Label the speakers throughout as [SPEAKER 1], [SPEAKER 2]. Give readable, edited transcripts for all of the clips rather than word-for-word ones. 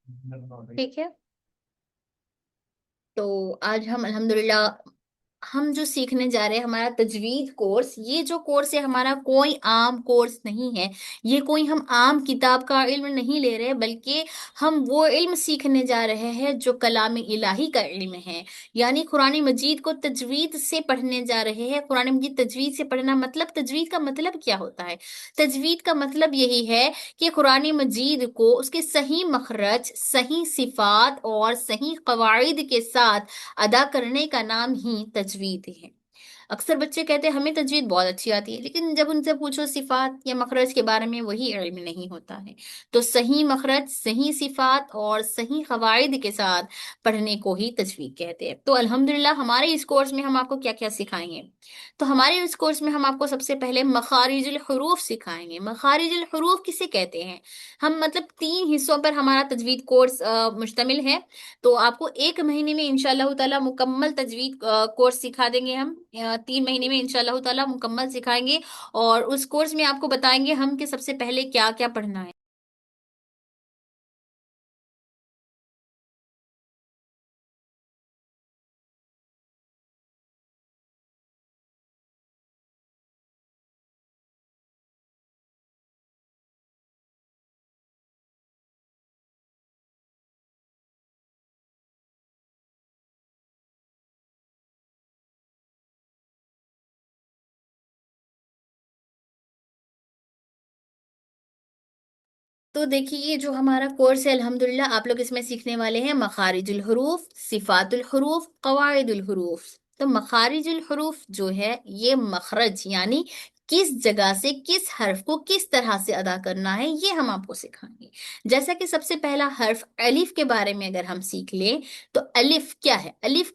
[SPEAKER 1] ठीक है। तो आज हम अल्हम्दुलिल्लाह हम जो सीखने जा रहे हैं हमारा तजवीद कोर्स, ये जो कोर्स है हमारा कोई आम कोर्स नहीं है। ये कोई हम आम किताब का इल्म नहीं ले रहे, बल्कि हम वो इल्म सीखने जा रहे हैं जो कलाम इलाही का इल्म है। यानी कुरान मजीद को तजवीद से पढ़ने जा रहे हैं। कुरान मजीद तजवीद से पढ़ना मतलब, तजवीद का मतलब क्या होता है? तजवीद का मतलब यही है कि कुरान मजीद को उसके सही मखरज, सही सिफात और सही कवाइद के साथ अदा करने का नाम ही तजवीद है। अक्सर बच्चे कहते हैं हमें तजवीद बहुत अच्छी आती है, लेकिन जब उनसे पूछो सिफात या मखरज के बारे में, वही इल्म नहीं होता है। तो सही मखरज, सही सिफात और सही कवाइद के साथ पढ़ने को ही तजवीद कहते हैं। तो अल्हम्दुलिल्लाह हमारे इस कोर्स में हम आपको क्या क्या सिखाएंगे? तो हमारे इस कोर्स में हम आपको सबसे पहले मखारिजुल हुरूफ सिखाएंगे। मखारिजुल हुरूफ किसे कहते हैं? हम मतलब 3 हिस्सों पर हमारा तजवीद कोर्स मुश्तमिल है। तो आपको 1 महीने में इंशाल्लाह ताला मुकम्मल तजवीद कोर्स सिखा देंगे हम। 3 महीने में इंशाल्लाह ताला मुकम्मल सिखाएंगे। और उस कोर्स में आपको बताएंगे हम कि सबसे पहले क्या क्या पढ़ना है। तो देखिए, ये जो हमारा कोर्स है अल्हम्दुलिल्लाह आप लोग इसमें सीखने वाले हैं मखारिजुल हुरूफ, सिफातुल हुरूफ, कवाइदुल हुरूफ। तो मखारिजुल हुरूफ जो है, ये मखरज यानी किस जगह से किस हर्फ को किस तरह से अदा करना है, ये हम आपको सिखाएंगे। जैसा कि सबसे पहला हर्फ अलिफ के बारे में अगर हम सीख लें, तो अलिफ क्या है, अलिफ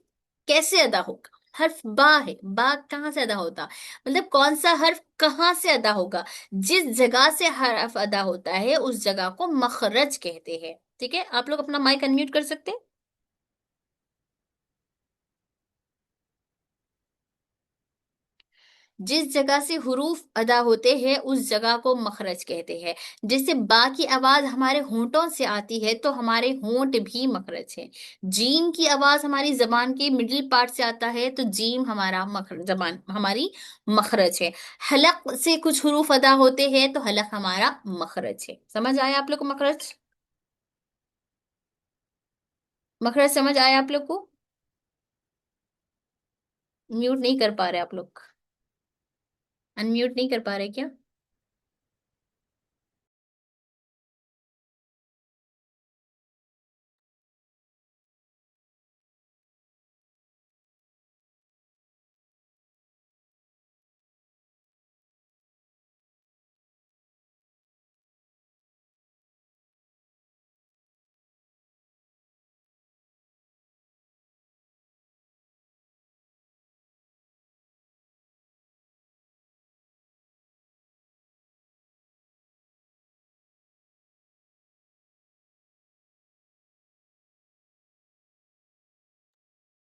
[SPEAKER 1] कैसे अदा होगा? हर्फ बा है, बा कहाँ से अदा होता, मतलब कौन सा हर्फ कहाँ से अदा होगा? जिस जगह से हर्फ अदा होता है उस जगह को मखरज कहते हैं। ठीक है, आप लोग अपना माइक अनम्यूट कर सकते हैं। जिस जगह से हुरूफ अदा होते हैं उस जगह को मखरज कहते हैं। जैसे बा की आवाज हमारे होंठों से आती है तो हमारे होंठ भी मखरज है। जीम की आवाज हमारी जबान के मिडिल पार्ट से आता है तो जीम हमारा मखरज, जबान हमारी मखरज है। हलक से कुछ हुरूफ अदा होते हैं तो हलक हमारा मखरज है। समझ आया आप लोग को मखरज? मखरज समझ आया आप लोग को? म्यूट नहीं कर पा रहे आप लोग? अनम्यूट नहीं कर पा रहे क्या?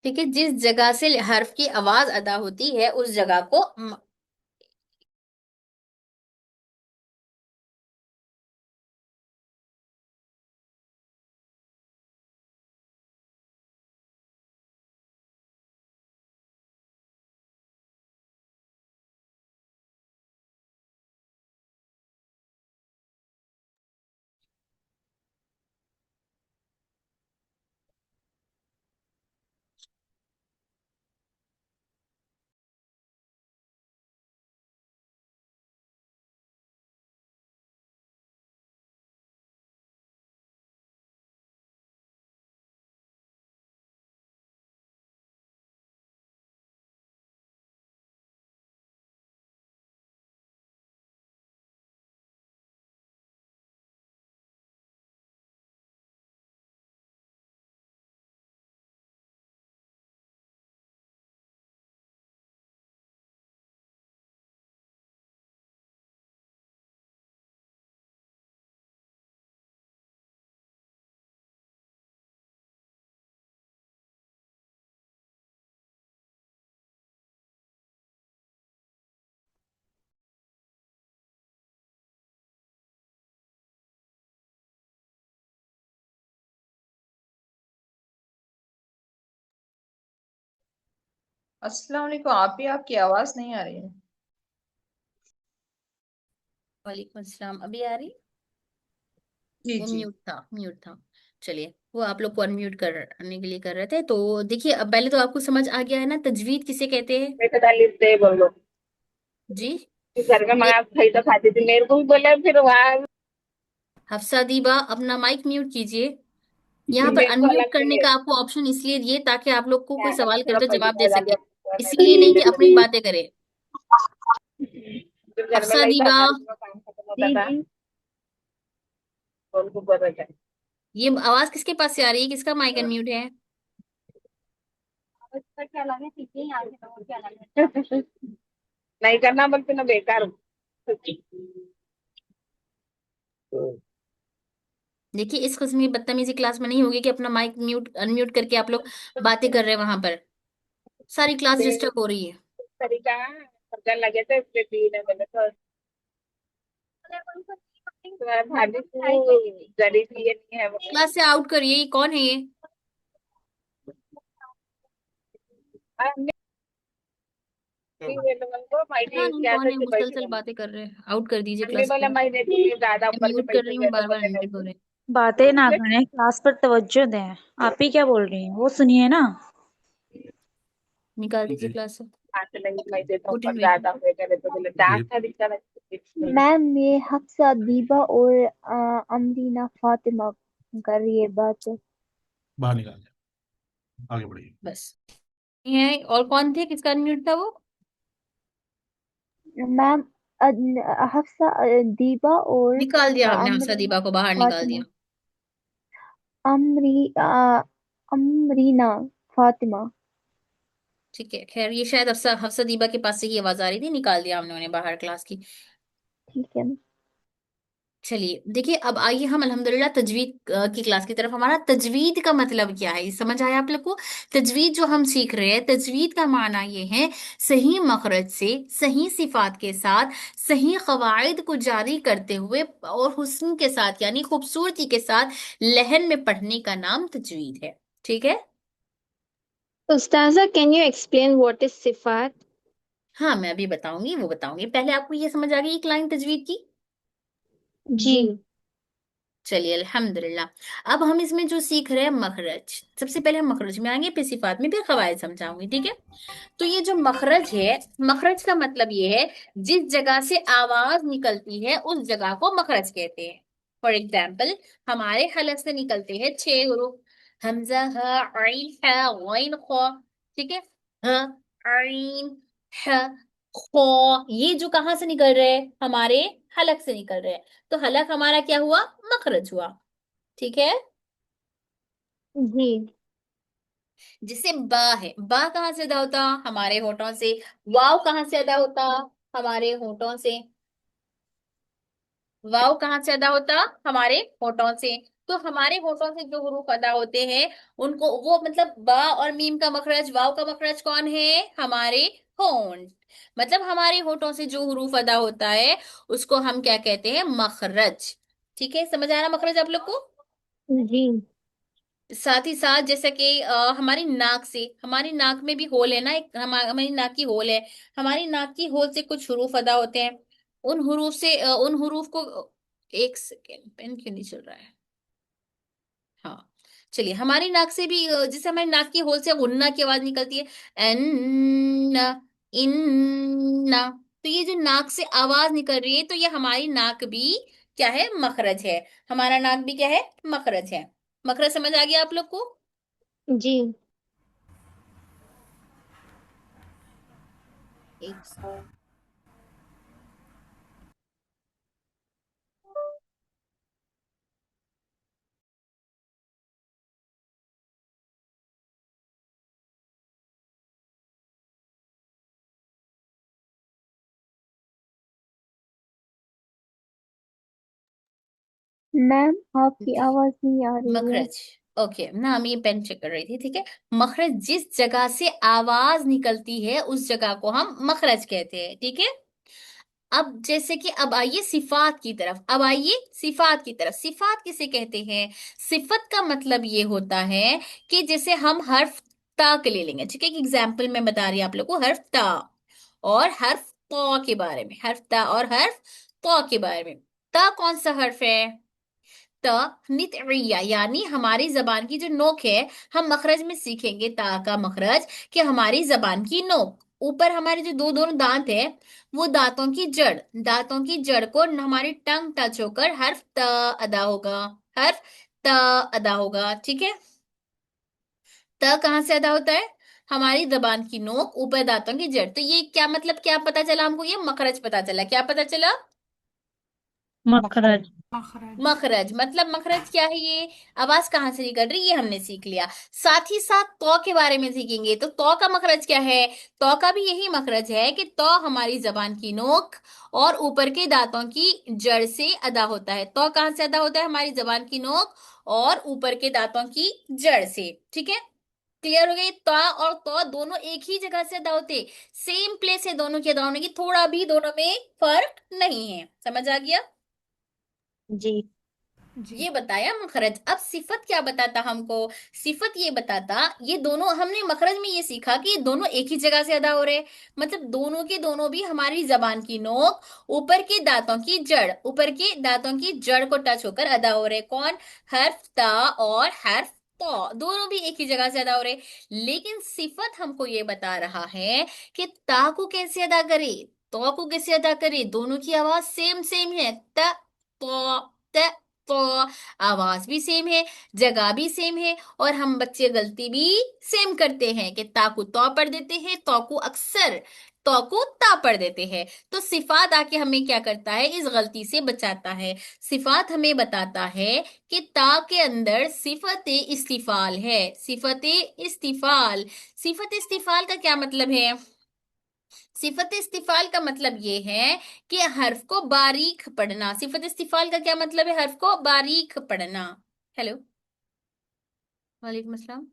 [SPEAKER 1] ठीक है, जिस जगह से हर्फ की आवाज अदा होती है उस जगह को
[SPEAKER 2] अस्सलाम वालेकुम। आपकी आवाज नहीं आ रही है।
[SPEAKER 1] वालेकुम अस्सलाम। अभी आ रही?
[SPEAKER 2] जी
[SPEAKER 1] वो
[SPEAKER 2] जी।
[SPEAKER 1] म्यूट था, म्यूट था। चलिए, वो आप लोग को अनम्यूट करने के लिए कर रहे थे। तो देखिए, अब पहले तो आपको समझ आ गया है ना तजवीद किसे कहते हैं।
[SPEAKER 2] 45 बोलो।
[SPEAKER 1] जी।
[SPEAKER 2] घर में
[SPEAKER 1] ये
[SPEAKER 2] मंगा खाई तो खाती थी, मेरे को भी बोला फिर वहां।
[SPEAKER 1] हफ्सा दीबा, अपना माइक म्यूट कीजिए। यहाँ पर
[SPEAKER 2] मेरे को
[SPEAKER 1] अनम्यूट
[SPEAKER 2] अलग
[SPEAKER 1] करने
[SPEAKER 2] चाहिए।
[SPEAKER 1] का आपको ऑप्शन इसलिए दिए ताकि आप लोग को कोई
[SPEAKER 2] अभी
[SPEAKER 1] सवाल करे
[SPEAKER 2] थोड़ा
[SPEAKER 1] तो
[SPEAKER 2] पैसे
[SPEAKER 1] जवाब दे
[SPEAKER 2] ज्यादा
[SPEAKER 1] सके। इसलिए नहीं कि अपनी
[SPEAKER 2] लिया।
[SPEAKER 1] बातें करे।
[SPEAKER 2] जब घर में
[SPEAKER 1] हफ्सा
[SPEAKER 2] लाई
[SPEAKER 1] दीबा,
[SPEAKER 2] तरकारी में काम खत्म होता था तो उनको बोला जाए।
[SPEAKER 1] ये आवाज किसके पास से आ रही है? किसका माइक अनम्यूट है?
[SPEAKER 2] उसका क्या लगा, ठीक है यहाँ से तो क्या लगा। नहीं करना बोलते ना, बेकार।
[SPEAKER 1] देखिए, इस किस्म की बदतमीजी क्लास में नहीं होगी कि अपना माइक म्यूट अनम्यूट करके आप लोग बातें कर रहे हैं वहां पर। सारी क्लास डिस्टर्ब हो रही है।
[SPEAKER 2] तरीका समझने लगे थे इसलिए पीने मैंने तो। तुम्हारे भाभी को जड़ी थी ये नहीं है वो।
[SPEAKER 1] क्लास से आउट करिए। ये कौन है ये?
[SPEAKER 2] नहीं बोला को
[SPEAKER 1] पता
[SPEAKER 2] माइने
[SPEAKER 1] नहीं
[SPEAKER 2] क्या
[SPEAKER 1] कौन
[SPEAKER 2] था
[SPEAKER 1] है,
[SPEAKER 2] चिल्लाई
[SPEAKER 1] मुसलसल
[SPEAKER 2] थी।
[SPEAKER 1] बातें कर रहे हैं। आउट कर दीजिए
[SPEAKER 2] मम्मी
[SPEAKER 1] क्लास
[SPEAKER 2] बोला
[SPEAKER 1] को।
[SPEAKER 2] महीने थी ज्यादा
[SPEAKER 1] मैं
[SPEAKER 2] ऊपर के
[SPEAKER 1] म्यूट कर
[SPEAKER 2] पैसे
[SPEAKER 1] रही हूँ,
[SPEAKER 2] दे तो
[SPEAKER 1] बार बार
[SPEAKER 2] बोले
[SPEAKER 1] म्यूट हो
[SPEAKER 2] नहीं।
[SPEAKER 1] रहे हैं।
[SPEAKER 3] बातें ना करें, क्लास पर तवज्जो दें। आप ही क्या बोल रही हैं वो सुनिए ना।
[SPEAKER 1] निकाल दीजिए क्लास से।
[SPEAKER 2] हाथ नहीं मैं देता
[SPEAKER 1] पुट
[SPEAKER 2] ऊपर
[SPEAKER 1] इन वेटिंग।
[SPEAKER 2] ज्यादा हो करे तो बोले डांट था दिखा रहा।
[SPEAKER 4] मैम ये हफ्सा दीबा और अमरीना फातिमा कर रही है बात।
[SPEAKER 5] बाहर निकाल दिया। आगे बढ़िए।
[SPEAKER 1] बस ये है। और कौन थे? किसका अनम्यूट था वो?
[SPEAKER 4] मैम हफ्सा दीबा और
[SPEAKER 1] निकाल दिया हमने हफ्सा
[SPEAKER 4] अमरीना
[SPEAKER 1] दीबा को, बाहर निकाल
[SPEAKER 4] फातिमा।
[SPEAKER 1] दिया।
[SPEAKER 4] अमरी अमरीना फातिमा।
[SPEAKER 1] ठीक है, खैर ये शायद हफ्सा हफ्सा दीबा के पास से ही आवाज आ रही थी। निकाल दिया हमने उन्हें बाहर क्लास की।
[SPEAKER 4] ठीक है।
[SPEAKER 1] चलिए देखिए, अब आइए हम अल्हम्दुलिल्लाह तजवीद की क्लास की तरफ। हमारा तजवीद का मतलब क्या है, ये समझ आया आप लोग को? तजवीद जो हम सीख रहे हैं, तजवीद का माना ये है सही मखरज से, सही सिफात के साथ, सही कवायद को जारी करते हुए और हुस्न के साथ यानी खूबसूरती के साथ लहन में पढ़ने का नाम तजवीद है। ठीक है।
[SPEAKER 6] Ustaza, can you explain what is sifat?
[SPEAKER 1] हाँ, मैं अभी बताऊंगी, वो बताऊंगी। पहले आपको ये समझ आ गई एक लाइन तजवीद की?
[SPEAKER 6] जी।
[SPEAKER 1] चलिए अल्हम्दुलिल्लाह। अब हम इसमें जो सीख रहे हैं मखरज, सबसे पहले हम मखरज में आएंगे, फिर सिफात में, फिर कवायद समझाऊंगी। ठीक है। तो ये जो मखरज है, मखरज का मतलब ये है जिस जगह से आवाज निकलती है उस जगह को मखरज कहते हैं। फॉर एग्जाम्पल, हमारे हलक से निकलते हैं 6 हरूफ। हमजा, ह, आइन, है, गैन, खो। ठीक है। ह, आइन, है, खो। ये जो कहाँ से निकल रहे हैं? हमारे हलक से निकल रहे हैं। तो हलक हमारा क्या हुआ? मखरज हुआ। ठीक है।
[SPEAKER 6] जी।
[SPEAKER 1] जिसे बा है, बा कहाँ से अदा होता? हमारे होठों से। वाव कहाँ से अदा होता? हमारे होठों से। वाव कहाँ से अदा होता? हमारे होठों से। तो हमारे होठों से जो हुरूफ अदा होते हैं उनको वो मतलब बा और मीम का मखरज, वाव का मखरज कौन है? हमारे होंठ। मतलब हमारे होठों से जो हुरूफ अदा होता है उसको हम क्या कहते हैं? मखरज। ठीक है, समझ आ रहा मखरज आप लोग को?
[SPEAKER 6] जी।
[SPEAKER 1] साथ ही साथ जैसे कि हमारी नाक से, हमारी नाक में भी होल है ना, एक हमारी नाक की होल है। हमारी नाक की होल से कुछ हुरूफ अदा होते हैं। उन हुरूफ से उन हुरूफ को, एक सेकेंड, पेन क्यों नहीं चल रहा है? हाँ, चलिए, हमारी नाक से भी जैसे हमारी नाक की होल से गुन्ना की आवाज निकलती है, अन्ना, इन्ना। तो ये जो नाक से आवाज निकल रही है तो ये हमारी नाक भी क्या है? मखरज है। हमारा नाक भी क्या है? मखरज है। मखरज समझ आ गया आप लोग को?
[SPEAKER 6] जी।
[SPEAKER 1] एक
[SPEAKER 4] मैम आपकी आवाज नहीं आ रही है।
[SPEAKER 1] मखरज। ओके ना, हम ये पेन चेक कर रही थी। ठीक है। मखरज जिस जगह से आवाज निकलती है उस जगह को हम मखरज कहते हैं। ठीक है। अब जैसे कि अब आइए सिफात की तरफ, अब आइए सिफात की तरफ। सिफात किसे कहते हैं? सिफत का मतलब ये होता है कि जैसे हम हर्फ ता के लिए लेंगे, ठीक है। एक एग्जाम्पल मैं बता रही हूँ आप लोग को, हर्फ ता और हर्फ तो के बारे में, हर्फ ता और हर्फ तो के बारे में। ता कौन सा हर्फ है? त नितरिया, यानी हमारी जबान की जो नोक है, हम मखरज में सीखेंगे ता का मखरज, कि हमारी जबान की नोक, ऊपर हमारे जो दो दोनों दांत है, वो दांतों की जड़, दांतों की जड़ को हमारी टंग टच होकर हर्फ त अदा होगा, हर्फ त अदा होगा, ठीक है। त कहाँ से अदा होता है? हमारी जबान की नोक, ऊपर दांतों की जड़। तो ये क्या मतलब, क्या पता चला हमको? ये मखरज पता चला। क्या पता चला?
[SPEAKER 3] मखरज।
[SPEAKER 7] मखरज।
[SPEAKER 1] मखरज। मतलब मखरज क्या है? ये आवाज कहाँ से निकल रही है, ये हमने सीख लिया। साथ ही साथ तो के बारे में सीखेंगे। तो का मखरज क्या है? तो का भी यही मखरज है कि तो हमारी जबान की नोक और ऊपर के दांतों की जड़ से अदा होता है। तो कहाँ से अदा होता है? हमारी जबान की नोक और ऊपर के दांतों की जड़ से, ठीक है। क्लियर हो गई? तो और तो दोनों एक ही जगह से अदा होते, सेम प्लेस है दोनों की अदा होने की, थोड़ा भी दोनों में फर्क नहीं है। समझ आ गया?
[SPEAKER 3] जी।
[SPEAKER 7] जी।
[SPEAKER 1] ये बताया मखरज। अब सिफत क्या बताता हमको? सिफत ये बताता, ये दोनों हमने मखरज में ये सीखा कि ये दोनों एक ही जगह से अदा हो रहे, मतलब दोनों के दोनों भी हमारी जबान की नोक, ऊपर के दांतों की जड़, ऊपर के दांतों की जड़ को टच होकर अदा हो रहे। कौन? हर्फ ता और हर्फ तो, दोनों भी एक ही जगह से अदा हो रहे। लेकिन सिफत हमको ये बता रहा है कि ता को कैसे अदा करे, तो को कैसे अदा करे। दोनों की आवाज सेम सेम है, त तो, त तो, आवाज भी सेम है, जगह भी सेम है, और हम बच्चे गलती भी सेम करते हैं कि ता को तो पढ़ देते हैं, तो को अक्सर तो को ता पढ़ देते हैं। तो सिफात आके हमें क्या करता है? इस गलती से बचाता है। सिफात हमें बताता है कि ता के अंदर सिफत इस्तिफाल है, सिफत इस्तिफाल। सिफत इस्तिफाल का क्या मतलब है? सिफत इस्तिफाल का मतलब ये है कि हर्फ को बारीक पढ़ना। सिफत इस्तिफाल का क्या मतलब है? हर्फ को बारीक पढ़ना। हेलो, वालेकुम अस्सलाम।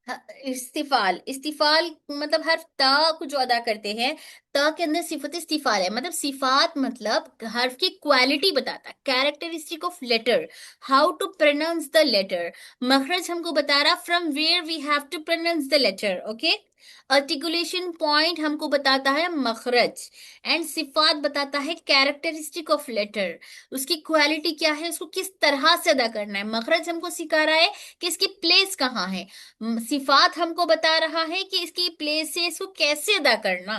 [SPEAKER 1] हाँ, इस्तिफाल, इस्तिफाल मतलब हर्फ ता को जो अदा करते हैं, ता के अंदर सिफत इस्तिफाल है। मतलब सिफात मतलब हर्फ की क्वालिटी बताता है, characteristic of letter, how to pronounce the letter. मखरज हमको बता रहा from where we have to pronounce the letter, okay. Articulation point हमको बताता है मखरज, एंड सिफात बताता है कैरेक्टरिस्टिक ऑफ लेटर, उसकी क्वालिटी क्या है, उसको किस तरह से अदा करना है। मखरज हमको सिखा रहा है कि इसकी प्लेस कहाँ है, सिफात हमको बता रहा है कि इसकी प्लेस से इसको कैसे अदा करना।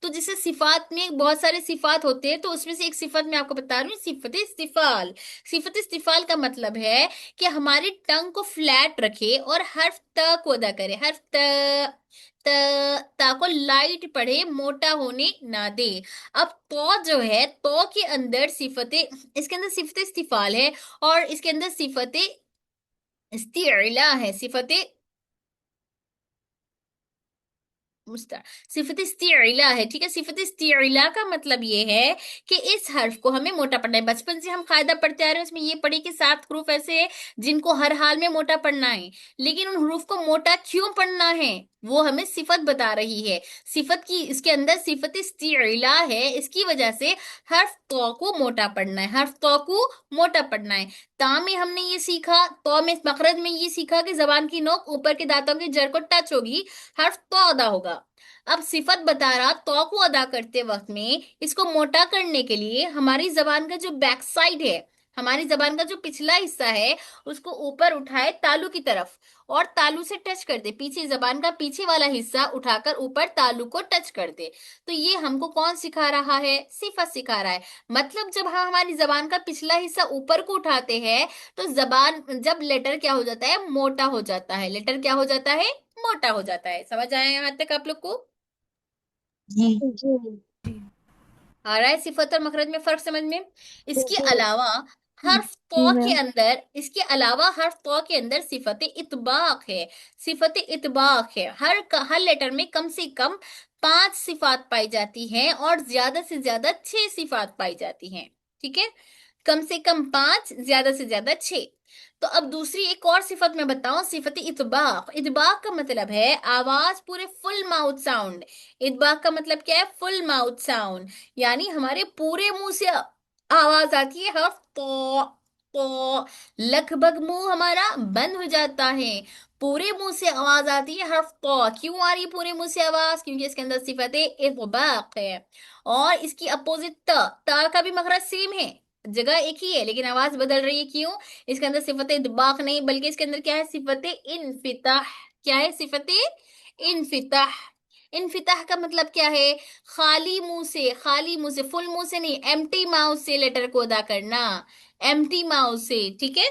[SPEAKER 1] तो जैसे सिफात में बहुत सारे सिफात होते हैं, तो उसमें से एक सिफत मैं आपको बता रही हूँ, सिफत इस्तिफाल। सिफत इस्तिफाल का मतलब है कि हमारी टंग को फ्लैट रखे और हर्फ त को अदा करे। हर्फ त, त, ता को लाइट पढ़े, मोटा होने ना दे। अब तो जो है, तो के अंदर सिफते, इसके अंदर सिफत इस्तिफाल है और इसके अंदर सिफते इस्तिला है, सिफते मुस्ता, सिफत इस्तिला है, ठीक है। सिफत इस्तिला का मतलब ये है कि इस हर्फ को हमें मोटा पढ़ना है। बचपन से हम कायदा पढ़ते आ रहे हैं, उसमें ये पढ़े कि 7 हरूफ ऐसे हैं जिनको हर हाल में मोटा पढ़ना है। लेकिन उन हरूफ को मोटा क्यों पढ़ना है, वो हमें सिफत बता रही है। सिफत की, इसके अंदर सिफत इस्तिला है, इसकी वजह से हर्फ तो को मोटा पढ़ना है, हर्फ तो को मोटा पढ़ना है। ता में हमने ये सीखा, तो में मखरज में ये सीखा कि जबान की नोक ऊपर के दांतों की जड़ को टच होगी, हर्फ तो अदा होगा। अब सिफत बता रहा, तो को अदा करते वक्त में इसको मोटा करने के लिए हमारी जबान का जो बैक साइड है, हमारी जबान का जो पिछला हिस्सा है, उसको ऊपर उठाए तालू की तरफ, और तालू से टच कर दे, पीछे जबान का पीछे वाला हिस्सा उठाकर ऊपर तालू को टच कर दे। तो ये हमको कौन सिखा रहा है? सिफत सिखा रहा है। मतलब जब हम हमारी जबान का पिछला हिस्सा ऊपर को उठाते हैं, तो जबान, जब लेटर क्या हो जाता है? मोटा हो जाता है। लेटर क्या हो जाता है? मोटा हो जाता है। समझ आया यहाँ तक आप लोग को?
[SPEAKER 3] जी।
[SPEAKER 6] जी।
[SPEAKER 1] आ रहा है सिफत और मखरज में फर्क समझ में? इसके अलावा हर्फ
[SPEAKER 4] जी
[SPEAKER 1] तो के
[SPEAKER 4] मैम।
[SPEAKER 1] अंदर, इसके अलावा हर्फ तो के अंदर सिफत इतबाक है। सिफत इतबाक है, हर लेटर में कम से कम 5 सिफात पाई जाती हैं और ज्यादा से ज्यादा 6 सिफात पाई जाती हैं। ठीक है, कम से कम 5, ज्यादा से ज्यादा 6। तो अब दूसरी एक और सिफत मैं बताऊं, सिफत इतबाक। इतबाक का मतलब है आवाज पूरे फुल माउथ साउंड। इतबाक का मतलब क्या है? फुल माउथ साउंड, यानी हमारे पूरे मुंह से आवाज आती है हर्फ तो लगभग मुंह हमारा बंद हो जाता है, पूरे मुंह से आवाज आती है हर्फ तो। क्यों आ रही है पूरे मुंह से आवाज? क्योंकि इसके अंदर सिफत इतबाक है। और इसकी अपोजिट त का भी मखरज सेम है, जगह एक ही है लेकिन आवाज बदल रही है। क्यों? इसके अंदर सिफत इतबाक नहीं, बल्कि इसके अंदर क्या है? सिफत इनफिताह। क्या है? सिफत इनफिताह। इनफिताह का मतलब क्या है? खाली मुंह से, खाली मुंह से, फुल मुंह से नहीं, एम्प्टी माउथ से लेटर को अदा करना, एम्प्टी माउथ से। ठीक है,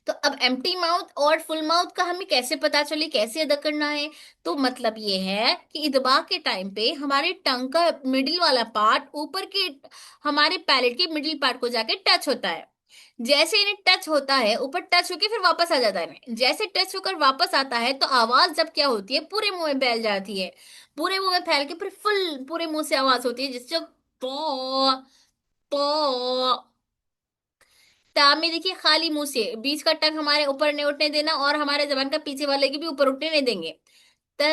[SPEAKER 1] तो अब एम्प्टी माउथ और फुल माउथ का हमें कैसे पता चले, कैसे अदा करना है? तो मतलब ये है कि इदबा के टाइम पे हमारे टंग का मिडिल वाला पार्ट ऊपर के, हमारे पैलेट के मिडिल पार्ट को जाके टच होता है। जैसे इन्हें टच होता है, ऊपर टच होके फिर वापस आ जाता है इन्हें। जैसे टच होकर वापस आता है तो आवाज जब क्या होती है? पूरे मुंह में फैल जाती है, पूरे मुंह में फैल के फिर फुल पूरे मुंह से आवाज होती है, जिससे तो ता में देखिए खाली मुंह से, बीच का टंग हमारे ऊपर नहीं उठने देना और हमारे जबान का पीछे वाले की भी ऊपर उठने नहीं देंगे। त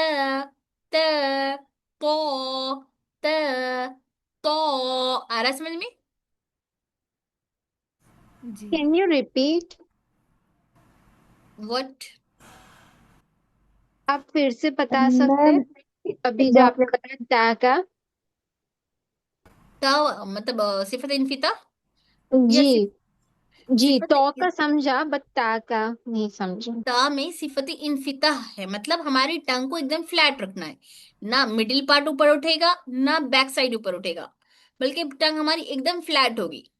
[SPEAKER 1] त तो त तो आ रहा है समझ में? जी।
[SPEAKER 6] Can you repeat?
[SPEAKER 1] व्हाट?
[SPEAKER 6] आप फिर से बता सकते
[SPEAKER 4] मैम
[SPEAKER 6] हैं? अभी जो
[SPEAKER 4] इतबाक
[SPEAKER 6] आपने बताया ता का।
[SPEAKER 1] ता मतलब सिफत इनफिता या
[SPEAKER 6] जी जी,
[SPEAKER 1] सिफत
[SPEAKER 6] तो का समझा बट ता का नहीं समझा।
[SPEAKER 1] ता में सिफत इनफिता है, मतलब हमारी टंग को एकदम फ्लैट रखना है, ना मिडिल पार्ट ऊपर उठेगा ना बैक साइड ऊपर उठेगा, बल्कि टंग हमारी एकदम फ्लैट होगी,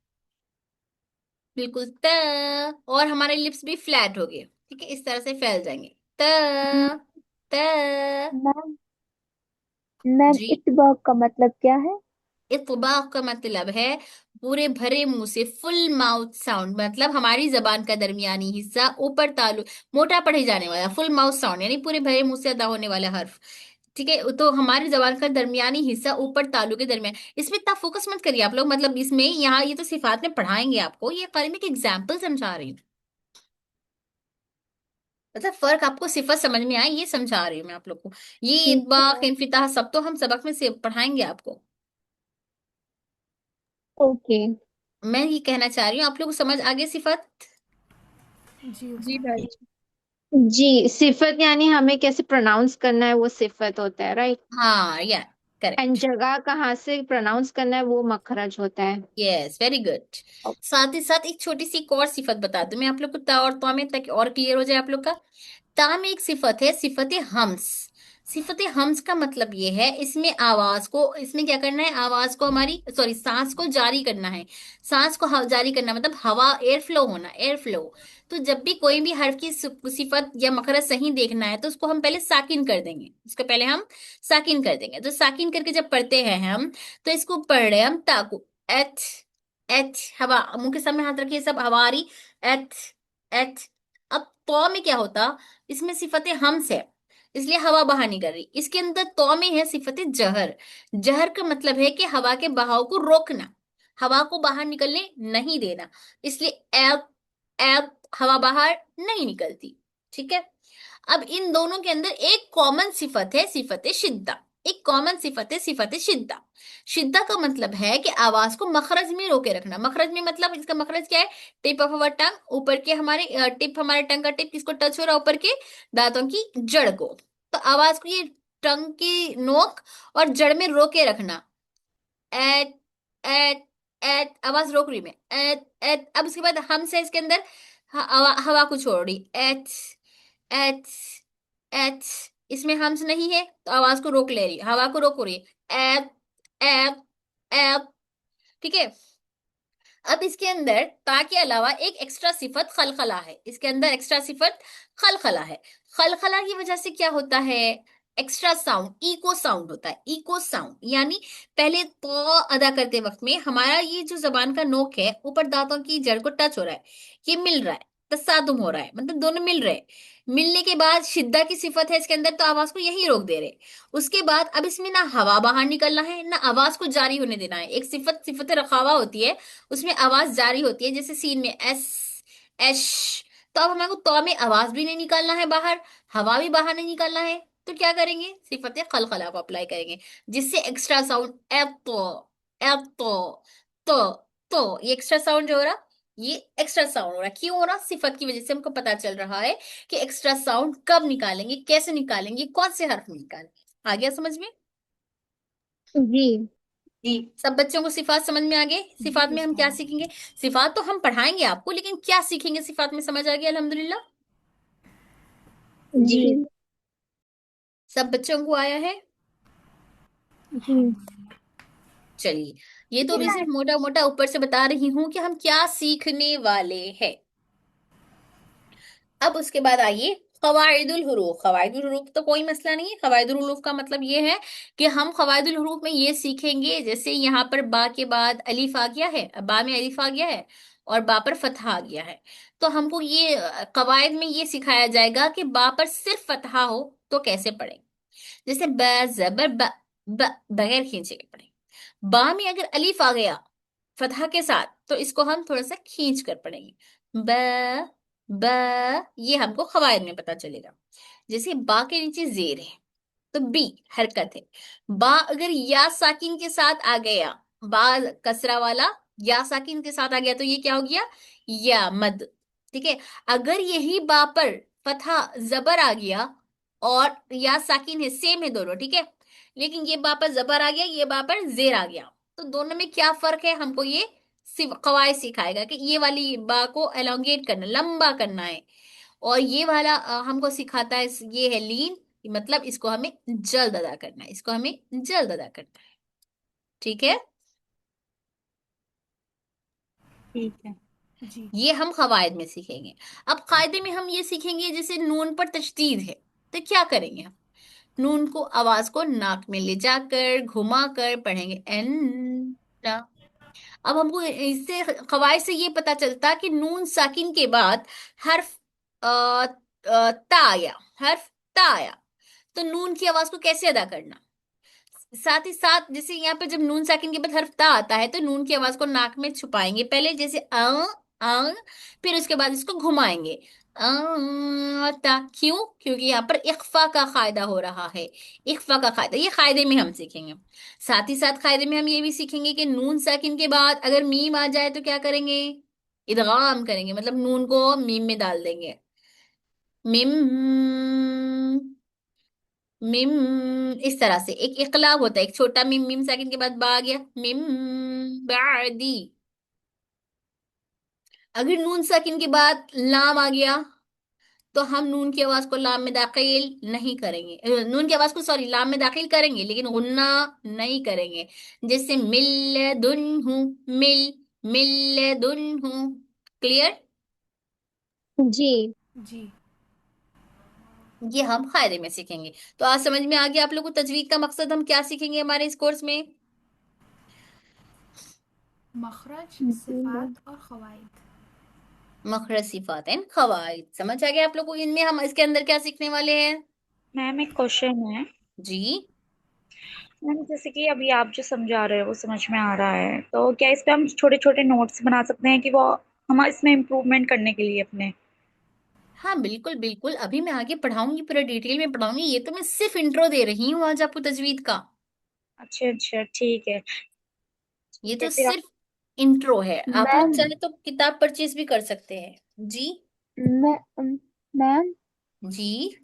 [SPEAKER 1] बिल्कुल त। और हमारे लिप्स भी फ्लैट हो गए, ठीक है, इस तरह से फैल जाएंगे। त त
[SPEAKER 4] मैम मैम
[SPEAKER 1] जी।
[SPEAKER 4] इतबाक का मतलब क्या है?
[SPEAKER 1] इतबाक का मतलब है पूरे भरे मुंह से, फुल माउथ साउंड, मतलब हमारी जबान का दरमियानी हिस्सा ऊपर तालु, मोटा पढ़े जाने वाला फुल माउथ साउंड, यानी पूरे भरे मुंह से अदा होने वाला हर्फ। ठीक है, तो हमारी जबान का दरमियानी हिस्सा ऊपर तालु के दरमियान, इसमें इतना फोकस मत करिए आप लोग, मतलब इसमें यहाँ ये तो सिफात में पढ़ाएंगे आपको, ये खाली मैं एक एग्जाम्पल समझा रही हूँ, मतलब फर्क आपको सिफत समझ में आए ये समझा रही हूँ मैं आप लोग को। ये
[SPEAKER 4] ठीक है
[SPEAKER 1] इतबाक
[SPEAKER 4] मैम।
[SPEAKER 1] इनफिताह सब तो हम सबक में से पढ़ाएंगे आपको।
[SPEAKER 6] ओके।
[SPEAKER 1] मैं ये कहना चाह रही हूँ आप लोग को समझ आगे सिफत।
[SPEAKER 2] जी मैम।
[SPEAKER 6] जी, सिफत यानी हमें कैसे प्रोनाउंस करना है वो सिफत होता है, राइट?
[SPEAKER 1] हाँ या
[SPEAKER 6] एंड
[SPEAKER 1] करेक्ट।
[SPEAKER 6] जगह कहाँ से प्रोनाउंस करना है वो मखरज होता है।
[SPEAKER 1] Yes very good. साथ ही साथ एक छोटी सी एक और सिफत बता दूं मैं आप लोग को ता और तो में, ताकि और क्लियर हो जाए आप लोग का। ता में एक सिफत है सिफत हम्स। सिफत हम्स का मतलब ये है, इसमें आवाज को, इसमें क्या करना है? आवाज को हमारी, सॉरी, सांस को जारी करना है। सांस को जारी करना मतलब हवा, एयर फ्लो होना, एयर फ्लो। तो जब भी कोई भी हर्फ की सिफत या मखरज सही देखना है तो उसको हम पहले साकिन कर देंगे, उसको पहले हम साकिन कर देंगे। तो साकिन करके जब पढ़ते हैं हम, तो इसको पढ़ रहे हैं हम ताकू, एथ, एथ, हवा, मुंह के सामने हाथ रखिए सब, हवा आ रही, एथ, एथ। अब तो में क्या होता? इसमें सिफत हमस है, इसलिए हवा बाहर नहीं कर रही। इसके अंदर तो में है सिफत जहर। जहर का मतलब है कि हवा के बहाव को रोकना, हवा को बाहर निकलने नहीं देना, इसलिए एब, एब, हवा बाहर नहीं निकलती। ठीक है, अब इन दोनों के अंदर एक कॉमन सिफत है सिफत शिद्दा। एक कॉमन सिफत है सिफत शिद्दा। शिद्दा का मतलब है कि आवाज को मखरज में रोके रखना। मखरज में मतलब इसका मखरज क्या है? टिप ऑफ अवर टंग, ऊपर के हमारे टिप, हमारे टंग का टिप किसको टच हो रहा है? ऊपर के दांतों की जड़ को। तो आवाज को ये टंग की नोक और जड़ में रोके रखना। एट, एट, एट, आवाज रोक रही मैं, एट, एट। अब उसके बाद हम से इसके अंदर हवा को छोड़ रही, एट, एच, एच। इसमें हम्स नहीं है तो आवाज को रोक ले रही, हवा को रोक रही है, एप, एप, एप। ठीक है, अब इसके अंदर ता के अलावा एक एक्स्ट्रा सिफत खलखला है, इसके अंदर एक्स्ट्रा सिफत खलखला है। खलखला की वजह से क्या होता है? एक्स्ट्रा साउंड इको साउंड होता है। इको साउंड यानी पहले तो अदा करते वक्त में हमारा ये जो जबान का नोक है ऊपर दांतों की जड़ को टच हो रहा है, ये मिल रहा है, तसादुम हो रहा है, मतलब दोनों मिल रहे हैं। मिलने के बाद शिद्दा की सिफत है इसके अंदर, तो आवाज को यही रोक दे रहे। उसके बाद अब इसमें ना हवा बाहर निकलना है ना आवाज को जारी होने देना है। एक सिफत रखावा होती है, उसमें आवाज जारी होती है, जैसे सीन में एस एश। तो अब हमारे को तो में आवाज भी नहीं निकालना है बाहर, हवा भी बाहर नहीं निकालना है, तो क्या करेंगे, सिफत खलखला को अप्लाई करेंगे, जिससे एक्स्ट्रा साउंड एतो तो तो ये एक्स्ट्रा साउंड जो हो रहा, ये एक्स्ट्रा साउंड हो रहा, क्यों हो रहा, सिफत की वजह से हमको पता चल रहा है कि एक्स्ट्रा साउंड कब निकालेंगे, कैसे निकालेंगे, कौन से हर्फ में निकालेंगे। आ गया समझ में?
[SPEAKER 6] जी।
[SPEAKER 1] जी, सब बच्चों को सिफात समझ में आ गए? सिफात में हम क्या सीखेंगे? सिफात तो हम पढ़ाएंगे आपको, लेकिन क्या सीखेंगे सिफात में, समझ आ गया अल्हम्दुलिल्लाह?
[SPEAKER 6] जी।
[SPEAKER 4] जी।
[SPEAKER 1] सब बच्चों को आया है?
[SPEAKER 4] जी।
[SPEAKER 1] चलिए, ये तो अभी सिर्फ मोटा मोटा ऊपर से बता रही हूं कि हम क्या सीखने वाले हैं। अब उसके बाद आइए कवाइदुल हुरूफ। कवाइदुल हुरूफ तो कोई मसला नहीं है। कवाइदुल हुरूफ का मतलब ये है कि हम कवाइदुल हुरूफ में ये सीखेंगे, जैसे यहाँ पर बा के बाद अलिफ आ गया है, बा में अलिफ आ गया है और बा पर फतहा आ गया है, तो हमको ये कवायद में ये सिखाया जाएगा कि बा पर सिर्फ फतहा हो तो कैसे पढ़ें। जैसे ब जबर बगैर खींचे के पढ़ें। बा में अगर अलिफ आ गया फतहा के साथ तो इसको हम थोड़ा सा खींच कर पढ़ेंगे। ब ब ये हमको कवायद में पता चलेगा। जैसे बा के नीचे जेर है तो बी हरकत है। बा अगर या साकिन के साथ आ गया, बा कसरा वाला या साकिन के साथ आ गया तो ये क्या हो गया, या मद। ठीक है, अगर यही बा पर फतहा जबर आ गया और या साकिन है, सेम है दोनों, ठीक है, लेकिन ये बा पर जबर आ गया, ये बा पर जेर आ गया, तो दोनों में क्या फर्क है, हमको ये कवायद सिखाएगा कि ये वाली बा को एलोंगेट करना, लंबा करना है, और ये वाला हमको सिखाता है, ये है लीन, मतलब इसको हमें जल्द अदा करना है, इसको हमें जल्द अदा करना है। ठीक है,
[SPEAKER 7] ठीक है। जी।
[SPEAKER 1] ये हम कवायद में सीखेंगे। अब कायदे में हम ये सीखेंगे, जैसे नून पर तशदीद है तो क्या करेंगे हम, नून को आवाज को नाक में ले जाकर घुमा कर पढ़ेंगे एन। अब हमको इससे कवायद से ये पता चलता कि नून साकिन के बाद हर्फ ता आया, हर्फ ता आया, तो नून की आवाज को कैसे अदा करना। साथ ही साथ जैसे यहाँ पे जब नून साकिन के बाद हर्फ ता आता है तो नून की आवाज को नाक में छुपाएंगे पहले, जैसे अ, फिर उसके बाद इसको घुमाएंगे ता। क्यों? क्योंकि यहाँ पर इख्फा का कायदा हो रहा है। इख्फा का कायदा ये कायदे में हम सीखेंगे। साथ ही साथ कायदे में हम ये भी सीखेंगे कि नून साकिन के बाद अगर मीम आ जाए तो क्या करेंगे, इदगाम करेंगे, मतलब नून को मीम में डाल देंगे। मिम मिम, इस तरह से एक इकलाब होता है, एक छोटा मिम, मिम साकिन के बाद बा आ गया, मिम बादी। अगर नून साकिन के बाद लाम आ गया तो हम नून की आवाज को लाम में दाखिल नहीं करेंगे, नून की आवाज को सॉरी लाम में दाखिल करेंगे लेकिन गुन्ना नहीं करेंगे। जैसे मिल दुन हूं, मिल दुन हूं। क्लियर?
[SPEAKER 6] जी।
[SPEAKER 7] जी।
[SPEAKER 1] ये हम कायदे में सीखेंगे। तो आज समझ में आ गया आप लोग को तजवीद का मकसद, हम क्या सीखेंगे हमारे इस कोर्स में।
[SPEAKER 7] मखरज,
[SPEAKER 4] जी।
[SPEAKER 7] सिफात और कवाइद।
[SPEAKER 1] मखरज सिफात एंड कवाइद समझ आ गया आप लोग को। इनमें हम इसके अंदर क्या सीखने वाले हैं?
[SPEAKER 3] मैम एक क्वेश्चन है।
[SPEAKER 1] जी,
[SPEAKER 3] मैम जैसे कि अभी आप जो समझा रहे हो वो समझ में आ रहा है, तो क्या इस पे हम छोटे छोटे नोट्स बना सकते हैं कि वो हम इसमें इम्प्रूवमेंट करने के लिए अपने।
[SPEAKER 1] हाँ बिल्कुल बिल्कुल, अभी मैं आगे पढ़ाऊंगी, पूरा डिटेल में पढ़ाऊंगी, ये तो मैं सिर्फ इंट्रो दे रही हूँ आज आपको तजवीद का।
[SPEAKER 3] अच्छा अच्छा ठीक है।
[SPEAKER 1] ये
[SPEAKER 3] ठीक है
[SPEAKER 1] तो
[SPEAKER 3] फिर आप।
[SPEAKER 1] सिर्फ इंट्रो है, आप लोग
[SPEAKER 4] मैम
[SPEAKER 1] चाहे तो किताब परचेज भी कर सकते हैं। जी
[SPEAKER 4] मैं मैम
[SPEAKER 1] जी,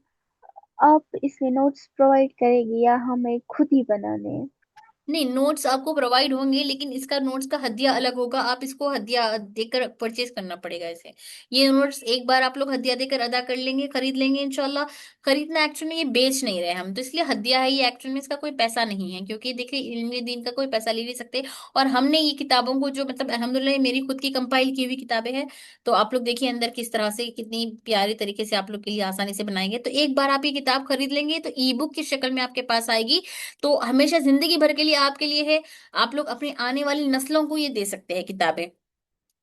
[SPEAKER 4] आप इसमें नोट्स प्रोवाइड करेगी या हमें खुद ही बनाने हैं?
[SPEAKER 1] नहीं, नोट्स आपको प्रोवाइड होंगे, लेकिन इसका नोट्स का हदिया अलग होगा। आप इसको हदिया देकर परचेज करना पड़ेगा इसे। ये नोट्स एक बार आप लोग हदिया देकर अदा कर लेंगे, खरीद लेंगे इंशाल्लाह। खरीदना एक्चुअली में ये बेच नहीं रहे हम, तो इसलिए हदिया है ये, एक्चुअली में इसका कोई पैसा नहीं है, क्योंकि देखिए इल्म दीन का कोई पैसा ले नहीं सकते। और हमने ये किताबों को जो मतलब अल्हम्दुलिल्लाह ये मेरी खुद की कंपाइल की हुई किताबें हैं। तो आप लोग देखिए अंदर किस तरह से कितनी प्यारी तरीके से आप लोग के लिए आसानी से बनाएंगे। तो एक बार आप ये किताब खरीद लेंगे तो ई बुक की शक्ल में आपके पास आएगी। तो हमेशा जिंदगी भर के लिए आपके लिए है। आप लोग अपनी आने वाली नस्लों को ये दे सकते हैं किताबें,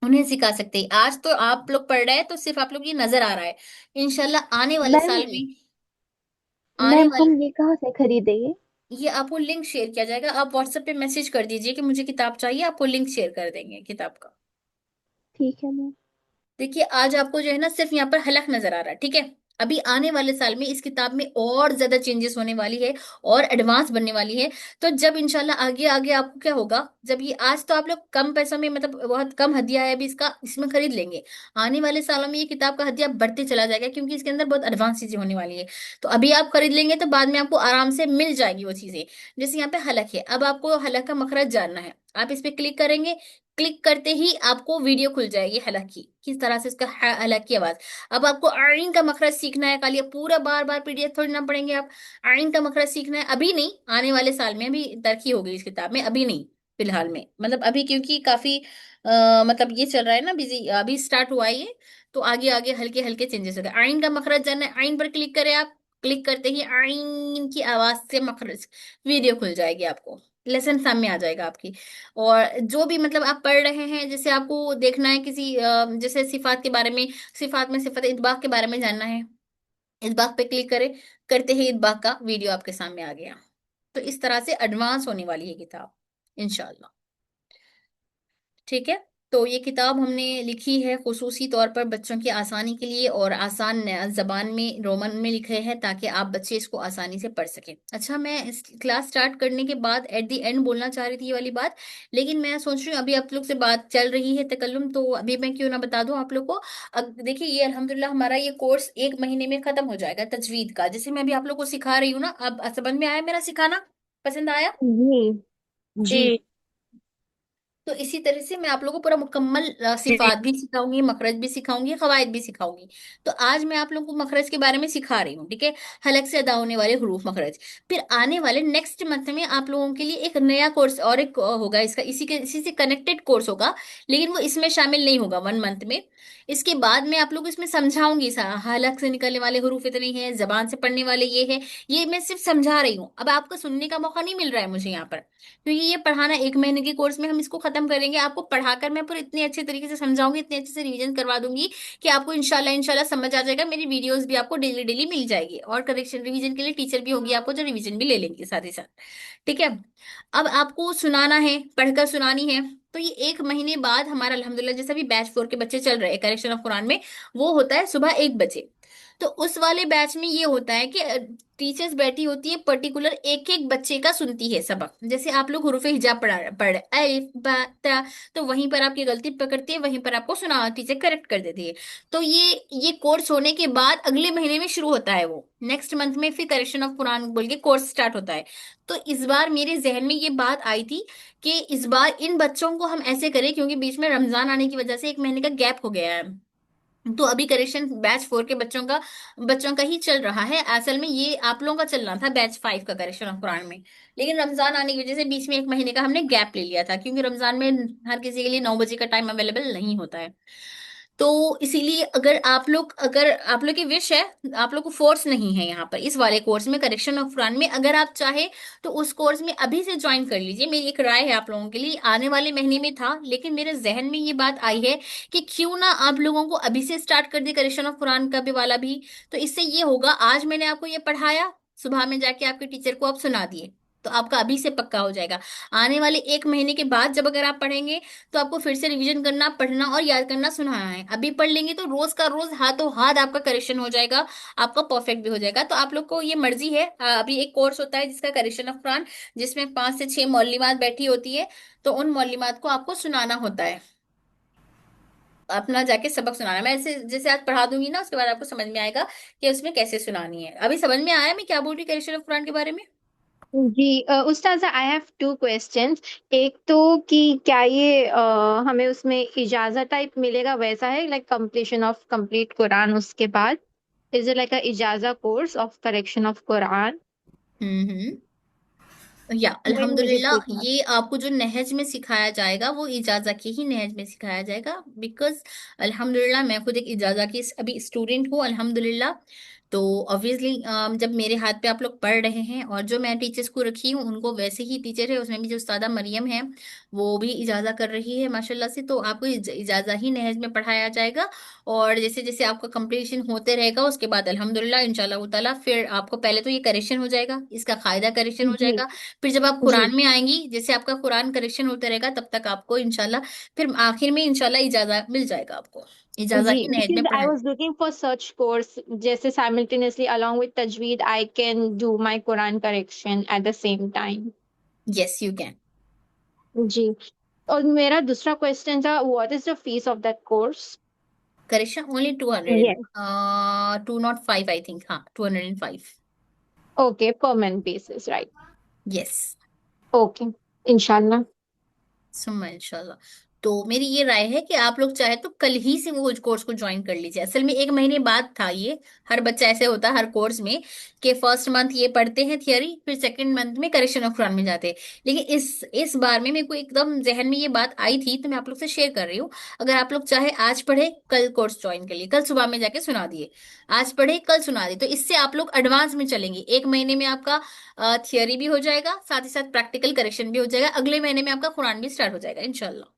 [SPEAKER 1] उन्हें सिखा सकते हैं। आज तो आप लोग पढ़ रहे हैं तो सिर्फ आप लोग ये नजर आ रहा है, इंशाल्लाह आने वाले
[SPEAKER 4] मैम,
[SPEAKER 1] साल में, आने
[SPEAKER 4] मैम
[SPEAKER 1] वाले,
[SPEAKER 4] हम ये कहाँ से खरीदेंगे?
[SPEAKER 1] ये आपको लिंक शेयर किया जाएगा। आप व्हाट्सएप पे मैसेज कर दीजिए कि मुझे किताब चाहिए, आपको लिंक शेयर कर देंगे किताब का।
[SPEAKER 4] ठीक है मैम।
[SPEAKER 1] देखिए आज आपको जो है ना सिर्फ यहाँ पर हलक नजर आ रहा है, ठीक है। अभी आने वाले साल में इस किताब में और ज्यादा चेंजेस होने वाली है और एडवांस बनने वाली है। तो जब इंशाल्लाह आगे आगे आपको क्या होगा, जब ये आज तो आप लोग कम पैसों में मतलब बहुत कम हदिया है अभी इसका, इसमें खरीद लेंगे। आने वाले सालों में ये किताब का हदिया बढ़ते चला जाएगा, क्योंकि इसके अंदर बहुत एडवांस चीजें होने वाली है। तो अभी आप खरीद लेंगे तो बाद में आपको आराम से मिल जाएगी वो चीजें। जैसे यहाँ पे हलक है, अब आपको हलक का मखरज जानना है, आप इस पे क्लिक करेंगे। क्लिक करते ही आपको वीडियो खुल जाएगी हलक की, किस तरह से इसका हलक की आवाज। अब आपको आइन का मखरज सीखना है, खाली पूरा बार बार पीडीएफ थोड़ी ना पढ़ेंगे आप। आइन का मखरज सीखना है, अभी नहीं, आने वाले साल में, अभी तरक्की होगी इस किताब में, अभी नहीं फिलहाल में, मतलब अभी क्योंकि काफी मतलब ये चल रहा है ना बिजी, अभी स्टार्ट हुआ है ये। तो आगे आगे हल्के हल्के चेंजेस हो गए। आइन का मखरज जानना है, आइन पर क्लिक करें आप। क्लिक करते ही आइन की आवाज से मखरज वीडियो खुल जाएगी, आपको लेसन सामने आ जाएगा आपकी। और जो भी मतलब आप पढ़ रहे हैं, जैसे आपको देखना है किसी जैसे सिफात के बारे में, सिफात में सिफत इतबाक के बारे में जानना है, इतबाक पे क्लिक करें। करते ही इतबाक का वीडियो आपके सामने आ गया। तो इस तरह से एडवांस होने वाली है किताब इंशाल्लाह। ठीक है। तो ये किताब हमने लिखी है खुसूसी तौर पर बच्चों की आसानी के लिए, और आसान जबान में रोमन में लिखे हैं, ताकि आप बच्चे इसको आसानी से पढ़ सकें। अच्छा, मैं इस क्लास स्टार्ट करने के बाद एट द एंड बोलना चाह रही थी ये वाली बात, लेकिन मैं सोच रही हूँ अभी आप लोग से बात चल रही है तकल्लुम, तो अभी मैं क्यों ना बता दूं आप लोग को। अब देखिए ये अल्हम्दुलिल्लाह हमारा ये कोर्स 1 महीने में खत्म हो जाएगा तजवीद का, जैसे मैं अभी आप लोग को सिखा रही हूँ ना। अब समझ में आया मेरा सिखाना, पसंद आया?
[SPEAKER 6] जी। जी।
[SPEAKER 3] जी।
[SPEAKER 1] तो इसी तरह से मैं आप लोगों को पूरा मुकम्मल सिफात भी सिखाऊंगी, मखरज भी सिखाऊंगी, कवायद भी सिखाऊंगी। तो आज मैं आप लोगों को मखरज के बारे में सिखा रही हूँ, ठीक है। हलक से अदा होने वाले हुरूफ मखरज। फिर आने वाले नेक्स्ट मंथ में आप लोगों के लिए एक नया कोर्स और एक होगा इसका, इसी से कनेक्टेड कोर्स होगा, लेकिन वो इसमें शामिल नहीं होगा 1 मंथ में। इसके बाद मैं आप लोग को इसमें समझाऊंगी, हलक से निकलने वाले हुरूफ इतने हैं, जबान से पढ़ने वाले ये है। ये मैं सिर्फ समझा रही हूँ, अब आपको सुनने का मौका नहीं मिल रहा है मुझे यहाँ पर, क्योंकि ये पढ़ाना 1 महीने के कोर्स में हम इसको खत्म करेंगे। आपको पढ़ाकर मैं पूरे इतने अच्छे तरीके से समझाऊंगी, इतने अच्छे से रिवीजन करवा दूंगी कि आपको इंशाल्लाह इंशाल्लाह समझ आ जाएगा। मेरी वीडियोस भी आपको डेली डेली मिल जाएगी, और करेक्शन रिवीजन के लिए टीचर भी होगी आपको, जो रिवीजन भी ले लेंगे साथ ही साथ, ठीक है। अब आपको सुनाना है, पढ़कर सुनानी है। तो ये 1 महीने बाद हमारा अल्हम्दुलिल्लाह, जैसे भी बैच 4 के बच्चे चल रहे हैं करेक्शन ऑफ कुरान में, वो होता है सुबह 1 बजे। तो उस वाले बैच में ये होता है कि टीचर्स बैठी होती है, पर्टिकुलर एक एक बच्चे का सुनती है सबक। जैसे आप लोग हुरूफ हिजाब पढ़ अलिफ बा ता, तो वहीं पर आपकी गलती पकड़ती है, वहीं पर आपको सुना टीचर करेक्ट कर देती है। तो ये कोर्स होने के बाद अगले महीने में शुरू होता है, वो नेक्स्ट मंथ में फिर करेक्शन ऑफ कुरान बोल के कोर्स स्टार्ट होता है। तो इस बार मेरे जहन में ये बात आई थी कि इस बार इन बच्चों को हम ऐसे करें, क्योंकि बीच में रमजान आने की वजह से 1 महीने का गैप हो गया है। तो अभी करेक्शन बैच 4 के बच्चों का ही चल रहा है। असल में ये आप लोगों का चलना था बैच 5 का करेक्शन ऑफ कुरान में, लेकिन रमजान आने की वजह से बीच में 1 महीने का हमने गैप ले लिया था, क्योंकि रमजान में हर किसी के लिए 9 बजे का टाइम अवेलेबल नहीं होता है। तो इसीलिए अगर आप लोग की विश है, आप लोग को फोर्स नहीं है यहाँ पर इस वाले कोर्स में करेक्शन ऑफ कुरान में, अगर आप चाहे तो उस कोर्स में अभी से ज्वाइन कर लीजिए। मेरी एक राय है आप लोगों के लिए, आने वाले महीने में था, लेकिन मेरे जहन में ये बात आई है कि क्यों ना आप लोगों को अभी से स्टार्ट कर दे करेक्शन ऑफ कुरान का भी वाला भी। तो इससे ये होगा, आज मैंने आपको ये पढ़ाया, सुबह में जाके आपके टीचर को आप सुना दिए, तो आपका अभी से पक्का हो जाएगा। आने वाले 1 महीने के बाद जब अगर आप पढ़ेंगे, तो आपको फिर से रिवीजन करना, पढ़ना और याद करना, सुनाना है। अभी पढ़ लेंगे तो रोज का रोज हाथों हाथ आपका करेक्शन हो जाएगा, आपका परफेक्ट भी हो जाएगा। तो आप लोग को ये मर्जी है, अभी एक कोर्स होता है जिसका करेक्शन ऑफ कुरान, जिसमें 5 से 6 मौलिमात बैठी होती है। तो उन मौलिमात को आपको सुनाना होता है, अपना जाके सबक सुनाना। मैं ऐसे जैसे आज पढ़ा दूंगी ना, उसके बाद आपको समझ में आएगा कि उसमें कैसे सुनानी है। अभी समझ में आया मैं क्या बोल रही करेक्शन ऑफ कुरान के बारे में?
[SPEAKER 6] जी उस्ताद, आई हैव टू क्वेश्चंस। एक तो कि क्या ये हमें उसमें इजाज़त टाइप मिलेगा, वैसा है like completion of complete Quran उसके बाद? इज इट लाइक अ इजाज़ा course of correction of Quran?
[SPEAKER 1] Hmm. या
[SPEAKER 6] व्हेन विल इट
[SPEAKER 1] अल्हम्दुलिल्लाह,
[SPEAKER 6] बी?
[SPEAKER 1] ये आपको जो नहज में सिखाया जाएगा वो इजाजा के ही नहज में सिखाया जाएगा। बिकॉज अल्हम्दुलिल्लाह मैं खुद एक इजाजा की अभी स्टूडेंट हूँ अल्हम्दुलिल्लाह। तो ऑब्वियसली जब मेरे हाथ पे आप लोग पढ़ रहे हैं, और जो मैं टीचर्स को रखी हूँ उनको वैसे ही टीचर है, उसमें भी जो उस्तादा मरियम है वो भी इजाजा कर रही है माशाल्लाह से। तो आपको इजाजा ही नहज में पढ़ाया जाएगा। और जैसे जैसे आपका कंप्लीशन होते रहेगा उसके बाद अल्हम्दुलिल्लाह इंशाल्लाह ताला फिर आपको पहले तो ये करेक्शन हो जाएगा, इसका कायदा करेक्शन हो
[SPEAKER 6] जी
[SPEAKER 1] जाएगा। फिर जब आप
[SPEAKER 6] जी
[SPEAKER 1] कुरान में आएंगी, जैसे आपका कुरान करेक्शन होता रहेगा तब तक आपको इंशाल्लाह फिर आखिर में इंशाल्लाह इजाजा मिल जाएगा आपको। इजाजा
[SPEAKER 6] जी,
[SPEAKER 1] ही नहज में
[SPEAKER 6] बिकॉज आई
[SPEAKER 1] पढ़ाए।
[SPEAKER 6] Was looking for such course जैसे साइमल्टेनियसली अलोंग विद तजवीद I can do my Quran correction at the same time.
[SPEAKER 1] Yes you can.
[SPEAKER 6] जी। और मेरा दूसरा क्वेश्चन था, what is the fees of that course?
[SPEAKER 1] Correction only 200,
[SPEAKER 6] yes.
[SPEAKER 1] 205 I think, हाँ 205।
[SPEAKER 6] Okay, per month basis, right?
[SPEAKER 1] Yes.
[SPEAKER 6] Okay, इंशाल्लाह।
[SPEAKER 1] सुम्मा इंशाल्लाह। तो मेरी ये राय है कि आप लोग चाहे तो कल ही से वो कोर्स को ज्वाइन कर लीजिए। असल में 1 महीने बाद था ये। हर बच्चा ऐसे होता है हर कोर्स में कि फर्स्ट मंथ ये पढ़ते हैं थियरी, फिर सेकंड मंथ में करेक्शन ऑफ कुरान में जाते हैं। लेकिन इस बार में मेरे को एकदम जहन में ये बात आई थी तो मैं आप लोग से शेयर कर रही हूँ। अगर आप लोग चाहे आज पढ़े कल कोर्स ज्वाइन कर लिए, कल सुबह में जाके सुना दिए, आज पढ़े कल सुना दिए, तो इससे आप लोग एडवांस में चलेंगे। 1 महीने में आपका थियरी भी हो जाएगा, साथ ही साथ प्रैक्टिकल करेक्शन भी हो जाएगा, अगले महीने में आपका कुरान भी स्टार्ट हो जाएगा इंशाल्लाह।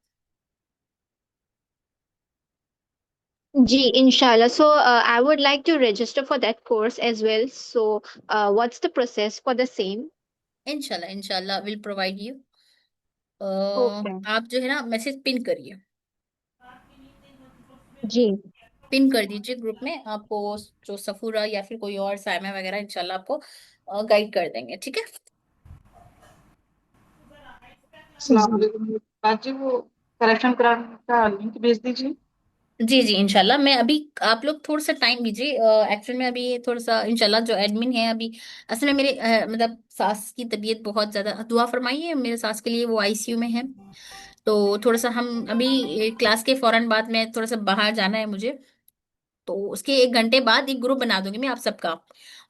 [SPEAKER 6] जी इंशाल्लाह। So I would like to register for that course as well, so what's the process for the same?
[SPEAKER 1] इंशाल्लाह इंशाल्लाह विल प्रोवाइड यू।
[SPEAKER 6] ओके।
[SPEAKER 1] आप जो है ना मैसेज पिन करिए,
[SPEAKER 6] जी
[SPEAKER 1] पिन कर दीजिए ग्रुप में। आपको जो सफूरा या फिर कोई और साइमा वगैरह इंशाल्लाह आपको गाइड कर देंगे, ठीक है।
[SPEAKER 2] अस्सलाम
[SPEAKER 6] जी
[SPEAKER 2] वालेकुम बाजी, वो करेक्शन कराने का लिंक भेज दीजिए।
[SPEAKER 1] जी जी इंशाल्लाह। मैं अभी, आप लोग थोड़ा सा टाइम दीजिए। एक्चुअल में अभी थोड़ा सा इंशाल्लाह जो एडमिन है अभी, असल में मेरे मतलब सास की तबीयत बहुत ज्यादा, दुआ फरमाइए मेरे सास के लिए, वो आईसीयू में है। तो थोड़ा सा हम अभी क्लास के फौरन बाद में थोड़ा सा बाहर जाना है मुझे। तो उसके 1 घंटे बाद एक ग्रुप बना दूंगी मैं आप सबका,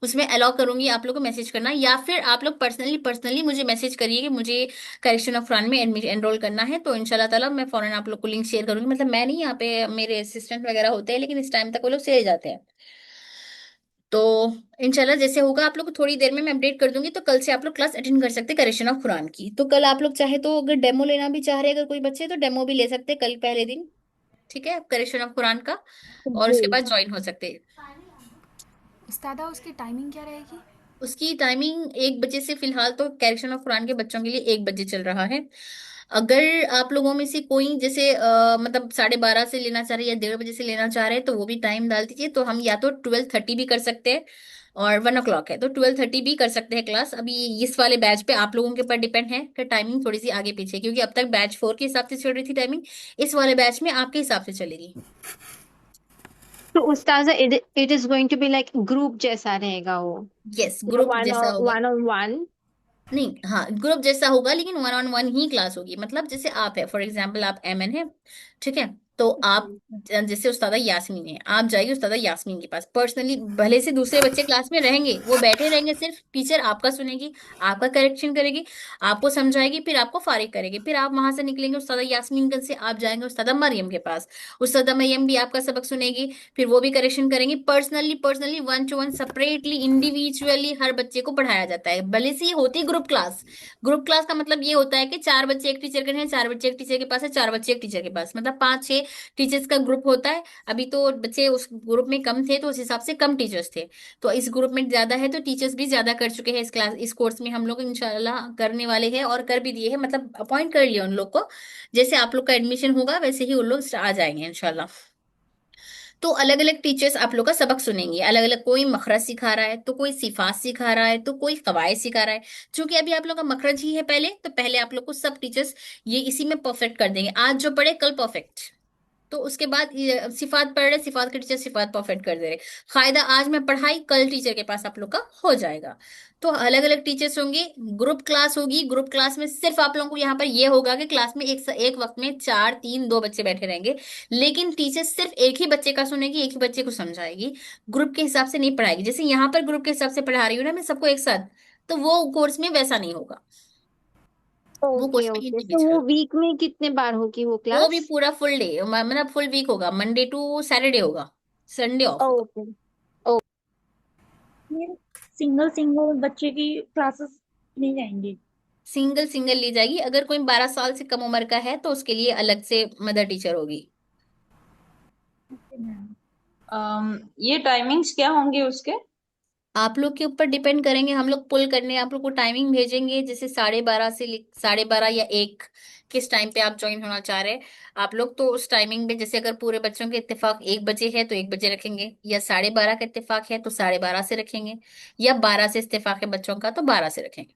[SPEAKER 1] उसमें अलाउ करूंगी आप लोग को मैसेज करना, या फिर आप लोग पर्सनली पर्सनली मुझे मैसेज करिए कि मुझे करेक्शन ऑफ कुरान में एडमिशन एनरोल करना है। तो इंशाल्लाह ताला मैं फौरन आप लोग को लिंक शेयर करूंगी। मतलब मैं नहीं, यहाँ पे मेरे असिस्टेंट वगैरह होते हैं, लेकिन इस टाइम तक वो लोग चले जाते हैं। तो इंशाल्लाह जैसे होगा आप लोग को थोड़ी देर में मैं अपडेट कर दूंगी। तो कल से आप लोग क्लास अटेंड कर सकते हैं करेक्शन ऑफ कुरान की। तो कल आप लोग चाहे तो अगर डेमो लेना भी चाह रहे हैं, अगर कोई बच्चे, तो डेमो भी ले सकते हैं कल पहले दिन, ठीक है, करेक्शन ऑफ कुरान का। और
[SPEAKER 6] जी।
[SPEAKER 1] उसके बाद ज्वाइन हो सकते हैं।
[SPEAKER 7] उस्तादा उसकी टाइमिंग क्या रहेगी?
[SPEAKER 1] उसकी टाइमिंग 1 बजे से, फिलहाल तो करेक्शन ऑफ कुरान के बच्चों के लिए 1 बजे चल रहा है। अगर आप लोगों में से कोई जैसे मतलब 12:30 से लेना चाह रहे हैं या 1:30 बजे से लेना चाह रहे हैं, तो वो भी टाइम डाल दीजिए। तो हम या तो 12:30 भी कर सकते हैं, और 1 o'clock है तो 12:30 भी कर सकते हैं क्लास। अभी इस वाले बैच पे आप लोगों के ऊपर डिपेंड है कि टाइमिंग थोड़ी सी आगे पीछे, क्योंकि अब तक बैच 4 के हिसाब से चल रही थी टाइमिंग, इस वाले बैच में आपके हिसाब से चलेगी।
[SPEAKER 6] तो उस्ताजा, it is going to be like group जैसा रहेगा वो,
[SPEAKER 1] यस,
[SPEAKER 6] या
[SPEAKER 1] ग्रुप जैसा होगा।
[SPEAKER 6] One on one?
[SPEAKER 1] नहीं, हाँ ग्रुप जैसा होगा, लेकिन 1 on 1 ही क्लास होगी। मतलब जैसे आप है, फॉर एग्जाम्पल आप एमएन है, ठीक है, तो आप जैसे उस्तादा यास्मीन है, आप जाइए उस्तादा यास्मीन के पास पर्सनली। भले से दूसरे बच्चे क्लास में रहेंगे, वो बैठे रहेंगे, सिर्फ टीचर आपका सुनेगी, आपका करेक्शन करेगी, आपको समझाएगी, फिर आपको फारिग करेगी। फिर आप वहां से निकलेंगे उस्तादा यास्मीन से आप जाएंगे उस्तादा मरियम के पास, उस्तादा मरियम भी आपका सबक सुनेगी, फिर वो भी करेक्शन करेंगी। Personally personally 1 to 1 separately individually हर बच्चे को पढ़ाया जाता है। भले से ये होती है ग्रुप क्लास। ग्रुप क्लास का मतलब ये होता है कि 4 बच्चे एक टीचर के हैं, 4 बच्चे एक टीचर के पास है, 4 बच्चे एक टीचर के पास, मतलब 5-6 टीचर्स का ग्रुप होता है। अभी तो बच्चे उस ग्रुप में कम थे तो उस हिसाब से कम टीचर्स थे, तो इस ग्रुप में ज्यादा है तो टीचर्स भी ज्यादा कर चुके हैं। इस कोर्स में हम लोग इंशाल्लाह करने वाले हैं और कर भी दिए हैं, मतलब अपॉइंट कर लिया उन लोग को। जैसे आप लोग का एडमिशन होगा वैसे ही उन लोग आ जाएंगे इंशाल्लाह। तो अलग अलग टीचर्स आप लोग का सबक सुनेंगे, अलग अलग, कोई मखरज सिखा रहा है, तो कोई सिफात सिखा रहा है, तो कोई कवायद सिखा रहा है। क्योंकि अभी आप लोग का मखरज ही है पहले, तो पहले आप लोग को सब टीचर्स ये इसी में परफेक्ट कर देंगे। आज जो पढ़े कल परफेक्ट, तो उसके बाद ये सिफात पढ़ रहे, सिफात के टीचर सिफात परफेक्ट कर दे रहे। कायदा आज मैं पढ़ाई, कल टीचर के पास आप लोग का हो जाएगा। तो अलग अलग टीचर्स होंगे, ग्रुप क्लास होगी। ग्रुप क्लास में सिर्फ आप लोगों को यहाँ पर ये होगा कि क्लास में एक वक्त में चार, तीन, दो बच्चे बैठे रहेंगे, लेकिन टीचर सिर्फ एक ही बच्चे का सुनेगी, एक ही बच्चे को समझाएगी। ग्रुप के हिसाब से नहीं पढ़ाएगी। जैसे यहाँ पर ग्रुप के हिसाब से पढ़ा रही हूँ ना मैं सबको एक साथ, तो वो कोर्स में वैसा नहीं होगा। वो कोर्स
[SPEAKER 6] ओके
[SPEAKER 1] में
[SPEAKER 6] ओके,
[SPEAKER 1] हिंदी में
[SPEAKER 6] तो वो
[SPEAKER 1] चलेगा।
[SPEAKER 6] वीक में कितने बार होगी वो
[SPEAKER 1] वो भी
[SPEAKER 6] क्लास?
[SPEAKER 1] पूरा फुल डे, मतलब फुल वीक होगा, मंडे टू सैटरडे होगा, संडे ऑफ होगा।
[SPEAKER 6] ओके।
[SPEAKER 3] सिंगल सिंगल बच्चे की क्लासेस नहीं जाएंगी?
[SPEAKER 1] सिंगल सिंगल ली जाएगी। अगर कोई 12 साल से कम उम्र का है तो उसके लिए अलग से मदर टीचर होगी।
[SPEAKER 3] Okay ma'am.
[SPEAKER 2] ये टाइमिंग्स क्या होंगे उसके?
[SPEAKER 1] आप लोग के ऊपर डिपेंड करेंगे। हम लोग पुल करने आप लोग को टाइमिंग भेजेंगे, जैसे 12:30 से 12:30 या 1, किस टाइम पे आप ज्वाइन होना चाह रहे हैं आप लोग। तो उस टाइमिंग में जैसे अगर पूरे बच्चों के इत्तेफाक 1 बजे है तो 1 बजे रखेंगे, या 12:30 का इत्तेफाक है तो 12:30 से रखेंगे, या 12 से इत्तेफाक है बच्चों का तो 12 से रखेंगे।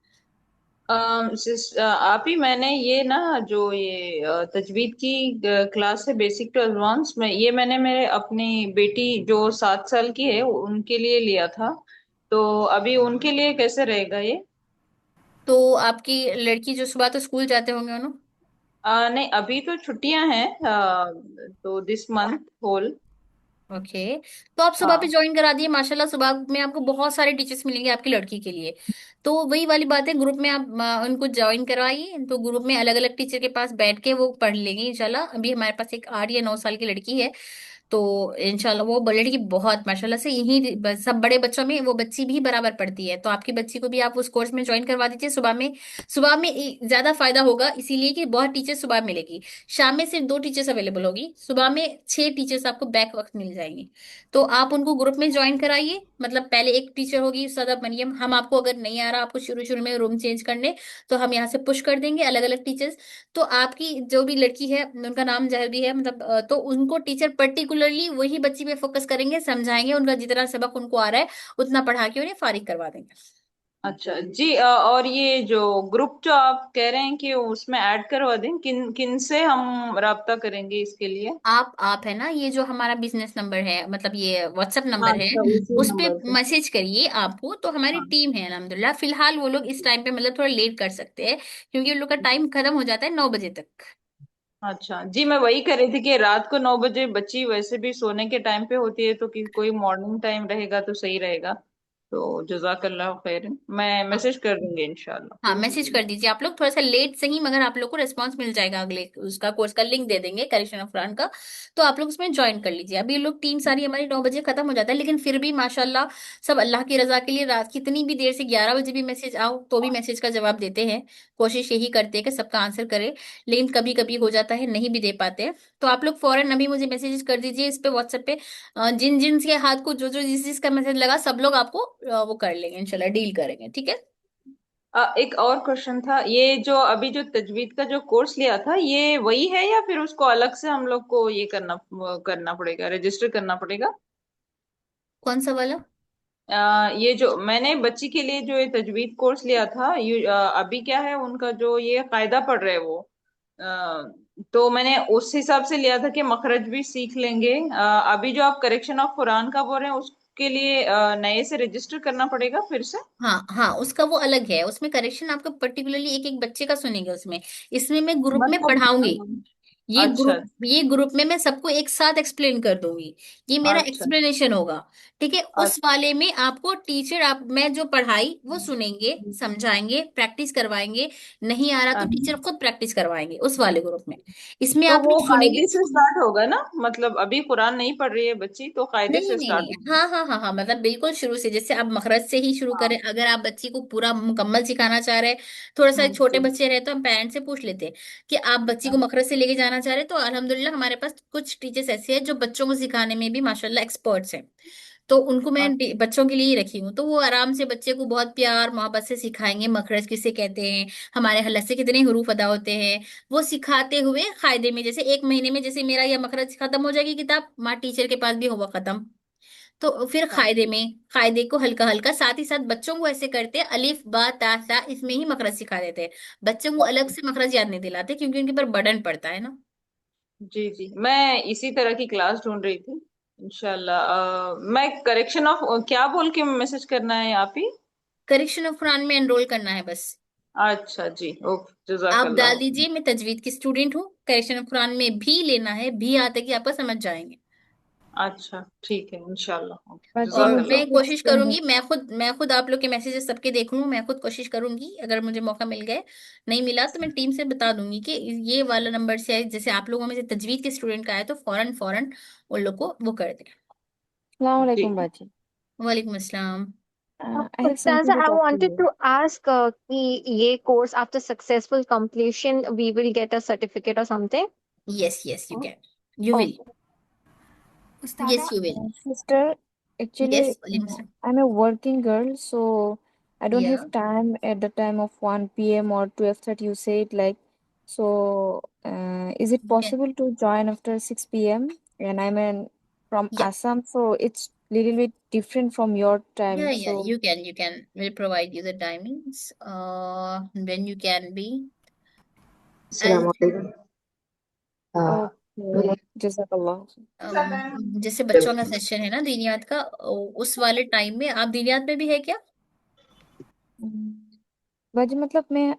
[SPEAKER 2] आप ही, मैंने ये ना जो ये तजवीद की क्लास है, बेसिक टू एडवांस में, ये मैंने मेरे अपनी बेटी जो 7 साल की है उनके लिए लिया था। तो अभी उनके लिए कैसे रहेगा ये?
[SPEAKER 1] तो आपकी लड़की जो सुबह तो स्कूल जाते होंगे ना।
[SPEAKER 2] नहीं, अभी तो छुट्टियां हैं, तो दिस मंथ होल।
[SPEAKER 1] ओके। तो आप सुबह पे
[SPEAKER 2] हाँ।
[SPEAKER 1] ज्वाइन करा दिए, माशाल्लाह सुबह में आपको बहुत सारे टीचर्स मिलेंगे आपकी लड़की के लिए। तो वही वाली बात है, ग्रुप में आप उनको ज्वाइन करवाइए, तो ग्रुप में अलग अलग टीचर के पास बैठ के वो पढ़ लेंगे इंशाल्लाह। अभी हमारे पास एक 8 या 9 साल की लड़की है, तो इंशाल्लाह वो लड़की बहुत माशाल्लाह से यही सब बड़े बच्चों में वो बच्ची भी बराबर पढ़ती है। तो आपकी बच्ची को भी आप उस कोर्स में ज्वाइन करवा दीजिए सुबह में। सुबह में ज्यादा फायदा होगा इसीलिए कि बहुत टीचर सुबह मिलेगी। शाम में सिर्फ 2 टीचर्स अवेलेबल होगी, सुबह में 6 टीचर्स आपको बैक वक्त मिल जाएंगे। तो आप उनको ग्रुप में ज्वाइन कराइए। मतलब पहले एक टीचर होगी सदा मरियम, हम आपको अगर नहीं आ रहा आपको शुरू शुरू में रूम चेंज करने, तो हम यहाँ से पुश कर देंगे अलग अलग टीचर्स। तो आपकी जो भी लड़की है उनका नाम जहरी है, मतलब तो उनको टीचर पर्टिकुलरली वही बच्ची पे फोकस करेंगे, समझाएंगे, उनका जितना सबक उनको आ रहा है उतना पढ़ा के उन्हें फारिग करवा देंगे।
[SPEAKER 2] अच्छा जी। और ये जो ग्रुप जो आप कह रहे हैं कि उसमें ऐड करवा दें, किन किन से हम राब्ता करेंगे इसके लिए?
[SPEAKER 1] आप है ना, ये जो हमारा बिजनेस नंबर है, मतलब ये व्हाट्सएप
[SPEAKER 2] हाँ,
[SPEAKER 1] नंबर है,
[SPEAKER 2] अच्छा, उसी
[SPEAKER 1] उस पे
[SPEAKER 2] नंबर से।
[SPEAKER 1] मैसेज करिए आपको। तो हमारी
[SPEAKER 2] हाँ।
[SPEAKER 1] टीम है अल्हम्दुलिल्लाह, फिलहाल वो लोग इस टाइम पे मतलब थोड़ा लेट कर सकते हैं क्योंकि उन लोग का टाइम खत्म हो जाता है 9 बजे तक।
[SPEAKER 2] अच्छा जी, मैं वही कर रही थी कि रात को 9 बजे बच्ची वैसे भी सोने के टाइम पे होती है, तो कोई मॉर्निंग टाइम रहेगा तो सही रहेगा। तो जजाकल्लाह खैर, मैं मैसेज कर दूंगी इंशाल्लाह।
[SPEAKER 1] हाँ मैसेज कर दीजिए आप लोग, थोड़ा सा लेट सही मगर आप लोग को रिस्पांस मिल जाएगा। अगले उसका कोर्स का लिंक दे देंगे करेक्शन ऑफ कुरान का, तो आप लोग उसमें ज्वाइन कर लीजिए। अभी ये लोग टीम सारी हमारी 9 बजे खत्म हो जाता है, लेकिन फिर भी माशाल्लाह सब अल्लाह की रजा के लिए रात कितनी भी देर से 11 बजे भी मैसेज आओ तो भी मैसेज का जवाब देते हैं। कोशिश यही करते हैं कि सबका आंसर करें, लेकिन कभी कभी हो जाता है नहीं भी दे पाते हैं। तो आप लोग फौरन अभी मुझे मैसेज कर दीजिए इस पे व्हाट्सएप पे। जिन जिन के हाथ को जो जो जिस जिसका मैसेज लगा सब लोग आपको वो कर लेंगे इंशाल्लाह, डील करेंगे, ठीक है।
[SPEAKER 2] एक और क्वेश्चन था, ये जो अभी जो तजवीद का जो कोर्स लिया था, ये वही है या फिर उसको अलग से हम लोग को ये करना पड़ेगा, रजिस्टर करना पड़ेगा?
[SPEAKER 1] कौन सा वाला?
[SPEAKER 2] ये जो मैंने बच्ची के लिए जो ये तजवीद कोर्स लिया था, अभी क्या है उनका जो ये कायदा पढ़ रहे हैं वो, तो मैंने उस हिसाब से लिया था कि मखरज भी सीख लेंगे। अभी जो आप करेक्शन ऑफ कुरान का बोल रहे हैं उसके लिए नए से रजिस्टर करना पड़ेगा फिर से?
[SPEAKER 1] हाँ हाँ, उसका वो अलग है, उसमें करेक्शन आपका पर्टिकुलरली एक एक बच्चे का सुनेंगे उसमें। इसमें मैं ग्रुप में
[SPEAKER 2] मतलब
[SPEAKER 1] पढ़ाऊंगी।
[SPEAKER 2] अच्छा
[SPEAKER 1] ये ग्रुप में मैं सबको एक साथ एक्सप्लेन कर दूंगी। ये मेरा
[SPEAKER 2] अच्छा
[SPEAKER 1] एक्सप्लेनेशन होगा, ठीक है। उस
[SPEAKER 2] अच्छा।
[SPEAKER 1] वाले में आपको टीचर आप मैं जो पढ़ाई वो सुनेंगे, समझाएंगे, प्रैक्टिस करवाएंगे। नहीं आ रहा तो टीचर खुद प्रैक्टिस करवाएंगे उस वाले ग्रुप में। इसमें
[SPEAKER 2] तो
[SPEAKER 1] आप
[SPEAKER 2] वो
[SPEAKER 1] लोग सुनेंगे।
[SPEAKER 2] कायदे से स्टार्ट होगा ना? मतलब अभी कुरान नहीं पढ़ रही है बच्ची, तो कायदे
[SPEAKER 1] नहीं
[SPEAKER 2] से
[SPEAKER 1] नहीं
[SPEAKER 2] स्टार्ट
[SPEAKER 1] नहीं,
[SPEAKER 2] होगा?
[SPEAKER 1] हाँ हाँ हाँ हाँ, मतलब बिल्कुल शुरू से, जैसे आप मखरज से ही शुरू करें।
[SPEAKER 2] हाँ।
[SPEAKER 1] अगर आप बच्ची को पूरा मुकम्मल सिखाना चाह रहे हैं, थोड़ा सा छोटे
[SPEAKER 2] जी।
[SPEAKER 1] बच्चे रहे तो हम पेरेंट्स से पूछ लेते हैं कि आप बच्ची को मखरज से लेके जाना चाह रहे हैं, तो अल्हम्दुलिल्लाह हमारे पास कुछ टीचर्स ऐसे हैं जो बच्चों को सिखाने में भी माशाल्लाह एक्सपर्ट्स हैं। तो उनको मैं बच्चों के लिए ही रखी हूँ, तो वो आराम से बच्चे को बहुत प्यार मोहब्बत से सिखाएंगे मखरज किसे कहते हैं, हमारे हलक से कितने हरूफ अदा होते हैं, वो सिखाते हुए कायदे में। जैसे 1 महीने में जैसे मेरा यह मखरज खत्म हो जाएगी किताब, माँ टीचर के पास भी होगा खत्म। तो फिर कायदे
[SPEAKER 2] अच्छा
[SPEAKER 1] में, कायदे को हल्का हल्का साथ ही साथ बच्चों को ऐसे करते हैं, अलिफ बा ता सा इसमें ही मखरज सिखा देते हैं। बच्चों को अलग से मखरज याद नहीं दिलाते क्योंकि उनके ऊपर बर्डन पड़ता है ना।
[SPEAKER 2] जी जी, मैं इसी तरह की क्लास ढूंढ रही थी। इंशाल्लाह। मैं करेक्शन ऑफ क्या बोल के मैसेज करना है आप ही?
[SPEAKER 1] करेक्शन ऑफ कुरान में एनरोल करना है बस।
[SPEAKER 2] अच्छा जी, ओके,
[SPEAKER 1] आप
[SPEAKER 2] जजाकल्लाह।
[SPEAKER 1] डाल दीजिए मैं तजवीद की स्टूडेंट हूँ, करेक्शन ऑफ कुरान में भी लेना है, भी आते कि आपको समझ जाएंगे।
[SPEAKER 2] अच्छा ठीक है, इंशाल्लाह, ओके,
[SPEAKER 4] बाजी
[SPEAKER 1] और
[SPEAKER 4] मुझे
[SPEAKER 1] मैं
[SPEAKER 2] जजाकल्लाह।
[SPEAKER 1] कोशिश
[SPEAKER 4] कुछ
[SPEAKER 1] करूंगी, मैं खुद आप लोग के मैसेजेस सबके देख लूँ, मैं खुद कोशिश करूंगी अगर मुझे मौका मिल गए, नहीं मिला तो मैं टीम से बता दूंगी कि ये वाला नंबर से है, जैसे आप लोगों में से तजवीद के स्टूडेंट का है तो फौरन फौरन उन लोग को वो कर दें।
[SPEAKER 4] अस्सलाम
[SPEAKER 2] जी।
[SPEAKER 4] वालेकुम बाजी।
[SPEAKER 1] वालेकुम अस्सलाम।
[SPEAKER 4] I have
[SPEAKER 6] Ustaza,
[SPEAKER 4] something to
[SPEAKER 6] I
[SPEAKER 4] talk to
[SPEAKER 6] wanted
[SPEAKER 4] you.
[SPEAKER 6] to ask कि ये course after successful completion we will get a certificate or something.
[SPEAKER 1] Yes yes you can, you will,
[SPEAKER 6] Okay.
[SPEAKER 1] Yes
[SPEAKER 7] उस्तादा।
[SPEAKER 1] You will.
[SPEAKER 4] Sister,
[SPEAKER 1] yes
[SPEAKER 4] actually,
[SPEAKER 1] वालेकुम अस्सलाम।
[SPEAKER 4] I'm a working girl, so I don't
[SPEAKER 1] या
[SPEAKER 4] have time at the time of 1 p.m. or 12:30, you said like. So, is it
[SPEAKER 1] you can,
[SPEAKER 4] possible to join after 6 p.m.? And from
[SPEAKER 1] या
[SPEAKER 4] Assam, so it's little bit different from your
[SPEAKER 1] या
[SPEAKER 4] time.
[SPEAKER 1] या
[SPEAKER 4] So,
[SPEAKER 1] you can we'll provide you the timings when you can be as
[SPEAKER 8] अस्सलामुअलैकुम।
[SPEAKER 4] okay, Jazakallah.
[SPEAKER 1] जैसे बच्चों का session है ना दीनियात का, उस वाले टाइम में आप दीनियात में भी है क्या?
[SPEAKER 4] बाजी मतलब मैं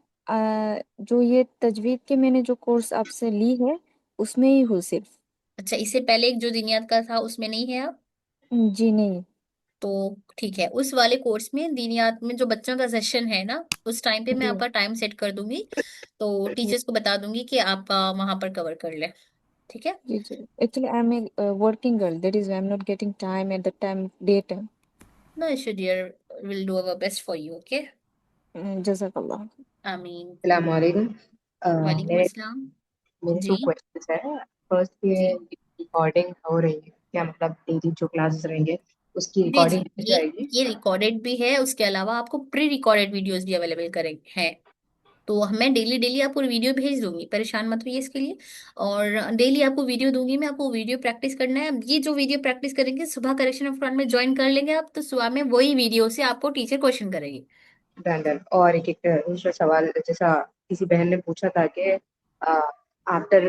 [SPEAKER 4] जो ये तजवीद के मैंने जो कोर्स आपसे ली है उसमें ही हूँ सिर्फ।
[SPEAKER 1] अच्छा, इससे पहले एक जो दीनियात का था उसमें नहीं है आप?
[SPEAKER 4] जी नहीं।
[SPEAKER 1] तो ठीक है, उस वाले कोर्स में दीनियात में जो बच्चों का सेशन है ना, उस टाइम पे मैं
[SPEAKER 4] जी
[SPEAKER 1] आपका टाइम सेट कर दूंगी, तो
[SPEAKER 4] जी
[SPEAKER 1] टीचर्स को बता दूंगी कि आप वहां पर कवर कर ले। ठीक है।
[SPEAKER 4] जी जी actually I am a working girl, that is I am not getting time at the time day time.
[SPEAKER 1] No issue dear, will do our best for you, okay.
[SPEAKER 4] जज़ाकल्लाह।
[SPEAKER 1] आमीन।
[SPEAKER 8] अस्सलामुअलैकुम।
[SPEAKER 1] वालेकुम
[SPEAKER 8] मेरे
[SPEAKER 1] अस्सलाम।
[SPEAKER 8] मेरे
[SPEAKER 1] जी
[SPEAKER 8] टू क्वेश्चंस है। फर्स्ट,
[SPEAKER 1] जी
[SPEAKER 8] ये रिकॉर्डिंग हो रही है क्या? मतलब डेली जो क्लासेस रहेंगे उसकी
[SPEAKER 1] जी जी,
[SPEAKER 8] रिकॉर्डिंग मिल जाएगी?
[SPEAKER 1] ये रिकॉर्डेड भी है, उसके अलावा आपको प्री रिकॉर्डेड वीडियोस भी अवेलेबल करेंगे हैं। तो मैं डेली डेली आपको वीडियो भेज दूंगी, परेशान मत होइए इसके लिए। और डेली आपको वीडियो दूंगी मैं, आपको वीडियो प्रैक्टिस करना है। ये जो वीडियो प्रैक्टिस करेंगे सुबह करेक्शन ऑफ फ्रंट में ज्वाइन कर लेंगे आप, तो सुबह में वही वीडियो से आपको टीचर क्वेश्चन करेगी।
[SPEAKER 8] Done done. और एक एक दूसरा सवाल, जैसा किसी बहन ने पूछा था कि आफ्टर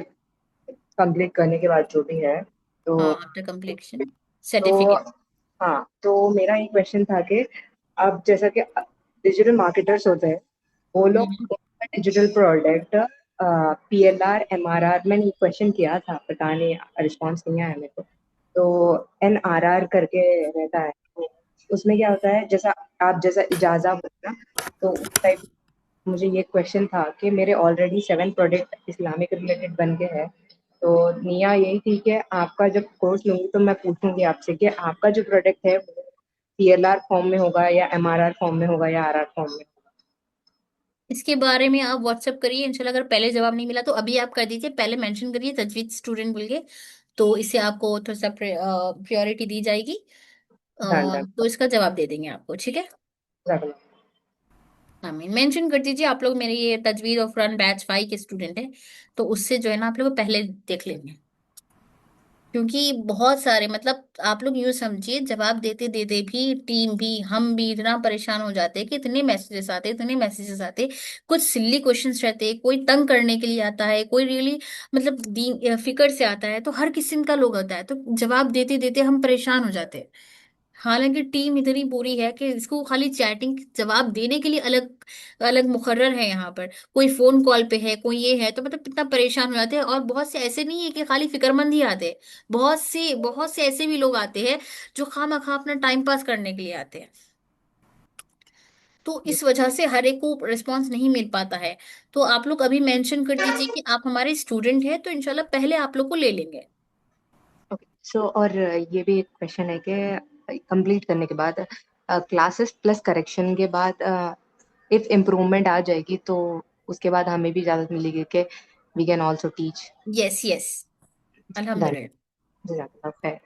[SPEAKER 8] कंप्लीट करने के बाद जो भी है, तो
[SPEAKER 1] हाँ, आफ्टर कंप्लीशन
[SPEAKER 8] तो
[SPEAKER 1] सर्टिफिकेट।
[SPEAKER 8] हाँ, तो मेरा एक क्वेश्चन था कि अब जैसा कि डिजिटल मार्केटर्स होते हैं, वो लोग
[SPEAKER 1] हम्म।
[SPEAKER 8] डिजिटल प्रोडक्ट PLR MRR, मैंने क्वेश्चन किया था, पता नहीं रिस्पॉन्स नहीं आया मेरे को। तो NRR करके रहता है, तो उसमें क्या होता है? जैसा आप जैसा इजाजा बोला ना, तो उस टाइप मुझे ये क्वेश्चन था कि मेरे ऑलरेडी 7 प्रोडक्ट इस्लामिक रिलेटेड बन के हैं। तो निया यही थी कि आपका जब कोर्स लूंगी तो मैं पूछूंगी आपसे कि आपका जो प्रोडक्ट है वो PLR फॉर्म में होगा या MRR फॉर्म में होगा या RR फॉर्म में?
[SPEAKER 1] इसके बारे में आप व्हाट्सअप करिए इंशाल्लाह, अगर पहले जवाब नहीं मिला तो अभी आप कर दीजिए, पहले मेंशन करिए तजवीज स्टूडेंट बोल के, तो इससे आपको थोड़ा सा प्रायोरिटी दी जाएगी।
[SPEAKER 8] Done done.
[SPEAKER 1] तो इसका जवाब दे देंगे आपको, ठीक है।
[SPEAKER 8] जजाकल्लाह।
[SPEAKER 1] आमीन, मेंशन कर दीजिए आप लोग मेरे ये तजवीज ऑफ रन बैच 5 के स्टूडेंट हैं, तो उससे जो है ना आप लोग पहले देख लेंगे। क्योंकि बहुत सारे मतलब आप लोग यूं समझिए, जवाब देते देते भी टीम भी हम भी इतना परेशान हो जाते हैं कि इतने मैसेजेस आते, इतने मैसेजेस आते। कुछ सिल्ली क्वेश्चंस रहते हैं, कोई तंग करने के लिए आता है, कोई रियली मतलब दी फिकर से आता है, तो हर किस्म का लोग होता है, तो जवाब देते देते हम परेशान हो जाते हैं। हालांकि टीम इतनी बुरी है कि इसको खाली चैटिंग जवाब देने के लिए अलग अलग मुकर्रर है यहाँ पर, कोई फोन कॉल पे है, कोई ये है, तो मतलब इतना परेशान हो जाते हैं। और बहुत से ऐसे नहीं है कि खाली फिक्रमंद ही आते हैं, बहुत से ऐसे भी लोग आते हैं जो खामखा अपना टाइम पास करने के लिए आते हैं। तो इस वजह से हर एक को रिस्पांस नहीं मिल पाता है। तो आप लोग अभी मेंशन कर दीजिए कि आप हमारे स्टूडेंट हैं, तो इंशाल्लाह पहले आप लोग को ले लेंगे।
[SPEAKER 8] ओके, सो और ये भी एक क्वेश्चन है कि कंप्लीट करने के बाद क्लासेस प्लस करेक्शन के बाद इफ इम्प्रूवमेंट आ जाएगी तो उसके बाद हमें भी इजाजत मिलेगी कि we can also teach?
[SPEAKER 1] Yes yes,
[SPEAKER 8] done.
[SPEAKER 1] अल्हम्दुलिल्लाह।
[SPEAKER 8] जजाकल्लाह खैर।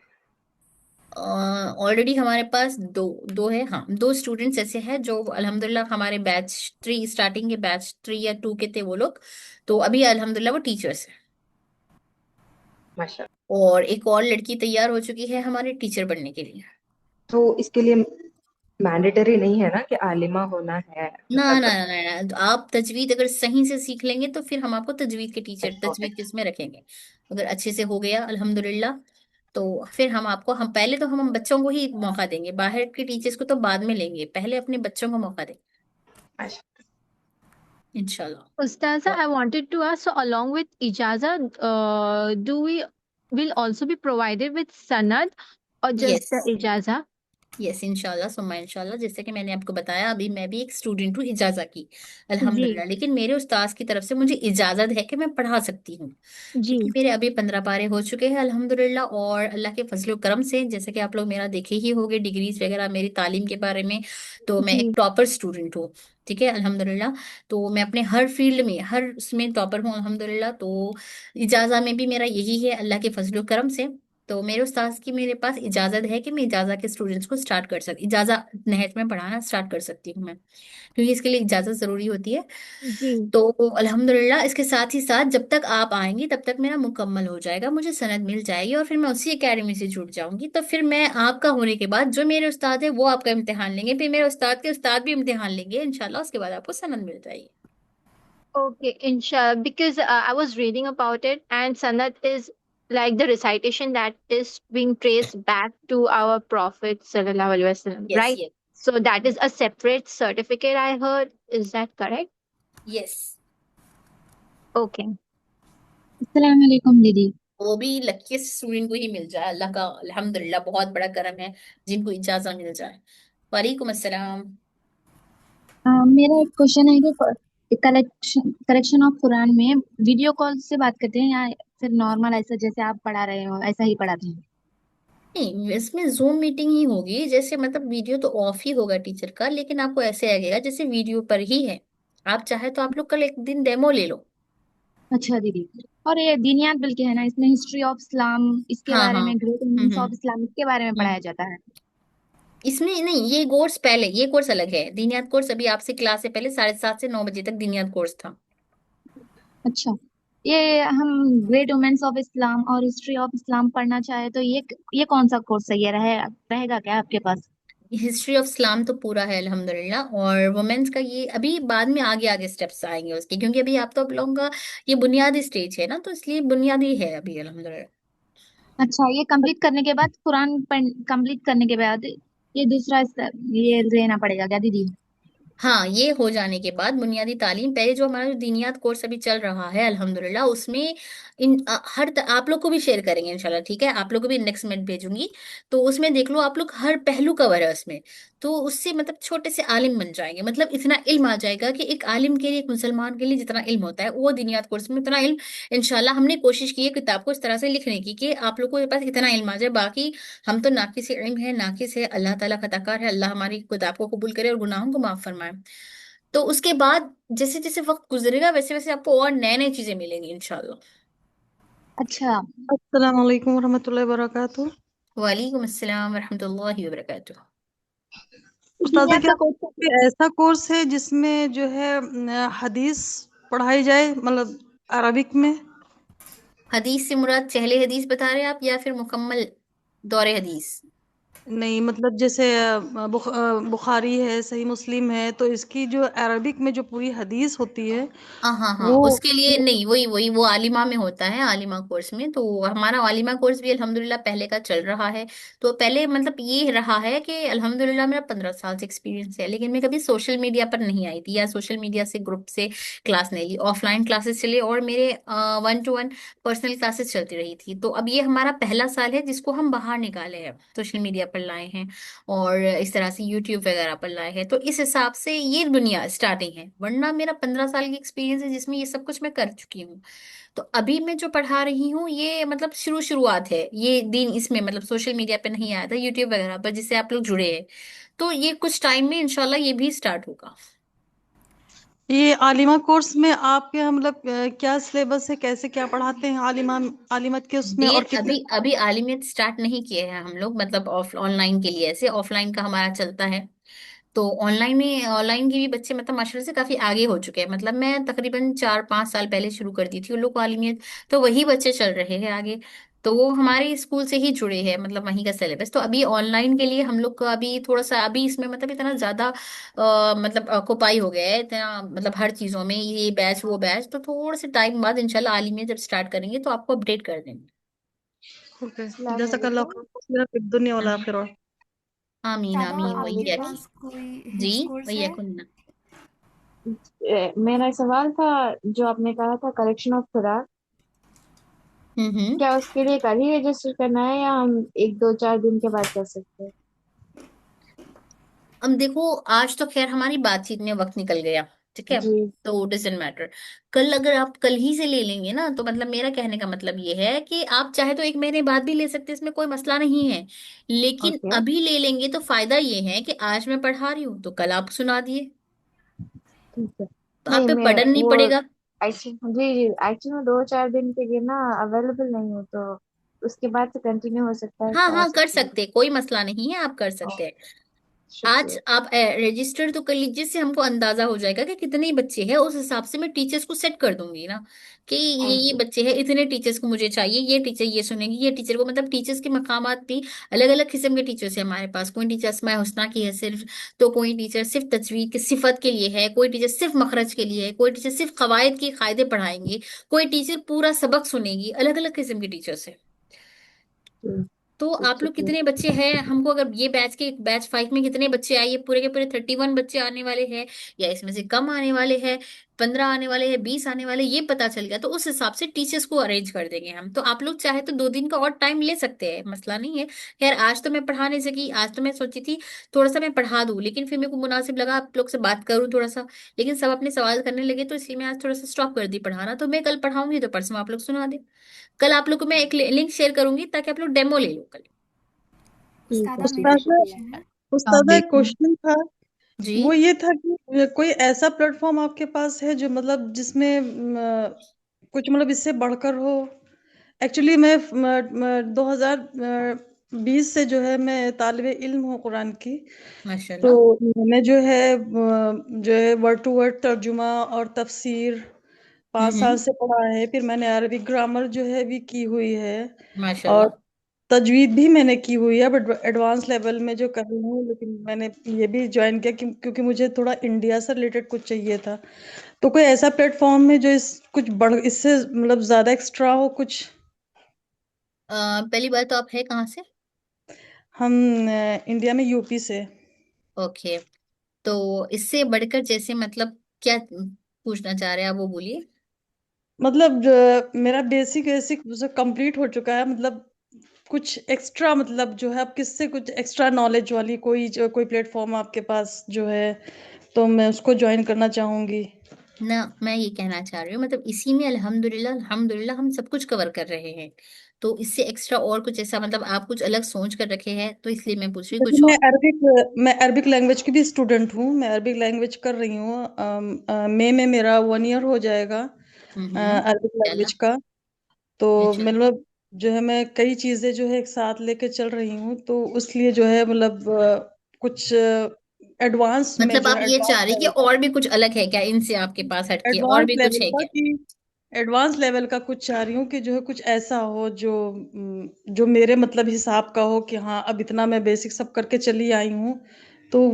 [SPEAKER 1] ऑलरेडी हमारे पास दो दो है, हाँ, दो स्टूडेंट्स ऐसे हैं जो अल्हम्दुलिल्लाह हमारे बैच 3 स्टार्टिंग के बैच 3 या 2 के थे वो लोग, तो अभी अल्हम्दुलिल्लाह वो टीचर्स हैं।
[SPEAKER 8] माशा।
[SPEAKER 1] और एक और लड़की तैयार हो चुकी है हमारे टीचर बनने के लिए।
[SPEAKER 8] तो इसके लिए मैंडेटरी नहीं है ना कि आलिमा होना है,
[SPEAKER 1] ना
[SPEAKER 8] मतलब
[SPEAKER 1] ना ना ना ना, तो आप तजवीद अगर सही से सीख लेंगे तो फिर हम आपको तजवीद के टीचर,
[SPEAKER 8] अच्छा।
[SPEAKER 1] तजवीद के उसमें रखेंगे। अगर अच्छे से हो गया अल्हम्दुलिल्लाह, तो फिर हम आपको, हम पहले तो हम बच्चों को ही मौका देंगे, बाहर के टीचर्स को तो बाद में लेंगे, पहले अपने बच्चों को मौका देंगे इंशाल्लाह।
[SPEAKER 6] Ustaza,
[SPEAKER 1] और
[SPEAKER 6] I wanted to ask, so along with ijaza, do we will also be provided with sanad or
[SPEAKER 1] yes,
[SPEAKER 6] just the ijaza?
[SPEAKER 1] Yes इंशाल्लाह सुम्मा इंशाल्लाह, जैसे कि मैंने आपको बताया अभी मैं भी एक स्टूडेंट हूँ इजाजा की,
[SPEAKER 6] जी,
[SPEAKER 1] अल्हम्दुलिल्लाह, लेकिन मेरे उस्ताद की तरफ से मुझे इजाजत है कि मैं पढ़ा सकती हूँ।
[SPEAKER 6] जी,
[SPEAKER 1] क्योंकि मेरे अभी 15 पारे हो चुके हैं अल्हम्दुलिल्लाह, और अल्लाह के फजल करम से, जैसे कि आप लोग मेरा देखे ही होंगे डिग्रीज वगैरह मेरी तालीम के बारे में, तो मैं एक
[SPEAKER 6] जी,
[SPEAKER 1] टॉपर स्टूडेंट हूँ। ठीक है अल्हम्दुलिल्लाह। तो मैं अपने हर फील्ड में, हर उसमें टॉपर हूँ अल्हम्दुलिल्लाह। तो इजाजा में भी मेरा यही है अल्लाह के फजल करम से। तो मेरे उस्ताद की मेरे पास इजाजत है कि मैं इजाजा के स्टूडेंट्स को स्टार्ट कर सकती, इजाजा नहज में पढ़ाना स्टार्ट कर सकती हूँ मैं, क्योंकि इसके लिए इजाजत जरूरी होती है।
[SPEAKER 6] जी।
[SPEAKER 1] तो अल्हम्दुलिल्लाह इसके साथ ही साथ जब तक आप आएंगी तब तक मेरा मुकम्मल हो जाएगा, मुझे सनद मिल जाएगी, और फिर मैं उसी एकेडमी से जुड़ जाऊंगी। तो फिर मैं आपका होने के बाद जो मेरे उस्ताद है वो आपका इम्तिहान लेंगे, फिर मेरे उस्ताद के उस्ताद भी इम्तिहान लेंगे इंशाल्लाह, उसके बाद आपको सनद मिल जाएगी।
[SPEAKER 6] Okay, inshallah, because I was reading about it, and sanad is like the recitation that is being traced back to our Prophet Sallallahu Alaihi Wasallam,
[SPEAKER 1] yes,
[SPEAKER 6] right?
[SPEAKER 1] Yes,
[SPEAKER 6] So that is a separate certificate, I heard. Is that correct?
[SPEAKER 1] Yes.
[SPEAKER 6] Okay.
[SPEAKER 9] अस्सलाम वालेकुम दीदी।
[SPEAKER 1] वो भी lucky student को ही मिल जाए, अल्लाह का अल्हम्दुलिल्लाह बहुत बड़ा करम है जिनको इजाजत मिल जाए। वालेकुम अस्सलाम।
[SPEAKER 9] मेरा एक क्वेश्चन है कि कलेक्शन करेक्शन ऑफ कुरान में वीडियो कॉल से बात करते हैं या फिर नॉर्मल ऐसा जैसे आप पढ़ा रहे हो ऐसा ही पढ़ाते हैं?
[SPEAKER 1] नहीं, इसमें जूम मीटिंग ही होगी, जैसे मतलब वीडियो तो ऑफ ही होगा टीचर का, लेकिन आपको ऐसे लगेगा जैसे वीडियो पर ही है। आप चाहे तो आप लोग कल एक दिन डेमो ले लो।
[SPEAKER 9] अच्छा दीदी। और ये दीनियात बिल के है ना, इसमें हिस्ट्री ऑफ इस्लाम इसके
[SPEAKER 1] हाँ
[SPEAKER 9] बारे
[SPEAKER 1] हाँ।
[SPEAKER 9] में, great
[SPEAKER 1] hmm
[SPEAKER 9] imams
[SPEAKER 1] hmm
[SPEAKER 9] of Islam इसके बारे में पढ़ाया
[SPEAKER 1] हम्म।
[SPEAKER 9] जाता है?
[SPEAKER 1] इसमें नहीं, ये कोर्स पहले, ये कोर्स अलग है, दीनियात कोर्स अभी आपसे क्लास से पहले 7:30 से 9 बजे तक दीनियात कोर्स था।
[SPEAKER 9] अच्छा। ये हम ग्रेट वुमेन्स ऑफ इस्लाम और हिस्ट्री ऑफ इस्लाम पढ़ना चाहे तो ये कौन सा कोर्स सही है, रहेगा क्या आपके पास?
[SPEAKER 1] हिस्ट्री ऑफ इस्लाम तो पूरा है अल्हम्दुलिल्लाह, और वुमेन्स का ये अभी बाद में आगे आगे स्टेप्स आएंगे उसके, क्योंकि अभी आप तो आप लोगों का ये बुनियादी स्टेज है ना, तो इसलिए बुनियादी है अभी अल्हम्दुलिल्लाह।
[SPEAKER 9] अच्छा, ये कंप्लीट करने के बाद कुरान कंप्लीट करने के बाद ये दूसरा ये लेना पड़ेगा क्या दीदी?
[SPEAKER 1] हाँ, ये हो जाने के बाद बुनियादी तालीम, पहले जो हमारा जो दीनियात कोर्स अभी चल रहा है अल्हम्दुलिल्लाह, उसमें आप लोग को भी शेयर करेंगे इंशाल्लाह, ठीक है, आप लोग को भी नेक्स्ट में भेजूंगी। तो उसमें देख लो आप लोग, हर पहलू कवर है उसमें। तो उससे मतलब छोटे से आलिम बन जाएंगे, मतलब इतना इल्म आ जाएगा कि एक आलिम के लिए, एक मुसलमान के लिए जितना इल्म होता है वो दीनियात कोर्स में उतना इल्म इंशाल्लाह। हमने कोशिश की है किताब को इस तरह से लिखने की कि आप लोग को के पास इतना इल्म आ जाए। बाकी हम तो नाकिस इल्म है, नाकिस है, अल्लाह ताला खताकार है, अल्लाह हमारी किताब को कबूल करे और गुनाहों को माफ फरमाए। तो उसके बाद जैसे जैसे वक्त गुजरेगा वैसे वैसे आपको और नए नई चीजें मिलेंगी इंशाल्लाह।
[SPEAKER 9] अच्छा।
[SPEAKER 10] अस्सलाम वालेकुम वरहमतुल्लाहि वबरकातुहू।
[SPEAKER 1] वालेकुम अस्सलाम वरहमतुल्लाहि वबरकातुह।
[SPEAKER 10] उस्तादा,
[SPEAKER 9] दीनियात
[SPEAKER 10] क्या
[SPEAKER 9] का कोर्स
[SPEAKER 10] कोई ऐसा कोर्स है जिसमें जो है हदीस पढ़ाई जाए, मतलब अरबिक में?
[SPEAKER 1] हदीस से मुराद चहले हदीस बता रहे हैं आप या फिर मुकम्मल दौरे हदीस?
[SPEAKER 10] नहीं, मतलब जैसे बुखारी है, सही मुस्लिम है, तो इसकी जो अरबिक में जो पूरी हदीस होती है
[SPEAKER 1] हाँ हाँ हाँ,
[SPEAKER 10] वो
[SPEAKER 1] उसके लिए नहीं, वही वही वो आलिमा में होता है, आलिमा कोर्स में। तो हमारा आलिमा कोर्स भी अल्हम्दुलिल्लाह पहले का चल रहा है। तो पहले मतलब ये रहा है कि अल्हम्दुलिल्लाह मेरा 15 साल से एक्सपीरियंस है, लेकिन मैं कभी सोशल मीडिया पर नहीं आई थी, या सोशल मीडिया से ग्रुप से क्लास नहीं ली, ऑफलाइन क्लासेस चले और मेरे 1-to-1 पर्सनल क्लासेस चलती रही थी। तो अब ये हमारा पहला साल है जिसको हम बाहर निकाले हैं, सोशल मीडिया पर लाए हैं, और इस तरह से यूट्यूब वगैरह पर लाए हैं। तो इस हिसाब से ये दुनिया स्टार्टिंग है, वरना मेरा 15 साल की एक्सपीरियंस है जिसमें ये सब कुछ मैं कर चुकी हूँ। तो अभी मैं जो पढ़ा रही हूँ ये मतलब शुरुआत है, ये दिन इसमें मतलब सोशल मीडिया पे नहीं आया था, यूट्यूब वगैरह पर जिससे आप लोग जुड़े हैं। तो ये कुछ टाइम में इंशाल्लाह ये भी स्टार्ट होगा।
[SPEAKER 10] ये आलिमा कोर्स में आपके यहाँ मतलब क्या सिलेबस है, कैसे क्या पढ़ाते हैं आलिमत के उसमें, और
[SPEAKER 1] डेट
[SPEAKER 10] कितने?
[SPEAKER 1] अभी अभी आलिमियत स्टार्ट नहीं किए हैं हम लोग, मतलब ऑफ ऑनलाइन के लिए, ऐसे ऑफलाइन का हमारा चलता है। तो ऑनलाइन में, ऑनलाइन के भी बच्चे मतलब माशाल्लाह से काफी आगे हो चुके हैं, मतलब मैं तकरीबन 4-5 साल पहले शुरू कर दी थी उन लोग को आलिमियत, तो वही बच्चे चल रहे हैं आगे। तो वो हमारे स्कूल से ही जुड़े हैं, मतलब वहीं का सिलेबस। तो अभी ऑनलाइन के लिए हम लोग का अभी थोड़ा सा, अभी इसमें मतलब इतना ज्यादा मतलब ऑक्युपाई हो गया है इतना, मतलब हर चीजों में ये बैच वो बैच, तो थोड़े से टाइम बाद इंशाल्लाह आलिम में जब स्टार्ट करेंगे तो आपको अपडेट कर देंगे।
[SPEAKER 10] ओके,
[SPEAKER 3] अस्सलाम
[SPEAKER 10] जज़ाकल्लाह
[SPEAKER 3] वालेकुम।
[SPEAKER 10] खैर, एक दुनिया वाला
[SPEAKER 1] आमीन
[SPEAKER 10] आखिर और।
[SPEAKER 1] आमीन
[SPEAKER 7] दादा
[SPEAKER 1] आमीन, वही
[SPEAKER 7] आपके
[SPEAKER 1] है कि
[SPEAKER 7] पास कोई
[SPEAKER 1] जी
[SPEAKER 7] हिफ्स कोर्स
[SPEAKER 1] वही है
[SPEAKER 7] है?
[SPEAKER 1] कुन्ना।
[SPEAKER 3] मेरा सवाल था, जो आपने कहा था कलेक्शन ऑफ खुराक,
[SPEAKER 1] हम्म।
[SPEAKER 3] क्या उसके लिए कल ही रजिस्टर करना है या हम 1 2 4 दिन के बाद कर सकते हैं?
[SPEAKER 1] अब देखो, आज तो खैर हमारी बातचीत में वक्त निकल गया, ठीक है,
[SPEAKER 3] जी।
[SPEAKER 1] तो डजेंट मैटर। कल अगर आप कल ही से ले लेंगे ना, तो मतलब मेरा कहने का मतलब ये है कि आप चाहे तो 1 महीने बाद भी ले सकते हैं, इसमें कोई मसला नहीं है। लेकिन
[SPEAKER 3] ओके।
[SPEAKER 1] अभी ले लेंगे तो फायदा ये है कि आज मैं पढ़ा रही हूँ तो कल आप सुना दिए,
[SPEAKER 3] ठीक है।
[SPEAKER 1] तो आप
[SPEAKER 3] नहीं,
[SPEAKER 1] पे
[SPEAKER 3] मैं
[SPEAKER 1] बर्डन नहीं
[SPEAKER 3] वो
[SPEAKER 1] पड़ेगा।
[SPEAKER 3] एक्चुअली जी जी एक्चुअली मैं 2 4 दिन के लिए ना अवेलेबल नहीं हूँ, तो उसके बाद से कंटिन्यू हो सकता है
[SPEAKER 1] हाँ हाँ,
[SPEAKER 3] क्लास।
[SPEAKER 1] कर सकते हैं, कोई मसला नहीं है, आप कर सकते हैं। आज
[SPEAKER 3] शुक्रिया।
[SPEAKER 1] आप रजिस्टर तो कर लीजिए, जिससे हमको अंदाजा हो जाएगा कि कितने बच्चे हैं, उस हिसाब से मैं टीचर्स को सेट कर दूंगी ना, कि ये
[SPEAKER 3] थैंक यू।
[SPEAKER 1] बच्चे हैं, इतने टीचर्स को मुझे चाहिए, ये टीचर ये सुनेंगे, ये टीचर को, मतलब टीचर्स के मकामात भी अलग अलग किस्म के टीचर्स हैं हमारे पास। कोई टीचर अस्माए हुस्ना की है सिर्फ, तो कोई टीचर सिर्फ तजवीद की सिफत के लिए है, कोई टीचर सिर्फ मखरज के लिए है, कोई टीचर सिर्फ कवायद की कायदे पढ़ाएंगे, कोई टीचर पूरा सबक सुनेगी, अलग अलग किस्म के टीचर्स है। तो आप लोग
[SPEAKER 3] शुक्रिया।
[SPEAKER 1] कितने बच्चे हैं, हमको अगर ये बैच 5 में कितने बच्चे आए, ये पूरे के पूरे 31 बच्चे आने वाले हैं, या इसमें से कम आने वाले हैं, 15 आने वाले हैं, 20 आने वाले, ये पता चल गया तो उस हिसाब से टीचर्स को अरेंज कर देंगे हम। तो आप लोग चाहे तो 2 दिन का और टाइम ले सकते हैं, मसला नहीं है। खैर आज तो मैं पढ़ा नहीं सकी, आज तो मैं सोची थी थोड़ा सा मैं पढ़ा दूं, लेकिन फिर मेरे को मुनासिब लगा आप लोग से बात करूं थोड़ा सा, लेकिन सब अपने सवाल करने लगे, तो इसलिए मैं आज थोड़ा सा स्टॉप कर दी पढ़ाना। तो मैं कल पढ़ाऊंगी तो परसों आप लोग सुना दे। कल आप लोग को मैं एक लिंक शेयर करूंगी ताकि आप लोग डेमो ले लो कल।
[SPEAKER 3] ठीक है,
[SPEAKER 7] उस्तादा मेरा एक
[SPEAKER 10] उस्ताद,
[SPEAKER 3] शुक्रिया।
[SPEAKER 7] क्वेश्चन है।
[SPEAKER 10] उस्ताद एक
[SPEAKER 1] वालेकुम।
[SPEAKER 10] क्वेश्चन था।
[SPEAKER 1] जी।
[SPEAKER 10] वो ये था कि कोई ऐसा प्लेटफॉर्म आपके पास है जो मतलब जिसमें कुछ मतलब इससे बढ़कर हो। एक्चुअली मैं 2020 से जो है मैं तालिबे इल्म हूँ कुरान की। तो
[SPEAKER 1] माशाल्लाह।
[SPEAKER 10] मैंने जो है वर्ड टू वर्ड तर्जुमा और तफसीर 5 साल
[SPEAKER 1] हम्म।
[SPEAKER 10] से पढ़ा है। फिर मैंने अरबिक ग्रामर जो है भी की हुई है। और
[SPEAKER 1] माशाल्लाह।
[SPEAKER 10] तजवीद भी मैंने की हुई है, बट एडवांस लेवल में जो कर रही हूँ। लेकिन मैंने ये भी ज्वाइन किया क्योंकि मुझे थोड़ा इंडिया से रिलेटेड कुछ चाहिए था। तो कोई ऐसा प्लेटफॉर्म है जो इस कुछ बढ़ इससे मतलब ज्यादा एक्स्ट्रा हो कुछ।
[SPEAKER 1] पहली बात तो आप है कहाँ से?
[SPEAKER 10] हम इंडिया में यूपी से।
[SPEAKER 1] ओके। तो इससे बढ़कर जैसे मतलब क्या पूछना चाह रहे हैं आप, वो बोलिए।
[SPEAKER 10] मतलब मेरा बेसिक बेसिक कंप्लीट हो चुका है। मतलब कुछ एक्स्ट्रा मतलब जो है आप किससे कुछ एक्स्ट्रा नॉलेज वाली कोई प्लेटफॉर्म आपके पास जो है, तो मैं उसको ज्वाइन करना चाहूंगी।
[SPEAKER 1] ना, मैं ये कहना चाह रही हूँ, मतलब इसी में अल्हम्दुलिल्लाह अल्हम्दुलिल्लाह हम सब कुछ कवर कर रहे हैं। तो इससे एक्स्ट्रा और कुछ ऐसा मतलब आप कुछ अलग सोच कर रखे हैं, तो इसलिए मैं पूछ रही हूँ
[SPEAKER 10] जैसे
[SPEAKER 1] कुछ और।
[SPEAKER 10] मैं अरबिक लैंग्वेज की भी स्टूडेंट हूँ। मैं अरबिक लैंग्वेज कर रही हूँ। मई में मेरा 1 ईयर हो जाएगा अरबिक
[SPEAKER 1] चला।
[SPEAKER 10] लैंग्वेज का। तो
[SPEAKER 1] अच्छा,
[SPEAKER 10] मतलब जो है मैं कई चीजें जो है एक साथ लेके चल रही हूँ, तो उसलिए जो है मतलब कुछ एडवांस में
[SPEAKER 1] मतलब
[SPEAKER 10] जो
[SPEAKER 1] आप
[SPEAKER 10] है
[SPEAKER 1] ये चाह रही कि और भी कुछ अलग है क्या इनसे आपके पास हटके, और
[SPEAKER 10] एडवांस
[SPEAKER 1] भी कुछ
[SPEAKER 10] लेवल
[SPEAKER 1] है
[SPEAKER 10] का
[SPEAKER 1] क्या?
[SPEAKER 10] कि एडवांस लेवल का कुछ चाह रही हूँ कि जो है कुछ ऐसा हो जो मेरे मतलब हिसाब का हो कि हाँ अब इतना मैं बेसिक सब करके चली आई हूँ। तो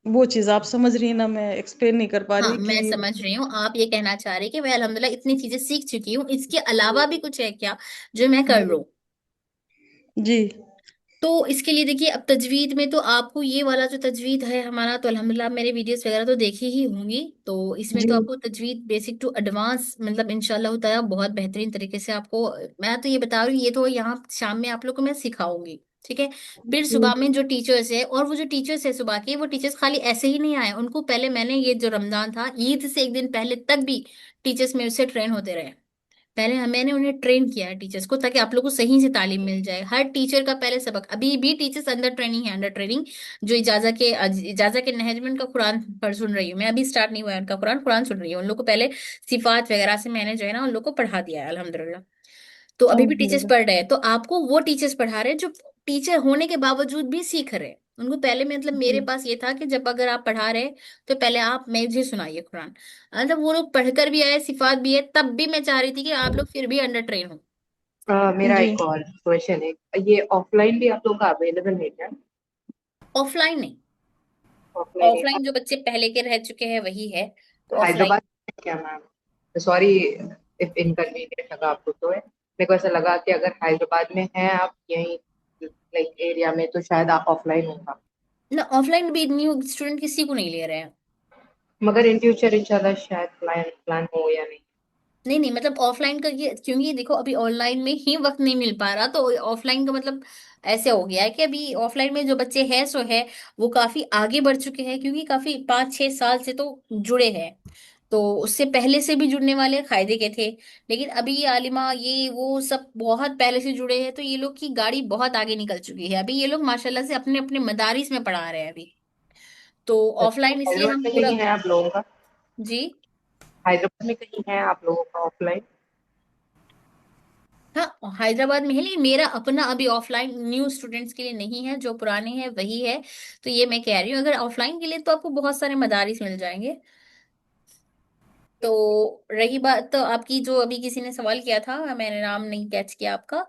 [SPEAKER 10] वो चीज आप समझ रही हैं ना, मैं एक्सप्लेन नहीं कर पा
[SPEAKER 1] हाँ,
[SPEAKER 10] रही
[SPEAKER 1] मैं
[SPEAKER 10] कि
[SPEAKER 1] समझ रही हूँ, आप ये कहना चाह रहे हैं कि मैं अल्हम्दुलिल्लाह इतनी चीजें सीख चुकी हूँ, इसके अलावा भी कुछ है क्या जो मैं कर लूँ।
[SPEAKER 10] जी
[SPEAKER 1] तो इसके लिए देखिए, अब तजवीद में तो आपको ये वाला जो तजवीद है हमारा, तो अल्हम्दुलिल्लाह मेरे वीडियोस वगैरह तो देखी ही होंगी, तो इसमें
[SPEAKER 10] जी
[SPEAKER 1] तो आपको तजवीद बेसिक टू एडवांस मतलब इंशाल्लाह होता है बहुत बेहतरीन तरीके से आपको। मैं तो ये बता रही हूँ, ये तो यहाँ शाम में आप लोग को मैं सिखाऊंगी, ठीक है। फिर
[SPEAKER 10] जी
[SPEAKER 1] सुबह में जो टीचर्स है, और वो जो टीचर्स है सुबह के, वो टीचर्स खाली ऐसे ही नहीं आए, उनको पहले मैंने ये जो रमजान था ईद से 1 दिन पहले तक भी टीचर्स मेरे से ट्रेन होते रहे। पहले मैंने उन्हें ट्रेन किया है टीचर्स को, ताकि आप लोग को सही से तालीम मिल जाए। हर टीचर का पहले सबक, अभी भी टीचर्स अंडर ट्रेनिंग है, अंडर ट्रेनिंग। जो इजाजा के नहजमेंट का कुरान पढ़ सुन रही हूँ मैं, अभी स्टार्ट नहीं हुआ है उनका कुरान, कुरान सुन रही हूँ। उन लोग को पहले सिफात वगैरह से मैंने जो है ना उन लोग को पढ़ा दिया है अल्हम्दुलिल्लाह। तो अभी भी टीचर्स
[SPEAKER 10] अल्हम्दुलिल्लाह।
[SPEAKER 1] पढ़ रहे हैं, तो आपको वो टीचर्स पढ़ा रहे हैं जो टीचर होने के बावजूद भी सीख रहे हैं। उनको पहले मतलब मेरे
[SPEAKER 10] जी
[SPEAKER 1] पास ये था कि जब अगर आप पढ़ा रहे हैं तो पहले आप मुझे सुनाइए कुरान। मतलब वो लोग पढ़कर भी आए, सिफात भी है, तब भी मैं चाह रही थी कि आप लोग फिर भी अंडर ट्रेन हो।
[SPEAKER 8] मेरा
[SPEAKER 6] जी।
[SPEAKER 8] एक और क्वेश्चन है, ये ऑफलाइन भी आप लोगों का अवेलेबल है क्या?
[SPEAKER 1] ऑफलाइन नहीं,
[SPEAKER 8] ऑफलाइन है।
[SPEAKER 1] ऑफलाइन जो बच्चे पहले के रह चुके हैं वही है, तो ऑफलाइन।
[SPEAKER 8] हैदराबाद में है क्या मैम? सॉरी इफ इनकन्वीनियंट लगा आपको तो है, मेरे को ऐसा लगा कि अगर हैदराबाद में है आप यहीं लाइक एरिया में तो शायद आप ऑफलाइन होगा।
[SPEAKER 1] ना, ऑफलाइन भी न्यू स्टूडेंट किसी को नहीं ले रहे हैं।
[SPEAKER 8] मगर इन फ्यूचर इंशाल्लाह शायद प्लान प्लान हो या नहीं।
[SPEAKER 1] नहीं नहीं, मतलब ऑफलाइन का ये, क्योंकि देखो अभी ऑनलाइन में ही वक्त नहीं मिल पा रहा, तो ऑफलाइन का मतलब ऐसे हो गया है कि अभी ऑफलाइन में जो बच्चे हैं सो है, वो काफी आगे बढ़ चुके हैं, क्योंकि काफी 5-6 साल से तो जुड़े हैं। तो उससे पहले से भी जुड़ने वाले कायदे के थे, लेकिन अभी ये आलिमा ये वो सब बहुत पहले से जुड़े हैं, तो ये लोग की गाड़ी बहुत आगे निकल चुकी है। अभी ये लोग माशाल्लाह से अपने अपने मदारिस में पढ़ा रहे हैं अभी। तो
[SPEAKER 8] अच्छा,
[SPEAKER 1] ऑफलाइन इसलिए
[SPEAKER 8] हैदराबाद
[SPEAKER 1] हम
[SPEAKER 8] में
[SPEAKER 1] पूरा।
[SPEAKER 8] कहीं है आप लोगों का?
[SPEAKER 1] जी।
[SPEAKER 8] हैदराबाद में कहीं है आप लोगों का ऑफलाइन?
[SPEAKER 1] हाँ, हैदराबाद में है, लेकिन मेरा अपना अभी ऑफलाइन न्यू स्टूडेंट्स के लिए नहीं है, जो पुराने हैं वही है। तो ये मैं कह रही हूँ, अगर ऑफलाइन के लिए तो आपको बहुत सारे मदारिस मिल जाएंगे। तो रही बात तो आपकी, जो अभी किसी ने सवाल किया था, मैंने नाम नहीं कैच किया आपका।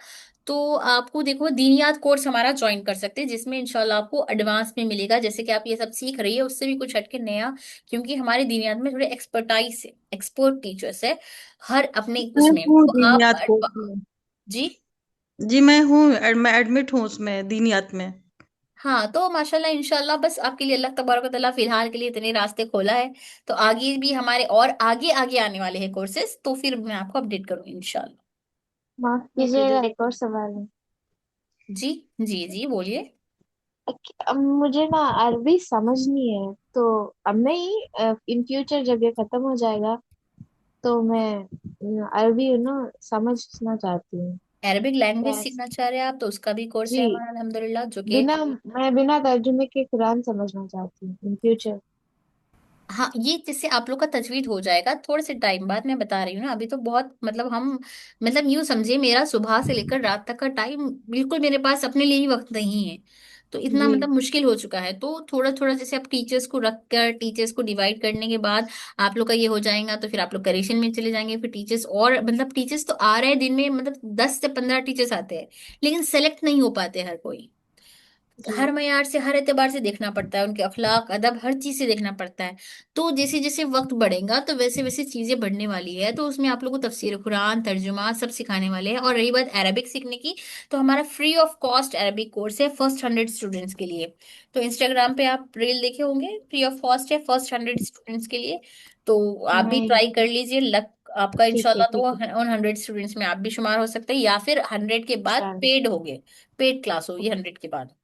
[SPEAKER 1] तो आपको देखो दीनियात कोर्स हमारा ज्वाइन कर सकते हैं, जिसमें इंशाल्लाह आपको एडवांस में मिलेगा, जैसे कि आप ये सब सीख रही है उससे भी कुछ हटके नया। क्योंकि हमारे दीनियात में थोड़े एक्सपर्टाइज है, एक्सपर्ट टीचर्स है हर अपने
[SPEAKER 10] मैं
[SPEAKER 1] उसमें,
[SPEAKER 10] हूँ
[SPEAKER 1] तो आप
[SPEAKER 10] दीनियात कोर्स में।
[SPEAKER 1] जी।
[SPEAKER 10] जी मैं हूँ, मैं एडमिट हूँ उसमें दीनियात में।
[SPEAKER 1] हाँ, तो माशाल्लाह इंशाल्लाह, बस आपके लिए अल्लाह तबारक व तआला फिलहाल के लिए इतने रास्ते खोला है। तो आगे भी हमारे और आगे आगे आने वाले हैं कोर्सेज, तो फिर मैं आपको अपडेट करूंगी इंशाल्लाह।
[SPEAKER 9] माफ कीजिएगा, एक और सवाल है।
[SPEAKER 1] जी जी जी, बोलिए।
[SPEAKER 9] अब मुझे ना अरबी समझनी है, तो अब नहीं, इन फ्यूचर जब ये खत्म हो जाएगा तो मैं अरबी ना समझना चाहती हूँ।
[SPEAKER 1] Arabic language
[SPEAKER 9] Yes।
[SPEAKER 1] सीखना चाह रहे हैं आप, तो उसका भी कोर्स
[SPEAKER 9] जी।
[SPEAKER 1] है हमारा अल्हम्दुलिल्लाह, जो कि।
[SPEAKER 9] मैं बिना तर्जुमे के कुरान समझना चाहती हूँ इन फ्यूचर।
[SPEAKER 1] हाँ, ये जिससे आप लोग का तजवीज हो जाएगा थोड़े से टाइम बाद, मैं बता रही हूँ ना, अभी तो बहुत मतलब हम, मतलब यूं समझिए मेरा सुबह से लेकर रात तक का टाइम बिल्कुल मेरे पास अपने लिए ही वक्त नहीं है। तो इतना
[SPEAKER 9] जी।
[SPEAKER 1] मतलब मुश्किल हो चुका है, तो थोड़ा थोड़ा जैसे आप टीचर्स को रख कर, टीचर्स को डिवाइड करने के बाद आप लोग का ये हो जाएगा, तो फिर आप लोग करेक्शन में चले जाएंगे, फिर टीचर्स, और मतलब टीचर्स तो आ रहे हैं दिन में, मतलब 10 से 15 टीचर्स आते हैं, लेकिन सेलेक्ट नहीं हो पाते हर कोई।
[SPEAKER 9] जी।
[SPEAKER 1] हर मयार से, हर एतबार से देखना पड़ता है, उनके अखलाक अदब हर चीज से देखना पड़ता है। तो जैसे जैसे वक्त बढ़ेगा तो वैसे वैसे चीजें बढ़ने वाली है, तो उसमें आप लोगों को तफसीर कुरान, तर्जुमा सब सिखाने वाले हैं। और रही बात अरबिक सीखने की, तो हमारा free of cost Arabic course है फर्स्ट 100 स्टूडेंट्स के लिए। तो इंस्टाग्राम पे आप रील देखे होंगे, फ्री ऑफ कॉस्ट है फर्स्ट 100 स्टूडेंट्स के लिए। तो आप भी
[SPEAKER 9] मैं।
[SPEAKER 1] ट्राई कर लीजिए, लक आपका
[SPEAKER 9] ठीक है,
[SPEAKER 1] इंशाल्लाह, तो
[SPEAKER 9] ठीक है।
[SPEAKER 1] उन 100 स्टूडेंट्स में आप भी शुमार हो सकते हैं, या फिर 100 के बाद
[SPEAKER 9] इंशाल्लाह।
[SPEAKER 1] पेड होगे, पेड क्लास होगी 100 के बाद।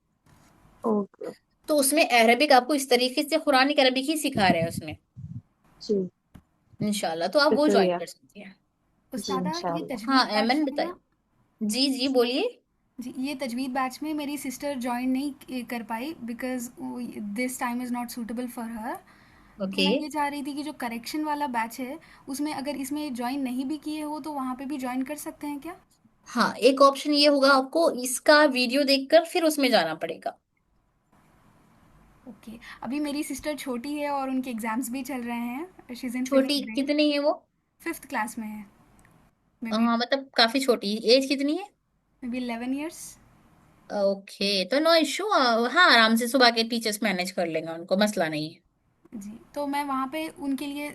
[SPEAKER 9] ओके।
[SPEAKER 1] तो उसमें अरबिक आपको इस तरीके से कुरानिक अरबिक ही सिखा रहे हैं उसमें,
[SPEAKER 9] जी।
[SPEAKER 1] इंशाल्लाह, तो आप वो ज्वाइन
[SPEAKER 9] शुक्रिया।
[SPEAKER 1] कर सकती हैं।
[SPEAKER 9] जी
[SPEAKER 7] उस्तादा, ये
[SPEAKER 9] इंशाल्लाह।
[SPEAKER 1] हाँ,
[SPEAKER 7] तजवीद बैच
[SPEAKER 1] एमन
[SPEAKER 7] में ना,
[SPEAKER 1] बताइए। जी जी, बोलिए।
[SPEAKER 7] जी ये तजवीद बैच में मेरी सिस्टर ज्वाइन नहीं कर पाई, because this time is not suitable for her. तो
[SPEAKER 1] ओके।
[SPEAKER 7] मैं ये चाह रही थी कि जो करेक्शन वाला बैच है, उसमें अगर इसमें ज्वाइन नहीं भी किए हो तो वहाँ पे भी ज्वाइन कर सकते हैं क्या?
[SPEAKER 1] हाँ, एक ऑप्शन ये होगा, आपको इसका वीडियो देखकर फिर उसमें जाना पड़ेगा।
[SPEAKER 7] ओके। अभी मेरी सिस्टर छोटी है और उनके एग्ज़ाम्स भी चल रहे हैं, शी इज़ इन फिफ्थ
[SPEAKER 1] छोटी
[SPEAKER 7] ग्रेड।
[SPEAKER 1] कितनी है वो?
[SPEAKER 7] फिफ्थ क्लास में है, मे बी।
[SPEAKER 1] हाँ, मतलब काफी छोटी, एज कितनी है?
[SPEAKER 7] May be 11 years.
[SPEAKER 1] ओके, तो नो इशू। हाँ, आराम से सुबह के टीचर्स मैनेज कर लेंगे, उनको मसला नहीं है।
[SPEAKER 7] जी, तो मैं वहाँ पे उनके लिए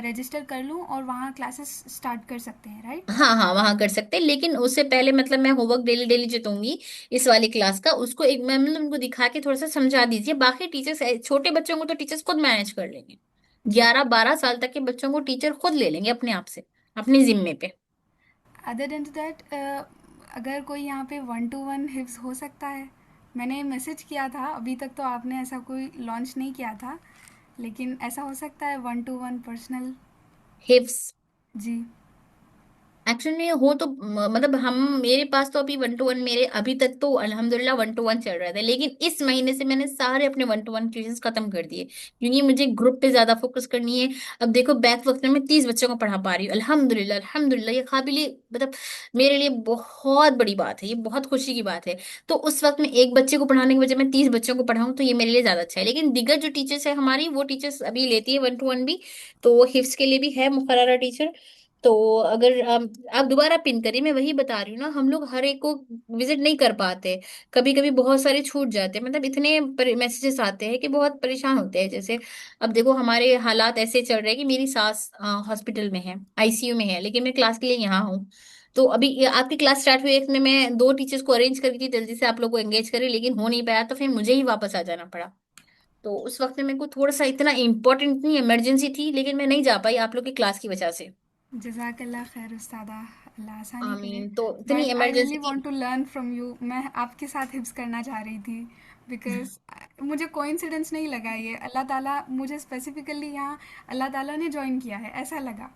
[SPEAKER 7] रजिस्टर कर लूँ और वहाँ क्लासेस स्टार्ट कर सकते हैं, राइट?
[SPEAKER 1] हाँ हाँ, वहां कर सकते हैं, लेकिन उससे पहले मतलब मैं होमवर्क डेली डेली जो दूंगी इस वाली क्लास का, उसको एक मैं मतलब उनको दिखा के थोड़ा सा समझा दीजिए। बाकी टीचर्स, छोटे बच्चों को तो टीचर्स खुद मैनेज कर लेंगे।
[SPEAKER 7] जी।
[SPEAKER 1] 11-12 साल तक के बच्चों को टीचर खुद ले लेंगे अपने आप से, अपने जिम्मे पे।
[SPEAKER 7] अदर देन दैट, अगर कोई यहाँ पे 1 to 1 हिफ्स हो सकता है? मैंने मैसेज किया था, अभी तक तो आपने ऐसा कोई लॉन्च नहीं किया था, लेकिन ऐसा हो सकता है 1 to 1 पर्सनल?
[SPEAKER 1] हिफ्स
[SPEAKER 7] जी।
[SPEAKER 1] एक्चुअली हो तो मतलब हम, मेरे पास तो अभी 1 to 1, मेरे अभी तक तो अल्हम्दुलिल्लाह 1 to 1 चल रहा था, लेकिन इस महीने से मैंने सारे अपने 1 to 1 ट्यूशन खत्म कर दिए, क्योंकि मुझे ग्रुप पे ज्यादा फोकस करनी है। अब देखो बैक वक्त में मैं 30 बच्चों को पढ़ा पा रही हूँ, अल्हम्दुलिल्लाह अल्हम्दुलिल्लाह, ये काबिल मतलब मेरे लिए बहुत बड़ी बात है, ये बहुत खुशी की बात है। तो उस वक्त में एक बच्चे को पढ़ाने की वजह मैं 30 बच्चों को पढ़ाऊँ, तो ये मेरे लिए ज्यादा अच्छा है। लेकिन दिगर जो टीचर्स है हमारी, वो टीचर्स अभी लेती है 1 to 1 भी। तो हिफ्स के लिए भी है मुकर्रर टीचर। तो अगर आप दोबारा पिन करिए, मैं वही बता रही हूँ ना, हम लोग हर एक को विजिट नहीं कर पाते। कभी कभी बहुत सारे छूट जाते हैं, मतलब इतने मैसेजेस आते हैं कि बहुत परेशान होते हैं। जैसे अब देखो हमारे हालात ऐसे चल रहे हैं कि मेरी सास हॉस्पिटल में है, आईसीयू में है, लेकिन मैं क्लास के लिए यहाँ हूँ। तो अभी आपकी क्लास स्टार्ट हुई, एक में मैं दो टीचर्स को अरेंज करके थी जल्दी से आप लोग को एंगेज करें, लेकिन हो नहीं पाया, तो फिर मुझे ही वापस आ जाना पड़ा। तो उस वक्त में मेरे को थोड़ा सा इतना इम्पोर्टेंट नहीं, इमरजेंसी थी, लेकिन मैं नहीं जा पाई आप लोग की क्लास की वजह से।
[SPEAKER 7] जज़ाकल्ला खैर उस्तादा, अल्लाह आसानी करे।
[SPEAKER 1] आमीन। तो इतनी
[SPEAKER 7] बट आई
[SPEAKER 1] इमरजेंसी
[SPEAKER 7] रियली
[SPEAKER 1] थी।
[SPEAKER 7] Want to learn from you. मैं आपके साथ हिफ्स करना चाह रही थी, बिकॉज मुझे कोइंसिडेंस नहीं लगा ये, अल्लाह ताला मुझे स्पेसिफिकली यहाँ अल्लाह ताला ने ज्वाइन किया है ऐसा लगा।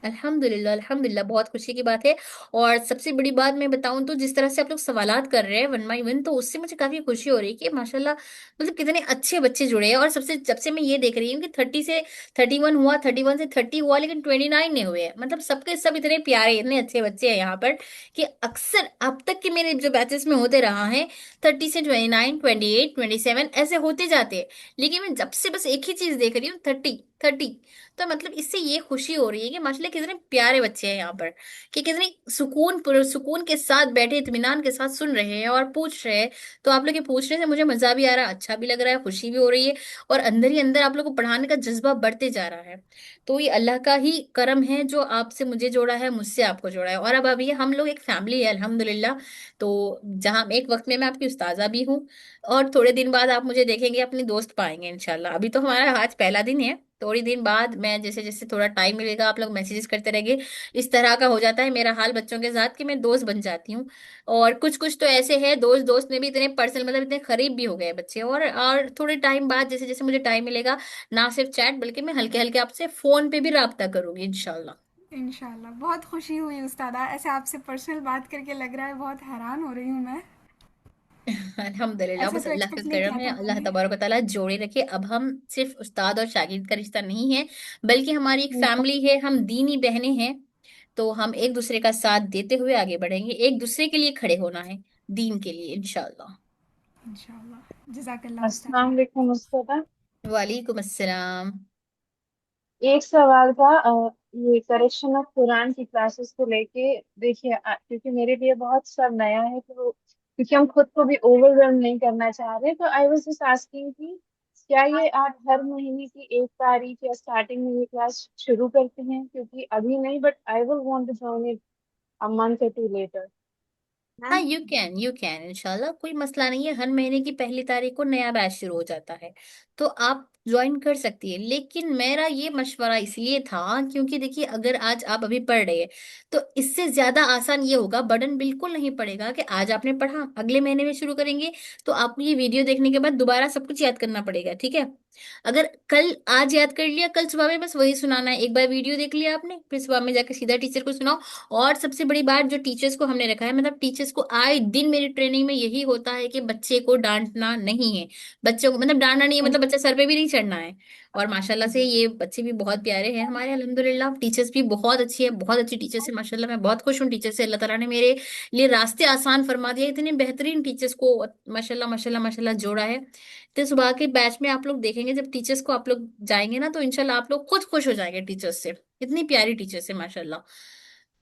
[SPEAKER 1] अल्हम्दुलिल्लाह, अल्हम्दुलिल्लाह, बहुत खुशी की बात है। और सबसे बड़ी बात मैं बताऊं तो जिस तरह से आप लोग सवालात कर रहे हैं वन बाई वन, तो उससे मुझे काफी खुशी हो रही है कि माशाल्लाह, मतलब कितने अच्छे बच्चे जुड़े हैं। और सबसे जब से मैं ये देख रही हूँ कि 30 से 31 हुआ, 31 से 30 हुआ, लेकिन 29 नहीं हुए हैं, मतलब सबके सब इतने प्यारे इतने अच्छे बच्चे हैं यहाँ पर कि अक्सर अब तक के मेरे जो बैचेस में होते रहा है, 30 से 29, 28, 27 ऐसे होते जाते हैं। लेकिन मैं जब से बस एक ही चीज देख रही हूँ, 30, 30। तो मतलब इससे ये खुशी हो रही है कि माशाल्लाह कितने प्यारे बच्चे हैं यहाँ पर, कि कितने सुकून के साथ बैठे इत्मीनान के साथ सुन रहे हैं और पूछ रहे हैं। तो आप लोग के पूछने से मुझे मजा भी आ रहा है, अच्छा भी लग रहा है, खुशी भी हो रही है। और अंदर ही अंदर आप लोग को पढ़ाने का जज्बा बढ़ते जा रहा है। तो ये अल्लाह का ही करम है जो आपसे मुझे जोड़ा है, मुझसे आपको जोड़ा है, और अब अभी हम लोग एक फैमिली है अल्हम्दुलिल्लाह। तो जहाँ एक वक्त में मैं आपकी उस्ताजा भी हूँ, और थोड़े दिन बाद आप मुझे देखेंगे अपनी दोस्त पाएंगे इंशाल्लाह। अभी तो हमारा आज पहला दिन है, थोड़ी दिन बाद मैं जैसे जैसे थोड़ा टाइम मिलेगा आप लोग मैसेजेस करते रहेंगे। इस तरह का हो जाता है मेरा हाल बच्चों के साथ कि मैं दोस्त बन जाती हूँ। और कुछ कुछ तो ऐसे हैं दोस्त दोस्त में भी इतने पर्सनल, मतलब इतने करीब भी हो गए बच्चे। और थोड़े टाइम बाद जैसे जैसे मुझे टाइम मिलेगा, ना सिर्फ चैट बल्कि मैं हल्के हल्के आपसे फोन पे भी राब्ता करूंगी इंशाल्लाह।
[SPEAKER 7] इंशाल्लाह। बहुत खुशी हुई उस्तादा, ऐसे आपसे पर्सनल बात करके लग रहा है बहुत हैरान हो रही हूँ मैं।
[SPEAKER 1] अल्हम्दुलिल्लाह,
[SPEAKER 7] ऐसा
[SPEAKER 1] बस
[SPEAKER 7] तो
[SPEAKER 1] अल्लाह का
[SPEAKER 7] एक्सपेक्ट नहीं
[SPEAKER 1] करम
[SPEAKER 7] किया
[SPEAKER 1] है,
[SPEAKER 7] था
[SPEAKER 1] अल्लाह
[SPEAKER 7] मैंने।
[SPEAKER 1] तबारक व तआला जोड़े रखे। अब हम सिर्फ उस्ताद और शागिर्द का रिश्ता नहीं है, बल्कि हमारी एक फैमिली है, हम दीनी बहनें हैं। तो हम एक दूसरे का साथ देते हुए आगे बढ़ेंगे, एक दूसरे के लिए खड़े होना है, दीन के लिए इंशाल्लाह।
[SPEAKER 7] इंशाल्लाह। जज़ाकल्ला
[SPEAKER 9] अस्सलाम
[SPEAKER 7] उस्तादा।
[SPEAKER 9] वालेकुम मुस्तफा।
[SPEAKER 1] वालेकुम अस्सलाम।
[SPEAKER 9] एक सवाल था ये करेक्शन ऑफ कुरान की क्लासेस को लेके। देखिए क्योंकि मेरे लिए बहुत सब नया है, तो क्योंकि हम खुद को भी ओवरवेल्म नहीं करना चाह रहे, तो आई वाज जस्ट आस्किंग कि क्या ये आप हर महीने की 1 तारीख या स्टार्टिंग में ये क्लास शुरू करते हैं? क्योंकि अभी नहीं, but I will want to join it a month और टू लेटर।
[SPEAKER 1] हाँ, यू कैन इंशाल्लाह, कोई मसला नहीं है। हर महीने की पहली तारीख को नया बैच शुरू हो जाता है, तो आप ज्वाइन कर सकती है। लेकिन मेरा ये मशवरा इसलिए था क्योंकि देखिए, अगर आज आप अभी पढ़ रहे हैं, तो इससे ज्यादा आसान ये होगा, बर्डन बिल्कुल नहीं पड़ेगा कि आज आपने पढ़ा, अगले महीने में शुरू करेंगे तो आपको ये वीडियो देखने के बाद दोबारा सब कुछ याद करना पड़ेगा, ठीक है। अगर कल आज याद कर लिया, कल सुबह में बस वही सुनाना है, एक बार वीडियो देख लिया आपने, फिर सुबह में जाकर सीधा टीचर को सुनाओ। और सबसे बड़ी बात जो टीचर्स को हमने रखा है, मतलब टीचर्स को आए दिन मेरी ट्रेनिंग में यही होता है कि बच्चे को डांटना नहीं है। बच्चों को मतलब डांटना नहीं है, मतलब बच्चा सर पे भी नहीं चढ़ना है। और माशाल्लाह से ये बच्चे भी बहुत प्यारे हैं हमारे अल्हम्दुलिल्लाह, टीचर्स भी बहुत अच्छी है, बहुत अच्छी टीचर्स है माशाल्लाह। मैं बहुत खुश हूँ टीचर से, अल्लाह ताला ने मेरे लिए रास्ते आसान फरमा दिए, इतने बेहतरीन टीचर्स को माशाल्लाह माशाल्लाह माशाल्लाह जोड़ा है। तो सुबह के बैच में आप लोग देखेंगे, जब टीचर्स को आप लोग जाएंगे ना, तो इंशाल्लाह आप लोग खुद खुश हो जाएंगे टीचर्स से, इतनी प्यारी टीचर्स है माशाल्लाह।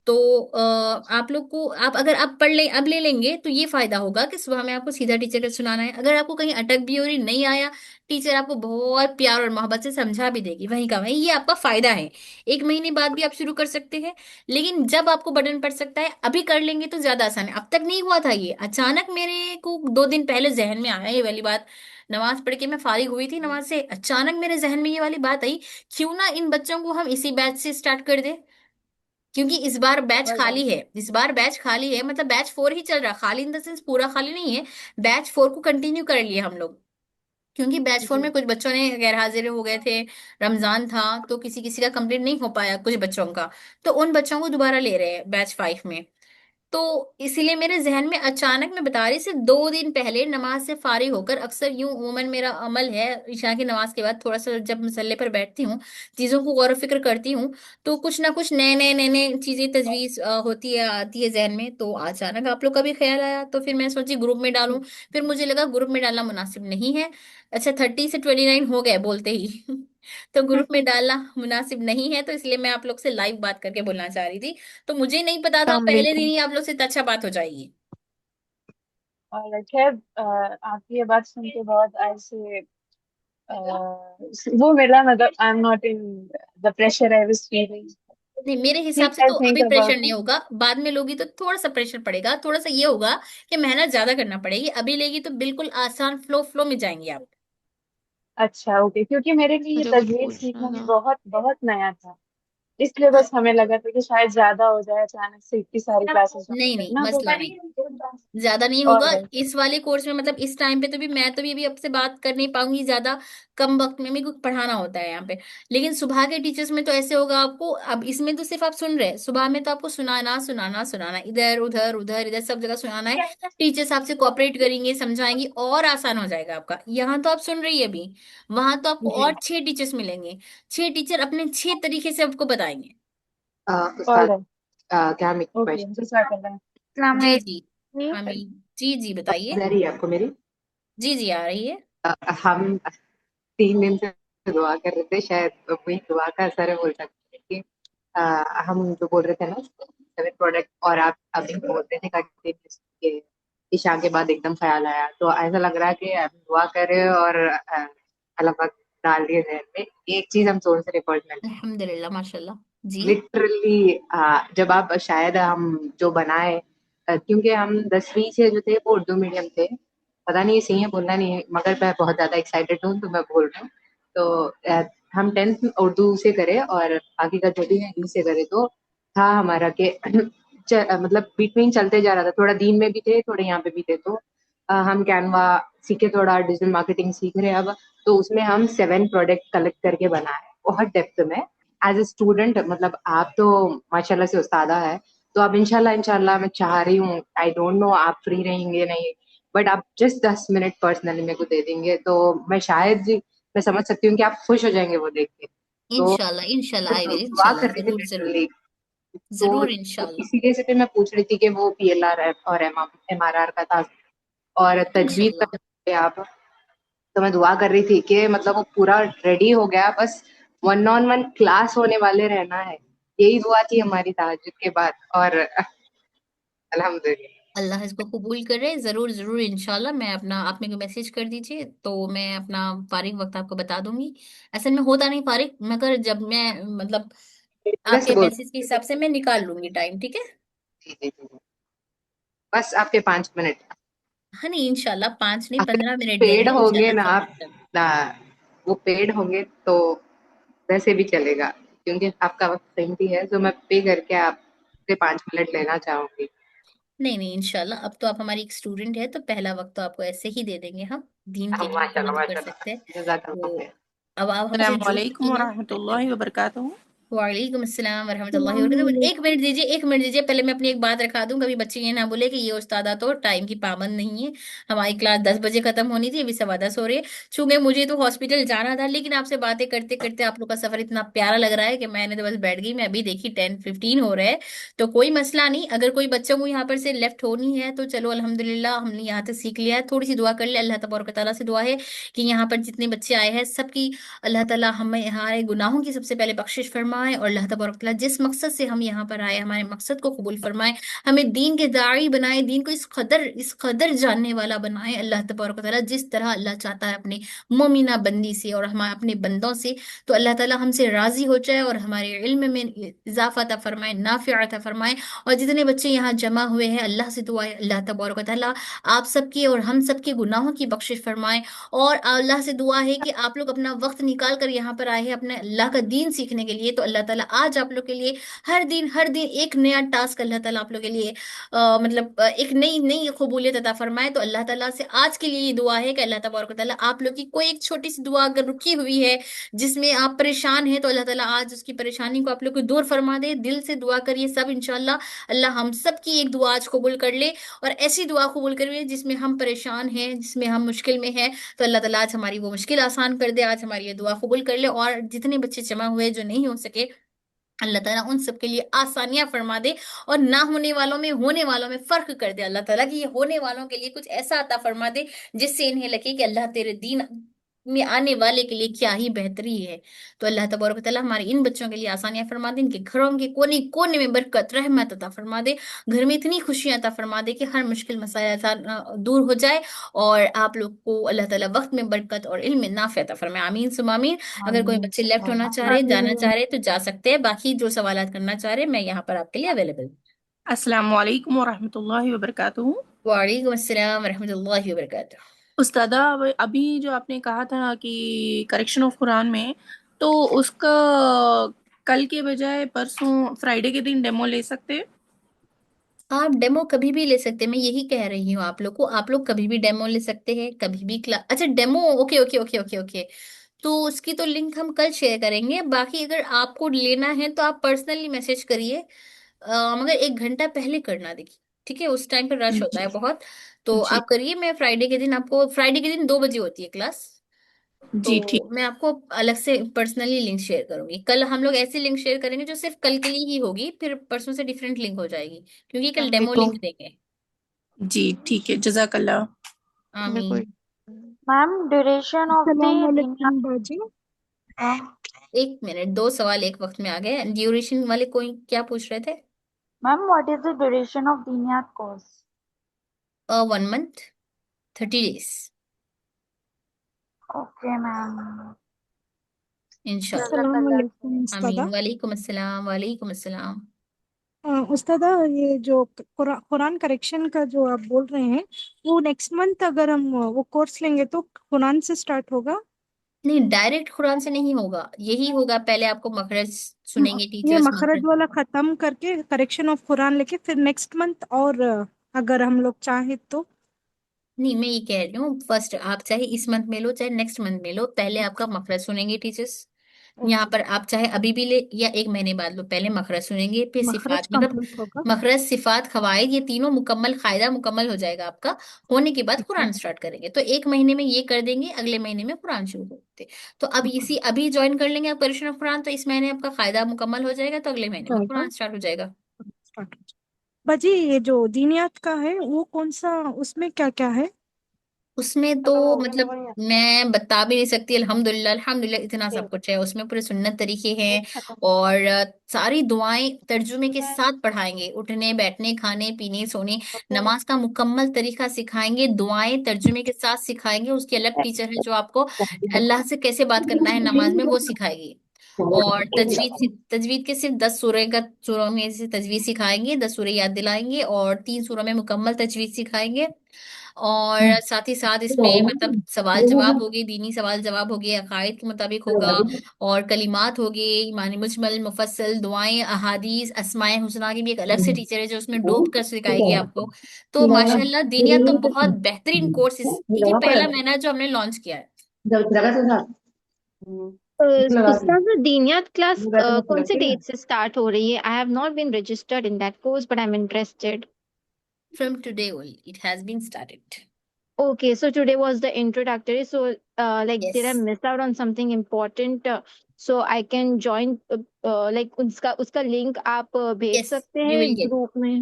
[SPEAKER 1] तो आप लोग को, आप अगर आप पढ़ ले अब ले लेंगे तो ये फायदा होगा कि सुबह में आपको सीधा टीचर का सुनाना है। अगर आपको कहीं अटक भी हो रही, नहीं आया, टीचर आपको बहुत प्यार और मोहब्बत से समझा भी देगी वहीं का वहीं, ये आपका फायदा है। एक महीने बाद भी आप शुरू कर सकते हैं, लेकिन जब आपको बर्डन पड़ सकता है अभी कर लेंगे तो ज्यादा आसान है। अब तक नहीं हुआ था ये, अचानक मेरे को 2 दिन पहले जहन में आया ये वाली बात। नमाज पढ़ के मैं फारिग हुई थी नमाज से, अचानक मेरे जहन में ये वाली बात आई, क्यों ना इन बच्चों को हम इसी बैच से स्टार्ट कर दे। क्योंकि इस बार बैच खाली है, इस बार बैच खाली है, मतलब बैच 4 ही चल रहा, खाली इन द सेंस पूरा खाली नहीं है। बैच 4 को कंटिन्यू कर लिए हम लोग, क्योंकि बैच 4 में कुछ बच्चों ने गैर हाजिर हो गए थे, रमजान था, तो किसी किसी का कंप्लीट नहीं हो पाया कुछ बच्चों का। तो उन बच्चों को दोबारा ले रहे हैं बैच 5 में। तो इसीलिए मेरे जहन में अचानक, मैं बता रही, सिर्फ 2 दिन पहले नमाज से फारिग होकर, अक्सर यूं उमूमन मेरा अमल है ईशा की नमाज के बाद थोड़ा सा जब मसल्ले पर बैठती हूँ, चीजों को गौर फिक्र करती हूँ, तो कुछ ना कुछ नए नए नए नए चीजें तजवीज होती है, आती है जहन में। तो अचानक आप लोग का भी ख्याल आया, तो फिर मैं सोची ग्रुप में डालूं। फिर मुझे लगा ग्रुप में डालना मुनासिब नहीं है। अच्छा, 30 से 29 हो गए बोलते ही तो ग्रुप में डालना मुनासिब नहीं है, तो इसलिए मैं आप लोग से लाइव बात करके बोलना चाह रही थी। तो मुझे नहीं पता था,
[SPEAKER 6] अस्सलाम
[SPEAKER 1] पहले दिन
[SPEAKER 6] वालेकुम।
[SPEAKER 1] ही आप लोग से अच्छा बात हो जाएगी।
[SPEAKER 11] और खैर आपकी ये बात सुन के बहुत ऐसे वो मिला, मतलब आई am not in the pressure I was feeling.
[SPEAKER 1] नहीं, मेरे हिसाब
[SPEAKER 11] ठीक
[SPEAKER 1] से
[SPEAKER 11] है,
[SPEAKER 1] तो
[SPEAKER 11] थिंक
[SPEAKER 1] अभी प्रेशर
[SPEAKER 11] अबाउट
[SPEAKER 1] नहीं
[SPEAKER 11] इट।
[SPEAKER 1] होगा, बाद में लोगी तो थोड़ा सा प्रेशर पड़ेगा, थोड़ा सा ये होगा कि मेहनत ज्यादा करना पड़ेगी। अभी लेगी तो बिल्कुल आसान फ्लो फ्लो में जाएंगे आप।
[SPEAKER 11] अच्छा, ओके, क्योंकि मेरे लिए ये
[SPEAKER 9] अरे वो
[SPEAKER 11] तजवीज
[SPEAKER 9] पूछना
[SPEAKER 11] सीखना भी
[SPEAKER 9] था।
[SPEAKER 11] बहुत बहुत नया था। इसलिए बस हमें लगा था कि शायद ज्यादा हो जाए अचानक से इतनी सारी क्लासेस ज्वाइन
[SPEAKER 1] नहीं नहीं,
[SPEAKER 11] करना, तो
[SPEAKER 1] मसला नहीं, ज्यादा नहीं होगा
[SPEAKER 11] ऑलराइट।
[SPEAKER 1] इस वाले कोर्स में। मतलब इस टाइम पे तो भी मैं तो भी अभी आपसे बात कर नहीं पाऊंगी ज्यादा, कम वक्त में मेरे को पढ़ाना होता है यहाँ पे। लेकिन सुबह के टीचर्स में तो ऐसे होगा आपको, अब इसमें तो सिर्फ आप सुन रहे हैं, सुबह में तो आपको सुनाना सुनाना सुनाना, इधर उधर उधर इधर सब जगह सुनाना है। टीचर्स आपसे कोऑपरेट करेंगे, समझाएंगे और आसान हो जाएगा आपका। यहाँ तो आप सुन रही है अभी, वहां तो आपको
[SPEAKER 11] जी,
[SPEAKER 1] और 6 टीचर्स मिलेंगे। 6 टीचर अपने 6 तरीके से आपको बताएंगे।
[SPEAKER 8] उस्ताद,
[SPEAKER 11] ऑलराइट,
[SPEAKER 8] क्या मेरी
[SPEAKER 11] ओके,
[SPEAKER 8] क्वेश्चन
[SPEAKER 11] जज़ाकल्लाह।
[SPEAKER 3] अस्सलाम
[SPEAKER 1] जी जी।
[SPEAKER 3] वालेकुम।
[SPEAKER 1] आमीन। जी जी बताइए।
[SPEAKER 8] आ रही है आपको मेरी?
[SPEAKER 1] जी जी आ रही है।
[SPEAKER 8] हम 3 दिन से दुआ कर रहे थे, शायद वही दुआ का असर है बोल सकते हैं कि हम जो बोल रहे थे ना 7 प्रोडक्ट, और आप अभी बोल रहे थे कि ईशा के बाद एकदम ख्याल आया, तो ऐसा लग रहा है कि आप दुआ करें और अल्लाह पाक डाल दिए जहन में। एक चीज हम सोच रहे पर्सनली,
[SPEAKER 1] अल्हम्दुलिल्लाह माशाल्लाह। जी।
[SPEAKER 8] लिटरली जब आप शायद हम जो बनाए, क्योंकि हम 10वीं से जो थे वो उर्दू मीडियम थे, पता नहीं ये सही है बोलना नहीं है, मगर मैं बहुत ज्यादा एक्साइटेड हूँ तो मैं बोल रही हूँ। तो हम 10th उर्दू से करे और बाकी का जो भी है इंग्लिश से करे, तो था हमारा के मतलब बिटवीन चलते जा रहा था, थोड़ा दीन में भी थे थोड़े यहाँ पे भी थे। तो हम कैनवा सीखे, थोड़ा डिजिटल मार्केटिंग सीख रहे हैं अब। तो उसमें हम 7 प्रोडक्ट कलेक्ट करके बनाए बहुत डेप्थ में एज ए स्टूडेंट। मतलब आप तो माशाल्लाह से उस्तादा है, तो अब इंशाल्लाह इंशाल्लाह मैं चाह रही हूँ, आई डोंट नो आप फ्री रहेंगे नहीं, बट आप जस्ट 10 मिनट पर्सनली मेरे को दे देंगे तो मैं शायद जी, मैं समझ सकती हूँ कि आप खुश हो जाएंगे वो देख के। तो
[SPEAKER 1] इंशाल्लाह इंशाल्लाह आई विल,
[SPEAKER 8] दुआ
[SPEAKER 1] इंशाल्लाह
[SPEAKER 8] कर रही थी
[SPEAKER 1] जरूर जरूर।
[SPEAKER 8] लिटरली। तो
[SPEAKER 1] जरूर इंशाल्लाह।
[SPEAKER 8] इसीलिए से फिर मैं पूछ रही थी कि वो पीएलआर और एमआरआर का था और तजवीज का
[SPEAKER 1] इंशाल्लाह।
[SPEAKER 8] जो है आप, तो मैं दुआ कर रही थी कि मतलब वो पूरा रेडी हो गया, बस 1-on-1 क्लास होने वाले रहना है। यही दुआ थी हमारी तहज्जुद के बाद, और अल्हम्दुलिल्लाह।
[SPEAKER 1] अल्लाह इसको कबूल करे, जरूर जरूर इंशाल्लाह। मैं अपना, आप मेरे को मैसेज कर दीजिए तो मैं अपना फारिग वक्त आपको बता दूंगी। असल में होता नहीं फारिग, मगर जब मैं मतलब
[SPEAKER 8] जगह से
[SPEAKER 1] आपके
[SPEAKER 8] बोल,
[SPEAKER 1] मैसेज के हिसाब से मैं निकाल लूंगी टाइम, ठीक है।
[SPEAKER 8] जी जी जी जी। बस आपके 5 मिनट,
[SPEAKER 1] हाँ नहीं, इंशाल्लाह 5 नहीं
[SPEAKER 8] अगर
[SPEAKER 1] 15 मिनट दे
[SPEAKER 8] पेड
[SPEAKER 1] रहे हैं
[SPEAKER 8] होंगे
[SPEAKER 1] इंशाल्लाह
[SPEAKER 8] ना आप,
[SPEAKER 1] सब।
[SPEAKER 8] ना वो पेड होंगे तो वैसे भी चलेगा, क्योंकि आपका वक्त कीमती है, तो मैं पे करके आपसे 5 मिनट लेना चाहूंगी।
[SPEAKER 1] नहीं नहीं इंशाल्लाह, अब तो आप हमारी एक स्टूडेंट है, तो पहला वक्त तो आपको ऐसे ही दे देंगे हम, दीन के लिए जो
[SPEAKER 8] माशाल्लाह
[SPEAKER 1] जो कर सकते हैं।
[SPEAKER 8] माशाल्लाह, जज़ाकल्लाह
[SPEAKER 1] तो
[SPEAKER 8] खैर।
[SPEAKER 1] अब आप हमसे
[SPEAKER 12] अस्सलाम
[SPEAKER 1] जुड़
[SPEAKER 12] वालेकुम
[SPEAKER 1] चुकी हैं।
[SPEAKER 12] वरहमतुल्लाहि वबरकातुहू।
[SPEAKER 1] वालेकुम अस्सलाम वरहमतुल्लाहि
[SPEAKER 9] सलाम
[SPEAKER 1] वबरकातुहू। एक
[SPEAKER 9] वालेकुम।
[SPEAKER 1] मिनट दीजिए, एक मिनट दीजिए, पहले मैं अपनी एक बात रखा दूं, कभी बच्चे ये ना बोले कि ये उस्तादा तो टाइम की पाबंद नहीं है। हमारी क्लास 10 बजे खत्म होनी थी, अभी 10:15 हो रही है। चूंकि मुझे तो हॉस्पिटल जाना था, लेकिन आपसे बातें करते करते आप लोग का सफर इतना प्यारा लग रहा है कि मैंने तो बस बैठ गई। मैं अभी देखी 10:15 हो रहे हैं। तो कोई मसला नहीं, अगर कोई बच्चों को यहाँ पर से लेफ्ट होनी है तो चलो अल्हम्दुलिल्लाह, हमने यहाँ तक सीख लिया है। थोड़ी सी दुआ कर ले, अल्लाह तबारक तआला से दुआ है कि यहाँ पर जितने बच्चे आए हैं सबकी अल्लाह ताला हमें हमारे गुनाहों की सबसे पहले बख्शिश फरमाए, और अल्लाह तबारक ताला जिस मकसद से हम यहाँ पर आए हमारे मकसद को कबूल फरमाए। हमें दीन के दाई बनाए, दीन को इस कदर जानने वाला बनाए अल्लाह तबारक ताला, जिस तरह अल्लाह चाहता है अपने मोमिना बंदी से और हमारे अपने बंदों से। तो अल्लाह ताला हमसे राजी हो जाए और हमारे इल्म में इजाफा अता फरमाए, नाफिया अता फरमाए। और जितने बच्चे यहाँ जमा हुए हैं, अल्लाह से दुआ है अल्लाह तबारक ताला आप सबके और हम सबके गुनाहों की बख्शिश फरमाए। और अल्लाह से दुआ है कि आप लोग अपना वक्त निकाल कर यहाँ पर आए हैं अपने अल्लाह का दीन सीखने के लिए। तो अल्लाह ताला आज आप लोग के लिए हर दिन एक नया टास्क अल्लाह ताला आप लोग के लिए मतलब एक नई नई कबूलियत अता फरमाए। तो अल्लाह ताला से आज के लिए ये दुआ है कि अल्लाह तबारक ताला आप लोग की कोई एक छोटी सी दुआ अगर रुकी हुई है जिसमें आप परेशान हैं, तो अल्लाह ताला आज उसकी परेशानी को आप लोग को दूर फरमा दे। दिल से दुआ करिए सब, इंशाल्लाह अल्लाह हम सब की एक दुआ आज कबूल कर ले। और ऐसी दुआ कबूल करिए जिसमें हम परेशान हैं, जिसमें हम मुश्किल में हैं, तो अल्लाह ताला आज हमारी वो मुश्किल आसान कर दे, आज हमारी ये दुआ कबूल कर ले। और जितने बच्चे जमा हुए जो नहीं हो सके, अल्लाह ताला उन सब के लिए आसानियां फरमा दे। और ना होने वालों में होने वालों में फर्क कर दे अल्लाह ताला, कि ये होने वालों के लिए कुछ ऐसा अता फरमा दे जिससे इन्हें लगे कि अल्लाह तेरे दीन में आने वाले के लिए क्या ही बेहतरी है। तो अल्लाह तबारक व तआला हमारे इन बच्चों के लिए आसानियां फरमा दे, इनके घरों के कोने कोने में बरकत रहमत अता फरमा दे, घर में इतनी खुशियां अता फरमा दे कि हर मुश्किल मसाइल दूर हो जाए, और आप लोग को अल्लाह ताला वक्त में बरकत और इल्म में नाफिया अता फरमाए। आमीन सुम आमीन। अगर कोई
[SPEAKER 11] आमीन
[SPEAKER 1] बच्चे लेफ्ट
[SPEAKER 11] सुम्मा
[SPEAKER 1] होना चाह रहे, जाना चाह रहे, तो जा सकते हैं, बाकी जो सवालात करना चाह रहे, मैं यहाँ पर आपके लिए अवेलेबल हूँ।
[SPEAKER 12] अस्सलाम वालेकुम वरहमतुल्लाहि वबरकातुहू।
[SPEAKER 1] वालेकुम अस्सलाम रहमतुल्लाहि व बरकातुहू।
[SPEAKER 12] उस्तादा, अभी जो आपने कहा था कि करेक्शन ऑफ कुरान में, तो उसका कल के बजाय परसों फ्राइडे के दिन डेमो ले सकते हैं?
[SPEAKER 1] आप डेमो कभी भी ले सकते हैं, मैं यही कह रही हूँ आप लोग को, आप लोग कभी भी डेमो ले सकते हैं, कभी भी क्लास। अच्छा demo, okay okay okay okay okay. तो उसकी तो लिंक हम कल शेयर करेंगे, बाकी अगर आपको लेना है तो आप पर्सनली मैसेज करिए, मगर 1 घंटा पहले करना देखिए, ठीक है, उस टाइम पर रश होता
[SPEAKER 12] जी
[SPEAKER 1] है बहुत। तो
[SPEAKER 12] जी
[SPEAKER 1] आप करिए, मैं फ्राइडे के दिन आपको, फ्राइडे के दिन 2 बजे होती है क्लास,
[SPEAKER 12] जी ठीक।
[SPEAKER 1] तो मैं आपको अलग से पर्सनली लिंक शेयर करूंगी। कल हम लोग ऐसी लिंक शेयर करेंगे जो सिर्फ कल के लिए ही होगी, फिर परसों से डिफरेंट लिंक हो जाएगी, क्योंकि कल डेमो
[SPEAKER 11] अलैकुम।
[SPEAKER 1] लिंक देंगे।
[SPEAKER 12] जी ठीक है, जज़ाकल्लाह।
[SPEAKER 1] आमीन।
[SPEAKER 3] मैम ड्यूरेशन ऑफ द
[SPEAKER 13] अस्सलाम
[SPEAKER 3] दिन।
[SPEAKER 13] वालेकुम बाजी।
[SPEAKER 1] 1 मिनट, 2 सवाल एक वक्त में आ गए। ड्यूरेशन वाले कोई क्या पूछ रहे थे?
[SPEAKER 3] Ma'am what is the duration of दीनियात course?
[SPEAKER 1] 1 month, 30 days.
[SPEAKER 3] Okay ma'am.
[SPEAKER 1] इंशाल्लाह।
[SPEAKER 13] अस्सलाम
[SPEAKER 3] जज़ाकल्लाह
[SPEAKER 13] वालेकुम
[SPEAKER 3] खैर।
[SPEAKER 1] आमीन।
[SPEAKER 13] उस्तादा।
[SPEAKER 1] वालेकुम अस्सलाम, वालेकुम अस्सलाम।
[SPEAKER 13] उस्तादा, ये जो कुरान करेक्शन का जो आप बोल रहे हैं, वो नेक्स्ट मंथ अगर हम वो कोर्स लेंगे तो कुरान से स्टार्ट होगा?
[SPEAKER 1] नहीं, डायरेक्ट कुरान से नहीं होगा, यही होगा, पहले आपको मखरज सुनेंगे
[SPEAKER 13] ये
[SPEAKER 1] टीचर्स,
[SPEAKER 13] मखरज वाला खत्म करके करेक्शन ऑफ कुरान लेके फिर नेक्स्ट मंथ, और अगर हम लोग चाहे तो।
[SPEAKER 1] नहीं, मैं ये कह रही हूँ, फर्स्ट आप चाहे इस मंथ में लो चाहे नेक्स्ट मंथ में लो, पहले आपका मखरज सुनेंगे टीचर्स। यहाँ
[SPEAKER 13] ओके।
[SPEAKER 1] पर आप चाहे अभी भी ले या 1 महीने बाद लो, पहले मखरज सुनेंगे, फिर
[SPEAKER 13] मखरज
[SPEAKER 1] सिफात, मतलब
[SPEAKER 13] कंप्लीट होगा।
[SPEAKER 1] मखरज सिफात खवाइद, ये तीनों मुकम्मल, कायदा मुकम्मल हो जाएगा आपका, होने के बाद
[SPEAKER 13] ठीक है।
[SPEAKER 1] कुरान स्टार्ट करेंगे। तो 1 महीने में ये कर देंगे, अगले महीने में कुरान शुरू करते। तो अब
[SPEAKER 13] ओके।
[SPEAKER 1] इसी अभी ज्वाइन कर लेंगे आप परीक्षा कुरान, तो इस महीने आपका कायदा मुकम्मल हो जाएगा, तो अगले महीने में
[SPEAKER 13] जाएगा।
[SPEAKER 1] कुरान स्टार्ट हो जाएगा।
[SPEAKER 13] स्टार्ट हो जाएगा। बाजी, ये जो दीनियात का है वो कौन सा, उसमें क्या क्या है?
[SPEAKER 1] उसमें तो मतलब मैं बता भी नहीं सकती, अल्हम्दुलिल्लाह अल्हम्दुलिल्लाह इतना सब कुछ है उसमें, पूरे सुन्नत तरीके हैं, और सारी दुआएं तर्जुमे के साथ पढ़ाएंगे, उठने बैठने खाने पीने सोने, नमाज का मुकम्मल तरीका सिखाएंगे, दुआएं तर्जुमे के साथ सिखाएंगे, उसकी अलग टीचर है जो आपको अल्लाह से कैसे बात करना है नमाज में वो सिखाएगी। और तजवीद के सिर्फ 10 सूरह का, सूरों में से तजवीज सिखाएंगे, 10 सूरह याद दिलाएंगे, और 3 सूरों में मुकम्मल तजवीज सिखाएंगे। और साथ ही साथ इसमें मतलब सवाल जवाब होगी, दीनी सवाल जवाब होगी, अकायद के मुताबिक होगा, और कलिमात होगी, ईमानी मुजमल मुफस्सल, दुआएं, अहादीस, अस्माए हुस्ना की भी एक अलग से टीचर है जो उसमें डूब कर सिखाएगी आपको। तो माशाल्लाह दीनिया तो बहुत बेहतरीन कोर्स, ये पहला महीना है जो हमने लॉन्च किया है।
[SPEAKER 6] उस्ताद, दीनियत क्लास कौन से डेट से स्टार्ट हो रही है? I have not been registered in that course but I am interested.
[SPEAKER 1] From today only, it has been started.
[SPEAKER 6] Okay, so today was the introductory. So, like, did I
[SPEAKER 1] Yes,
[SPEAKER 6] miss out on something important? So I can join, like, उसका link आप भेज
[SPEAKER 1] yes,
[SPEAKER 6] सकते
[SPEAKER 1] you
[SPEAKER 6] हैं
[SPEAKER 1] will get.
[SPEAKER 6] Group में?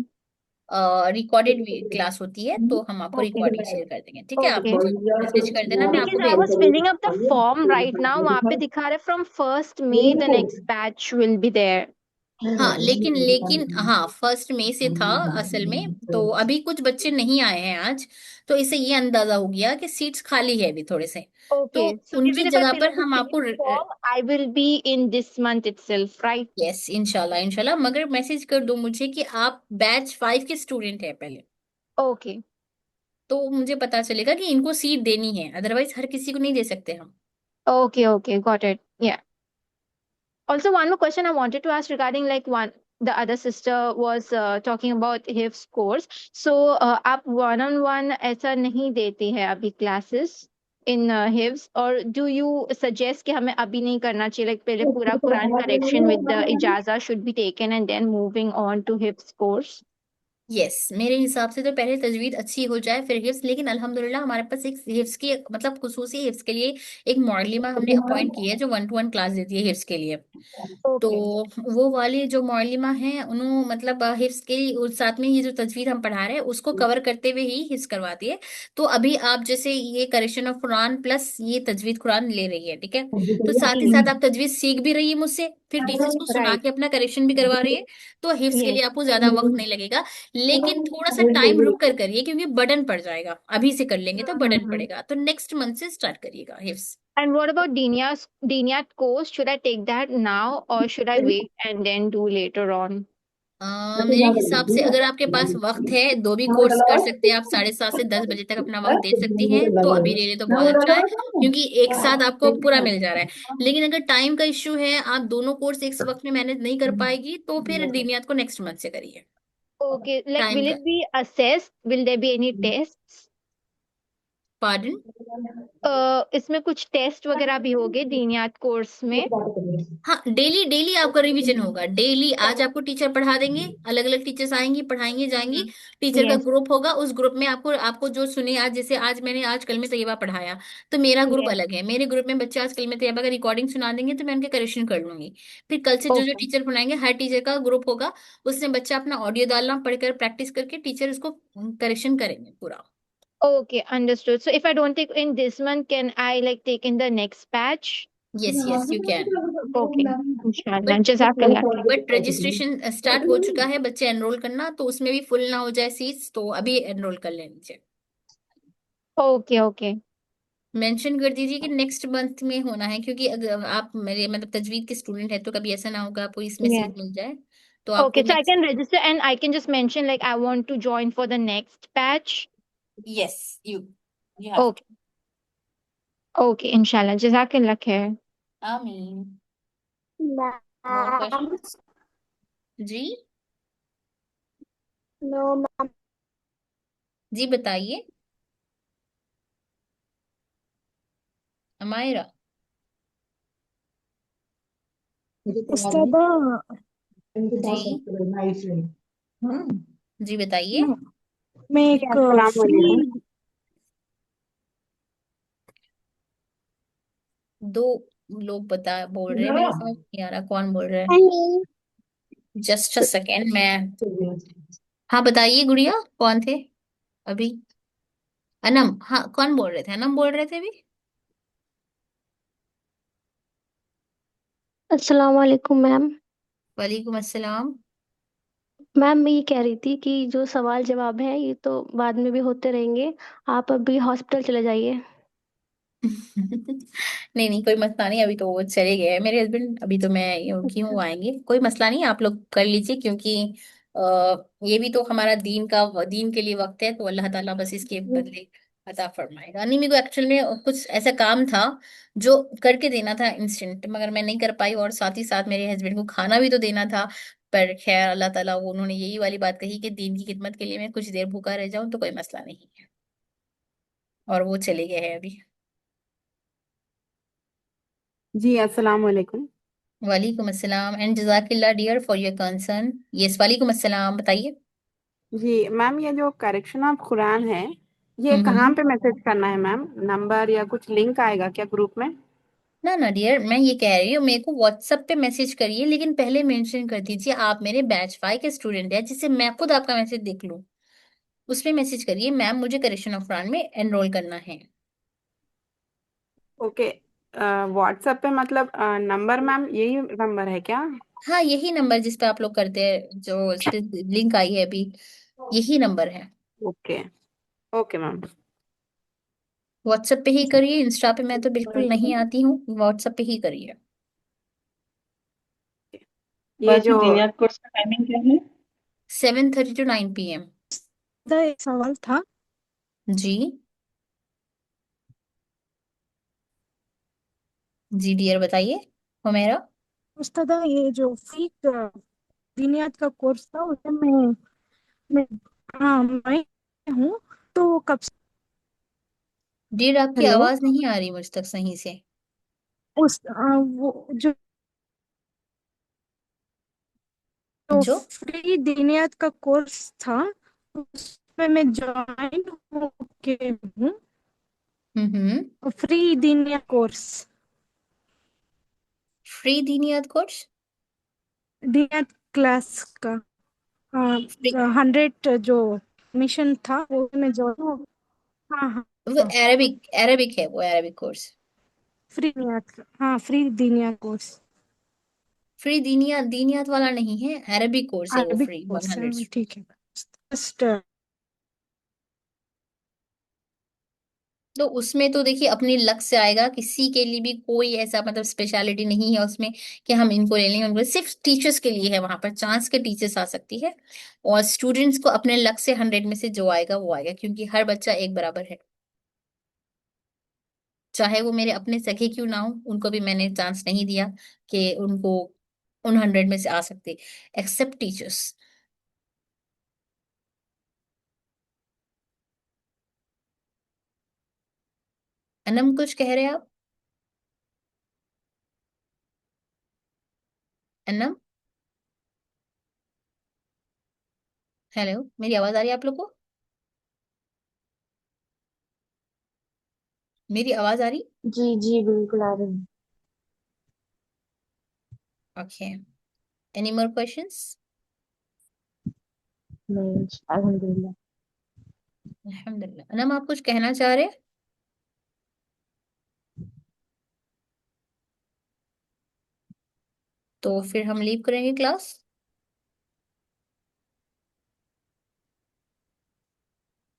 [SPEAKER 1] Recorded class होती है, तो हम आपको
[SPEAKER 6] Okay,
[SPEAKER 1] रिकॉर्डिंग शेयर कर देंगे, ठीक है, आप
[SPEAKER 6] okay.
[SPEAKER 1] मुझे मैसेज कर देना, मैं आपको
[SPEAKER 6] Because I
[SPEAKER 1] भेज
[SPEAKER 6] was
[SPEAKER 1] दूंगी।
[SPEAKER 6] filling up the form right now, वहाँ पे दिखा रहा है from 1st May the next batch will be there.
[SPEAKER 1] हाँ, लेकिन लेकिन हाँ, 1 मई से था असल में, तो अभी कुछ बच्चे नहीं आए हैं आज, तो इससे ये अंदाजा हो गया कि सीट्स खाली है अभी थोड़े से, तो
[SPEAKER 6] Okay, so
[SPEAKER 1] उनकी
[SPEAKER 6] even if I
[SPEAKER 1] जगह
[SPEAKER 6] fill
[SPEAKER 1] पर
[SPEAKER 6] up the
[SPEAKER 1] हम आपको,
[SPEAKER 6] same form, I will be in this month itself, right?
[SPEAKER 1] Yes इंशाल्लाह इंशाल्लाह, मगर मैसेज कर दो मुझे कि आप बैच 5 के स्टूडेंट हैं पहले,
[SPEAKER 6] Okay.
[SPEAKER 1] तो मुझे पता चलेगा कि इनको सीट देनी है, अदरवाइज हर किसी को नहीं दे सकते हम।
[SPEAKER 6] Okay, okay, got it. Yeah. Also, one more question I wanted to ask regarding like one the other sister was talking about HIF's course. So आप one on one ऐसा नहीं देते हैं अभी classes in HIF's, or do you suggest कि हमें अभी नहीं करना चाहिए, like पहले पूरा Quran correction with the ijaza should be taken and then moving on to HIF's course?
[SPEAKER 1] Yes, मेरे हिसाब से तो पहले तजवीद अच्छी हो जाए फिर हिफ्स, लेकिन अल्हम्दुलिल्लाह हमारे पास एक हिफ्स की मतलब खुसूसी हिफ्स के लिए एक मौलिमा हमने अपॉइंट की है जो 1-to-1 क्लास देती है हिफ्स के लिए। तो
[SPEAKER 6] ओके
[SPEAKER 1] वो वाली जो मौलिमा है उन्होंने मतलब हिफ्स के उस साथ में ये जो तजवीद हम पढ़ा रहे हैं उसको कवर करते हुए ही हिफ्स करवाती है। तो अभी आप जैसे ये करेक्शन ऑफ कुरान प्लस ये तजवीद कुरान ले रही है, ठीक है, तो साथ ही साथ आप तजवीज सीख भी रही है मुझसे, फिर टीचर्स को सुना
[SPEAKER 6] राइट
[SPEAKER 1] के अपना करेक्शन भी करवा रही है। तो हिफ्स के लिए
[SPEAKER 6] यस
[SPEAKER 1] आपको ज्यादा वक्त नहीं लगेगा, लेकिन थोड़ा सा टाइम रुक कर करिए क्योंकि बर्डन पड़ जाएगा, अभी से कर लेंगे तो बर्डन पड़ेगा, तो नेक्स्ट मंथ से स्टार्ट करिएगा हिफ्स।
[SPEAKER 6] And what about DINIAT course? Should I take that now or should I wait and then do later on?
[SPEAKER 1] मेरे हिसाब से अगर आपके पास वक्त है दो भी कोर्स कर सकते हैं आप, 7:30 से 10 बजे तक अपना वक्त दे सकती हैं, तो अभी ले ले तो बहुत अच्छा है क्योंकि एक साथ आपको पूरा मिल जा रहा है। लेकिन अगर टाइम का इश्यू है, आप दोनों कोर्स एक वक्त में मैनेज नहीं कर पाएगी, तो फिर दीनियात को नेक्स्ट मंथ से करिए।
[SPEAKER 6] Okay, like
[SPEAKER 1] टाइम
[SPEAKER 6] will
[SPEAKER 1] का,
[SPEAKER 6] it be assessed? Will there be any tests?
[SPEAKER 1] Pardon.
[SPEAKER 6] इसमें कुछ टेस्ट वगैरह भी होंगे DINIAT कोर्स में?
[SPEAKER 1] हाँ, डेली डेली आपका रिवीजन होगा, डेली आज आपको टीचर पढ़ा देंगे, अलग अलग टीचर्स आएंगी पढ़ाएंगे जाएंगी, टीचर का
[SPEAKER 6] Yes,
[SPEAKER 1] ग्रुप होगा, उस ग्रुप में आपको आपको जो सुने, आज जैसे आज मैंने आज कल में तैयबा पढ़ाया तो मेरा ग्रुप
[SPEAKER 6] yes.
[SPEAKER 1] अलग है, मेरे ग्रुप में बच्चे आज कल में तैयबा का रिकॉर्डिंग सुना देंगे तो मैं उनके करेक्शन कर लूंगी। फिर कल से जो जो
[SPEAKER 6] Okay,
[SPEAKER 1] टीचर पढ़ाएंगे हर टीचर का ग्रुप होगा, उसमें बच्चा अपना ऑडियो डालना पढ़कर प्रैक्टिस करके टीचर उसको करेक्शन करेंगे पूरा।
[SPEAKER 6] okay, understood. So if I don't take in this month, can I like take in the next batch?
[SPEAKER 1] Yes yes you can.
[SPEAKER 6] Okay, inshallah.
[SPEAKER 1] But
[SPEAKER 6] Jazakallah.
[SPEAKER 1] But registration start हो चुका है, बच्चे enrol करना, तो उसमें भी फुल ना हो जाए सीट्स, तो अभी एनरोल कर लेनी चाहिए।
[SPEAKER 6] Okay, okay.
[SPEAKER 1] मेंशन कर दीजिए कि नेक्स्ट मंथ में होना है, क्योंकि अगर आप मेरे मतलब तजवीद के स्टूडेंट है तो कभी ऐसा ना होगा आपको इसमें
[SPEAKER 6] Yes.
[SPEAKER 1] सीट मिल जाए, तो आपको
[SPEAKER 6] Okay, so I
[SPEAKER 1] next.
[SPEAKER 6] can register and I can just mention like I want to join for the next batch.
[SPEAKER 1] Yes, you have
[SPEAKER 6] Okay, okay, inshallah. Jazakallah khair.
[SPEAKER 1] आमीन। मोर क्वेश्चंस जी?
[SPEAKER 9] No ma'am.
[SPEAKER 1] जी बताइए अमायरा।
[SPEAKER 13] उस्तादा,
[SPEAKER 1] जी जी बताइए।
[SPEAKER 13] मैं मैं एक
[SPEAKER 11] अस्सलाम वालेकुम।
[SPEAKER 13] फ्री
[SPEAKER 1] दो लोग बता बोल रहे हैं, मेरे समझ नहीं आ रहा कौन बोल रहा है। जस्ट अ सेकेंड मैं। हाँ बताइए गुड़िया, कौन थे अभी? अनम, हाँ कौन बोल रहे थे? अनम बोल रहे थे अभी।
[SPEAKER 14] अस्सलाम वालेकुम मैम।
[SPEAKER 1] वालेकुम अस्सलाम।
[SPEAKER 14] मैम मैं ये कह रही थी कि जो सवाल जवाब है ये तो बाद में भी होते रहेंगे, आप अभी हॉस्पिटल चले जाइए।
[SPEAKER 1] नहीं नहीं कोई मसला नहीं, अभी तो वो चले गए हैं मेरे हस्बैंड, अभी तो मैं की हूँ, आएंगे, कोई मसला नहीं, आप लोग कर लीजिए क्योंकि ये भी तो हमारा दीन के लिए वक्त है, तो अल्लाह ताला बस इसके बदले अता फरमाएगा। नहीं, मेरे को एक्चुअल में कुछ ऐसा काम था जो करके देना था इंस्टेंट, मगर मैं नहीं कर पाई, और साथ ही साथ मेरे हस्बैंड को खाना भी तो देना था। पर खैर अल्लाह ताला, वो उन्होंने यही वाली बात कही कि दीन की खिदमत के लिए मैं कुछ देर भूखा रह जाऊं तो कोई मसला नहीं है, और वो चले गए हैं अभी।
[SPEAKER 15] जी अस्सलाम वालेकुम।
[SPEAKER 1] वालेकुम अस्सलाम एंड जज़ाकिल्लाह dear for your concern. Yes, वालेकुम अस्सलाम, बताइए।
[SPEAKER 15] जी मैम, ये जो करेक्शन ऑफ कुरान है ये कहाँ
[SPEAKER 1] हम्म।
[SPEAKER 15] पे मैसेज करना है मैम? नंबर या कुछ लिंक आएगा क्या ग्रुप में?
[SPEAKER 1] ना ना डियर, मैं ये कह रही हूँ मेरे को व्हाट्सएप पे मैसेज करिए, लेकिन पहले मेंशन कर दीजिए आप मेरे बैच 5 के स्टूडेंट हैं, जिससे मैं खुद आपका मैसेज देख लूँ। उसमें मैसेज करिए मैम मुझे करेक्शन ऑफ कुरान में एनरोल करना है।
[SPEAKER 15] ओके। व्हाट्सएप पे मतलब नंबर मैम यही नंबर है क्या?
[SPEAKER 1] हाँ, यही नंबर जिस पे आप लोग करते हैं, जो इस पे लिंक आई है अभी, यही नंबर है।
[SPEAKER 15] ओके। Okay ma'am.
[SPEAKER 1] व्हाट्सएप पे ही करिए, इंस्टा पे मैं तो बिल्कुल नहीं आती हूँ, व्हाट्सएप पे ही करिए।
[SPEAKER 15] ये
[SPEAKER 2] वैसे
[SPEAKER 15] जो
[SPEAKER 2] दीनियात कोर्स का टाइमिंग क्या है?
[SPEAKER 1] 7:30 to 9 PM।
[SPEAKER 13] एक सवाल था।
[SPEAKER 1] जी जी डियर बताइए हुमेरा।
[SPEAKER 13] उस्तादा, ये जो फ्री दीनियात का कोर्स था उसमें मैं हाँ मैं हूँ, तो कब से?
[SPEAKER 1] डियर आपकी
[SPEAKER 13] हेलो।
[SPEAKER 1] आवाज नहीं आ रही मुझ तक सही से।
[SPEAKER 13] वो जो तो
[SPEAKER 1] जो
[SPEAKER 13] फ्री दिनियत का कोर्स था, उसमें मैं ज्वाइन होके हूँ। फ्री दिनियत कोर्स,
[SPEAKER 1] फ्री दीनियत कोर्स।
[SPEAKER 13] दिनियत क्लास का
[SPEAKER 1] फ्री
[SPEAKER 13] 100 जो मिशन था वो मैं ज्वाइन हो। हाँ हाँ
[SPEAKER 1] वो
[SPEAKER 13] हाँ।
[SPEAKER 1] अरेबिक अरेबिक है, वो अरेबिक कोर्स।
[SPEAKER 13] फ्री दिनियत, हाँ फ्री दिनियत कोर्स,
[SPEAKER 1] फ्री दीनियत दीनियत वाला नहीं है, अरेबिक कोर्स है वो,
[SPEAKER 13] अरबिक
[SPEAKER 1] फ्री वन
[SPEAKER 13] कोर्स है,
[SPEAKER 1] हंड्रेड
[SPEAKER 13] ठीक है। फर्स्ट
[SPEAKER 1] तो उसमें तो देखिए अपनी लक से आएगा, किसी के लिए भी कोई ऐसा मतलब स्पेशलिटी नहीं है उसमें कि हम इनको ले लेंगे उनको, सिर्फ टीचर्स के लिए है, वहां पर चांस के टीचर्स आ सकती है। और स्टूडेंट्स को अपने लक से 100 में से जो आएगा वो आएगा, क्योंकि हर बच्चा एक बराबर है। चाहे वो मेरे अपने सगे क्यों ना हो, उनको भी मैंने चांस नहीं दिया कि उनको उन 100 में से आ सकते, एक्सेप्ट टीचर्स। अनम कुछ कह रहे हैं आप? अनम, हेलो, मेरी आवाज आ रही है आप लोग को? मेरी आवाज आ रही?
[SPEAKER 9] जी जी बिल्कुल आ रही है।
[SPEAKER 1] Okay, any more questions?
[SPEAKER 9] नहीं, अल्हम्दुलिल्लाह।
[SPEAKER 1] अल्हम्दुलिल्लाह। अनम, आप कुछ कहना चाह रहे हैं? तो फिर हम लीव करेंगे क्लास।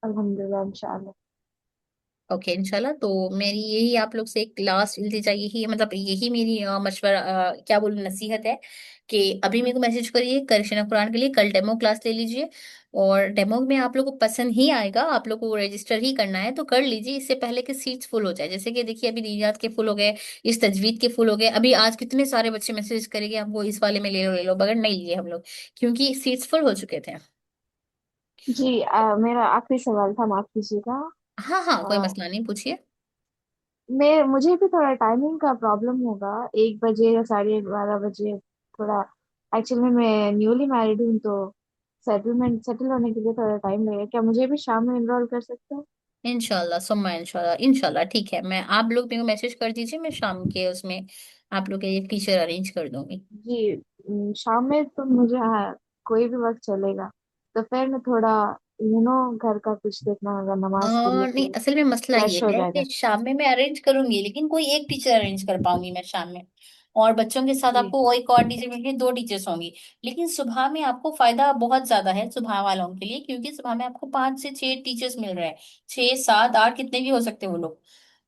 [SPEAKER 9] अल्हम्दुलिल्लाह इंशाअल्लाह।
[SPEAKER 1] ओके इंशाल्लाह। तो मेरी यही आप लोग से एक लास्ट इल्तिजा यही है, मतलब यही मेरी मशवरा, क्या बोलूं, नसीहत है कि अभी मेरे को मैसेज करिए करेक्शन ऑफ कुरान के लिए, कल डेमो क्लास ले लीजिए। और डेमो में आप लोग को पसंद ही आएगा, आप लोग को रजिस्टर ही करना है तो कर लीजिए, इससे पहले कि सीट्स फुल हो जाए। जैसे कि देखिए अभी दीनियात के फुल हो गए, इस तजवीद के फुल हो गए, अभी आज कितने सारे बच्चे मैसेज करेंगे हमको इस वाले में ले लो ले लो, बगैर नहीं लिए हम लोग, क्योंकि सीट्स फुल हो चुके थे।
[SPEAKER 9] जी मेरा आखिरी सवाल था, माफ कीजिएगा।
[SPEAKER 1] हाँ हाँ, कोई
[SPEAKER 9] अ,
[SPEAKER 1] मसला नहीं, पूछिए।
[SPEAKER 9] मुझे भी थोड़ा टाइमिंग का प्रॉब्लम होगा, 1 बजे या 12:30 बजे थोड़ा। एक्चुअली मैं न्यूली मैरिड हूँ, तो सेटल होने के लिए थोड़ा टाइम लगेगा। क्या मुझे भी शाम में इनरोल कर सकते हो?
[SPEAKER 1] इंशाल्लाह सुम्मा इंशाल्लाह इंशाल्लाह, ठीक है, मैं आप लोग मेरे को मैसेज कर दीजिए, मैं शाम के उसमें आप लोग के लिए टीचर अरेंज कर दूंगी।
[SPEAKER 9] जी शाम में तो मुझे, हाँ, कोई भी वक्त चलेगा। दोपहर में थोड़ा घर का कुछ देखना होगा नमाज के लिए,
[SPEAKER 1] नहीं,
[SPEAKER 9] तो
[SPEAKER 1] असल में मसला ये
[SPEAKER 9] रश हो
[SPEAKER 1] है कि
[SPEAKER 9] जाएगा।
[SPEAKER 1] शाम में मैं अरेंज करूंगी, लेकिन कोई एक टीचर अरेंज कर पाऊंगी मैं शाम में। और बच्चों के साथ
[SPEAKER 9] जी
[SPEAKER 1] आपको वो एक और टीचर मिलेंगे, 2 टीचर्स होंगी। लेकिन सुबह में आपको फायदा बहुत ज्यादा है सुबह वालों के लिए, क्योंकि सुबह में आपको 5 से 6 टीचर्स मिल रहे हैं, 6 7 8 कितने भी हो सकते हैं वो लोग।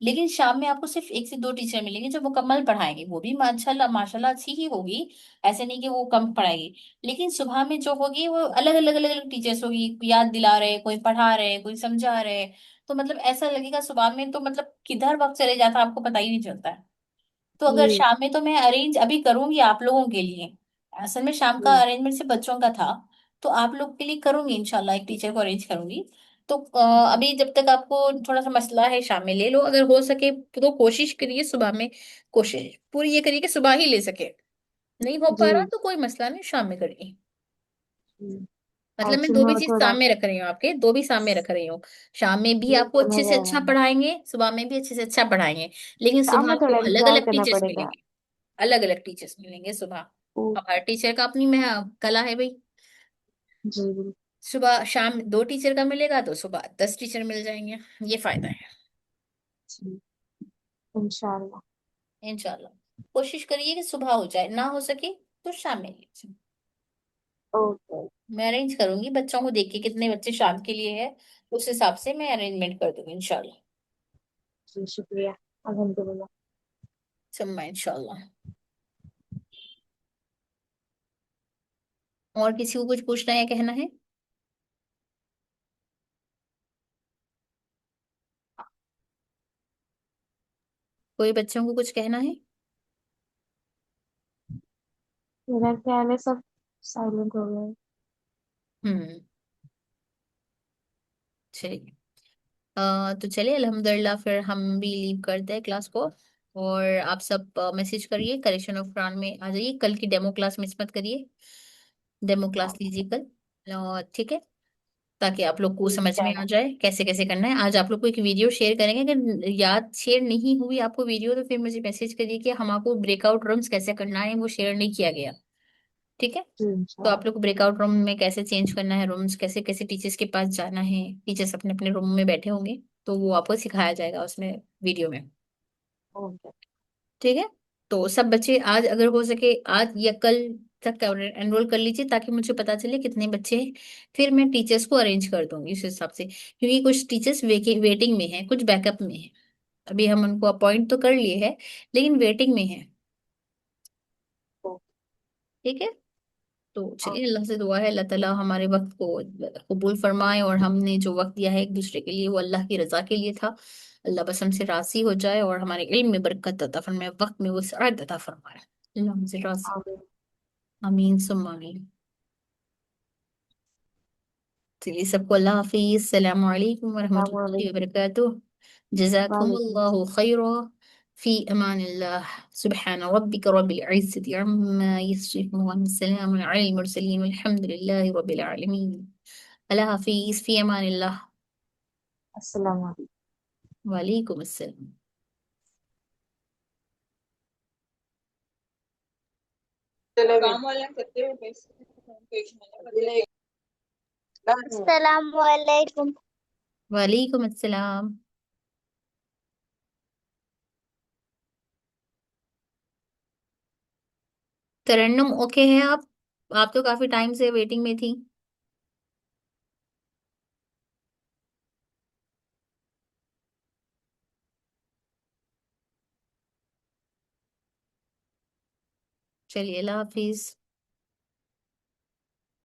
[SPEAKER 1] लेकिन शाम में आपको सिर्फ 1 से 2 टीचर मिलेंगे जो मुकम्मल पढ़ाएंगे, वो भी माशाल्लाह माशाल्लाह अच्छी ही होगी, ऐसे नहीं कि वो कम पढ़ाएगी। लेकिन सुबह में जो होगी वो अलग अलग टीचर्स होगी, याद दिला रहे, कोई पढ़ा रहे, कोई समझा रहे। तो मतलब ऐसा लगेगा सुबह में तो मतलब किधर वक्त चले जाता है आपको पता ही नहीं चलता है। तो अगर
[SPEAKER 9] जी
[SPEAKER 1] शाम में तो मैं अरेंज अभी करूंगी आप लोगों के लिए, असल में शाम का
[SPEAKER 9] जी
[SPEAKER 1] अरेंजमेंट सिर्फ बच्चों का था, तो आप लोग के लिए करूंगी इंशाल्लाह, एक टीचर को अरेंज करूंगी। तो अभी जब तक आपको थोड़ा सा मसला है शाम में ले लो, अगर हो सके तो कोशिश करिए सुबह में, कोशिश पूरी ये करिए कि सुबह ही ले सके। नहीं हो पा रहा
[SPEAKER 9] जी
[SPEAKER 1] तो कोई मसला नहीं, शाम में करिए।
[SPEAKER 9] जी।
[SPEAKER 1] मतलब मैं
[SPEAKER 9] एक्चुअली
[SPEAKER 1] दो भी
[SPEAKER 9] मैं
[SPEAKER 1] चीज
[SPEAKER 9] थोड़ा,
[SPEAKER 1] सामने रख रही हूँ, आपके दो भी सामने रख रही हूँ। शाम में भी
[SPEAKER 9] जी
[SPEAKER 1] आपको
[SPEAKER 9] तो
[SPEAKER 1] अच्छे से
[SPEAKER 9] मेरा
[SPEAKER 1] अच्छा पढ़ाएंगे, सुबह में भी अच्छे से अच्छा पढ़ाएंगे। लेकिन
[SPEAKER 9] शाम
[SPEAKER 1] सुबह
[SPEAKER 9] में
[SPEAKER 1] आपको
[SPEAKER 9] थोड़ा
[SPEAKER 1] अलग
[SPEAKER 9] इंतजार
[SPEAKER 1] अलग
[SPEAKER 9] करना
[SPEAKER 1] टीचर्स
[SPEAKER 9] पड़ेगा।
[SPEAKER 1] मिलेंगे, अलग अलग टीचर्स मिलेंगे सुबह।
[SPEAKER 9] ओ,
[SPEAKER 1] अब हर टीचर का अपनी में कला है भाई।
[SPEAKER 9] जी बिल्कुल।
[SPEAKER 1] सुबह शाम 2 टीचर का मिलेगा तो सुबह 10 टीचर मिल जाएंगे, ये फायदा है।
[SPEAKER 9] जी इंशाल्लाह।
[SPEAKER 1] इंशाल्लाह कोशिश करिए कि सुबह हो जाए, ना हो सके तो शाम में लीजिए।
[SPEAKER 9] ओके।
[SPEAKER 1] मैं अरेंज करूंगी बच्चों को देख के कितने बच्चे शाम के लिए है, उस हिसाब से मैं अरेंजमेंट कर दूंगी इंशाल्लाह।
[SPEAKER 9] जी शुक्रिया। अल्हम्दुलिल्लाह।
[SPEAKER 1] सुम्मा इंशाल्लाह। और किसी को कुछ पूछना है, कहना है? कोई बच्चों को कुछ कहना है?
[SPEAKER 9] मेरा ख्याल है सब साइलेंट हो गए।
[SPEAKER 1] हम्म, चलिए। तो चलिए अल्हम्दुलिल्लाह, फिर हम भी लीव करते हैं क्लास को। और आप सब मैसेज करिए, करेक्शन ऑफ कुरान में आ जाइए, कल की डेमो क्लास मिस मत करिए। डेमो क्लास लीजिए कल, और ठीक है, ताकि आप लोग को समझ में आ
[SPEAKER 11] इंशाल्लाह।
[SPEAKER 1] जाए कैसे कैसे करना है। आज आप लोग को एक वीडियो शेयर करेंगे, अगर याद शेयर नहीं हुई आपको वीडियो तो फिर मुझे मैसेज करिए कि हम आपको ब्रेकआउट रूम्स कैसे करना है, वो शेयर नहीं किया गया। ठीक है,
[SPEAKER 11] जी
[SPEAKER 1] तो
[SPEAKER 11] इंशाल्लाह।
[SPEAKER 1] आप लोग को ब्रेकआउट रूम में कैसे चेंज करना है रूम्स, कैसे कैसे टीचर्स के पास जाना है, टीचर्स अपने अपने रूम में बैठे होंगे, तो वो आपको सिखाया जाएगा उसमें वीडियो में।
[SPEAKER 11] ओके।
[SPEAKER 1] ठीक है, तो सब बच्चे आज अगर हो सके आज या कल तक एनरोल कर लीजिए, ताकि मुझे पता चले कितने बच्चे हैं, फिर मैं टीचर्स को अरेंज कर दूंगी उस हिसाब से, क्योंकि कुछ टीचर्स वेटिंग में हैं, कुछ बैकअप में हैं। अभी हम उनको अपॉइंट तो कर लिए हैं, लेकिन वेटिंग में है। ठीक है, तो चलिए, अल्लाह से दुआ है अल्लाह ताला हमारे वक्त को कबूल फरमाए, और हमने जो वक्त दिया है एक दूसरे के लिए वो अल्लाह की रजा के लिए था। अल्लाह बस हमसे राजी हो जाए और हमारे इल्म में बरकत अता फरमाए, वक्त में वो सआदत अता फरमाए। अल्लाह हमसे राजी।
[SPEAKER 11] आमीन।
[SPEAKER 1] आमीन सुम्मा आमीन। चलिए, सबको अल्लाह हाफिज, सलाम अलैकुम
[SPEAKER 11] अस्सलाम
[SPEAKER 1] वरहमतुल्लाहि
[SPEAKER 11] वालेकुम।
[SPEAKER 1] वबरकातुह।
[SPEAKER 11] वालेकुम
[SPEAKER 1] जज़ाकुमुल्लाहु
[SPEAKER 11] अस्सलाम।
[SPEAKER 1] खैरा। फी अमानिल्लाह। सुब्हान रब्बिक रब्बिल इज्जति अम्मा यसिफून, सलामुन अलल मुरसलीन, वल्हम्दुलिल्लाहि रब्बिल आलमीन। अल्लाह हाफिज, फी अमानिल्लाह।
[SPEAKER 11] अस्सलाम वालेकुम।
[SPEAKER 1] वालेकुम अस्सलाम।
[SPEAKER 2] चलो काम वाले करते हो पैसे।
[SPEAKER 16] अस्सलाम वालेकुम।
[SPEAKER 1] वालेकुम अस्सलाम। तरन्नुम ओके है आप तो काफी टाइम से वेटिंग में थी। चलिए, अल्लाह हाफिज।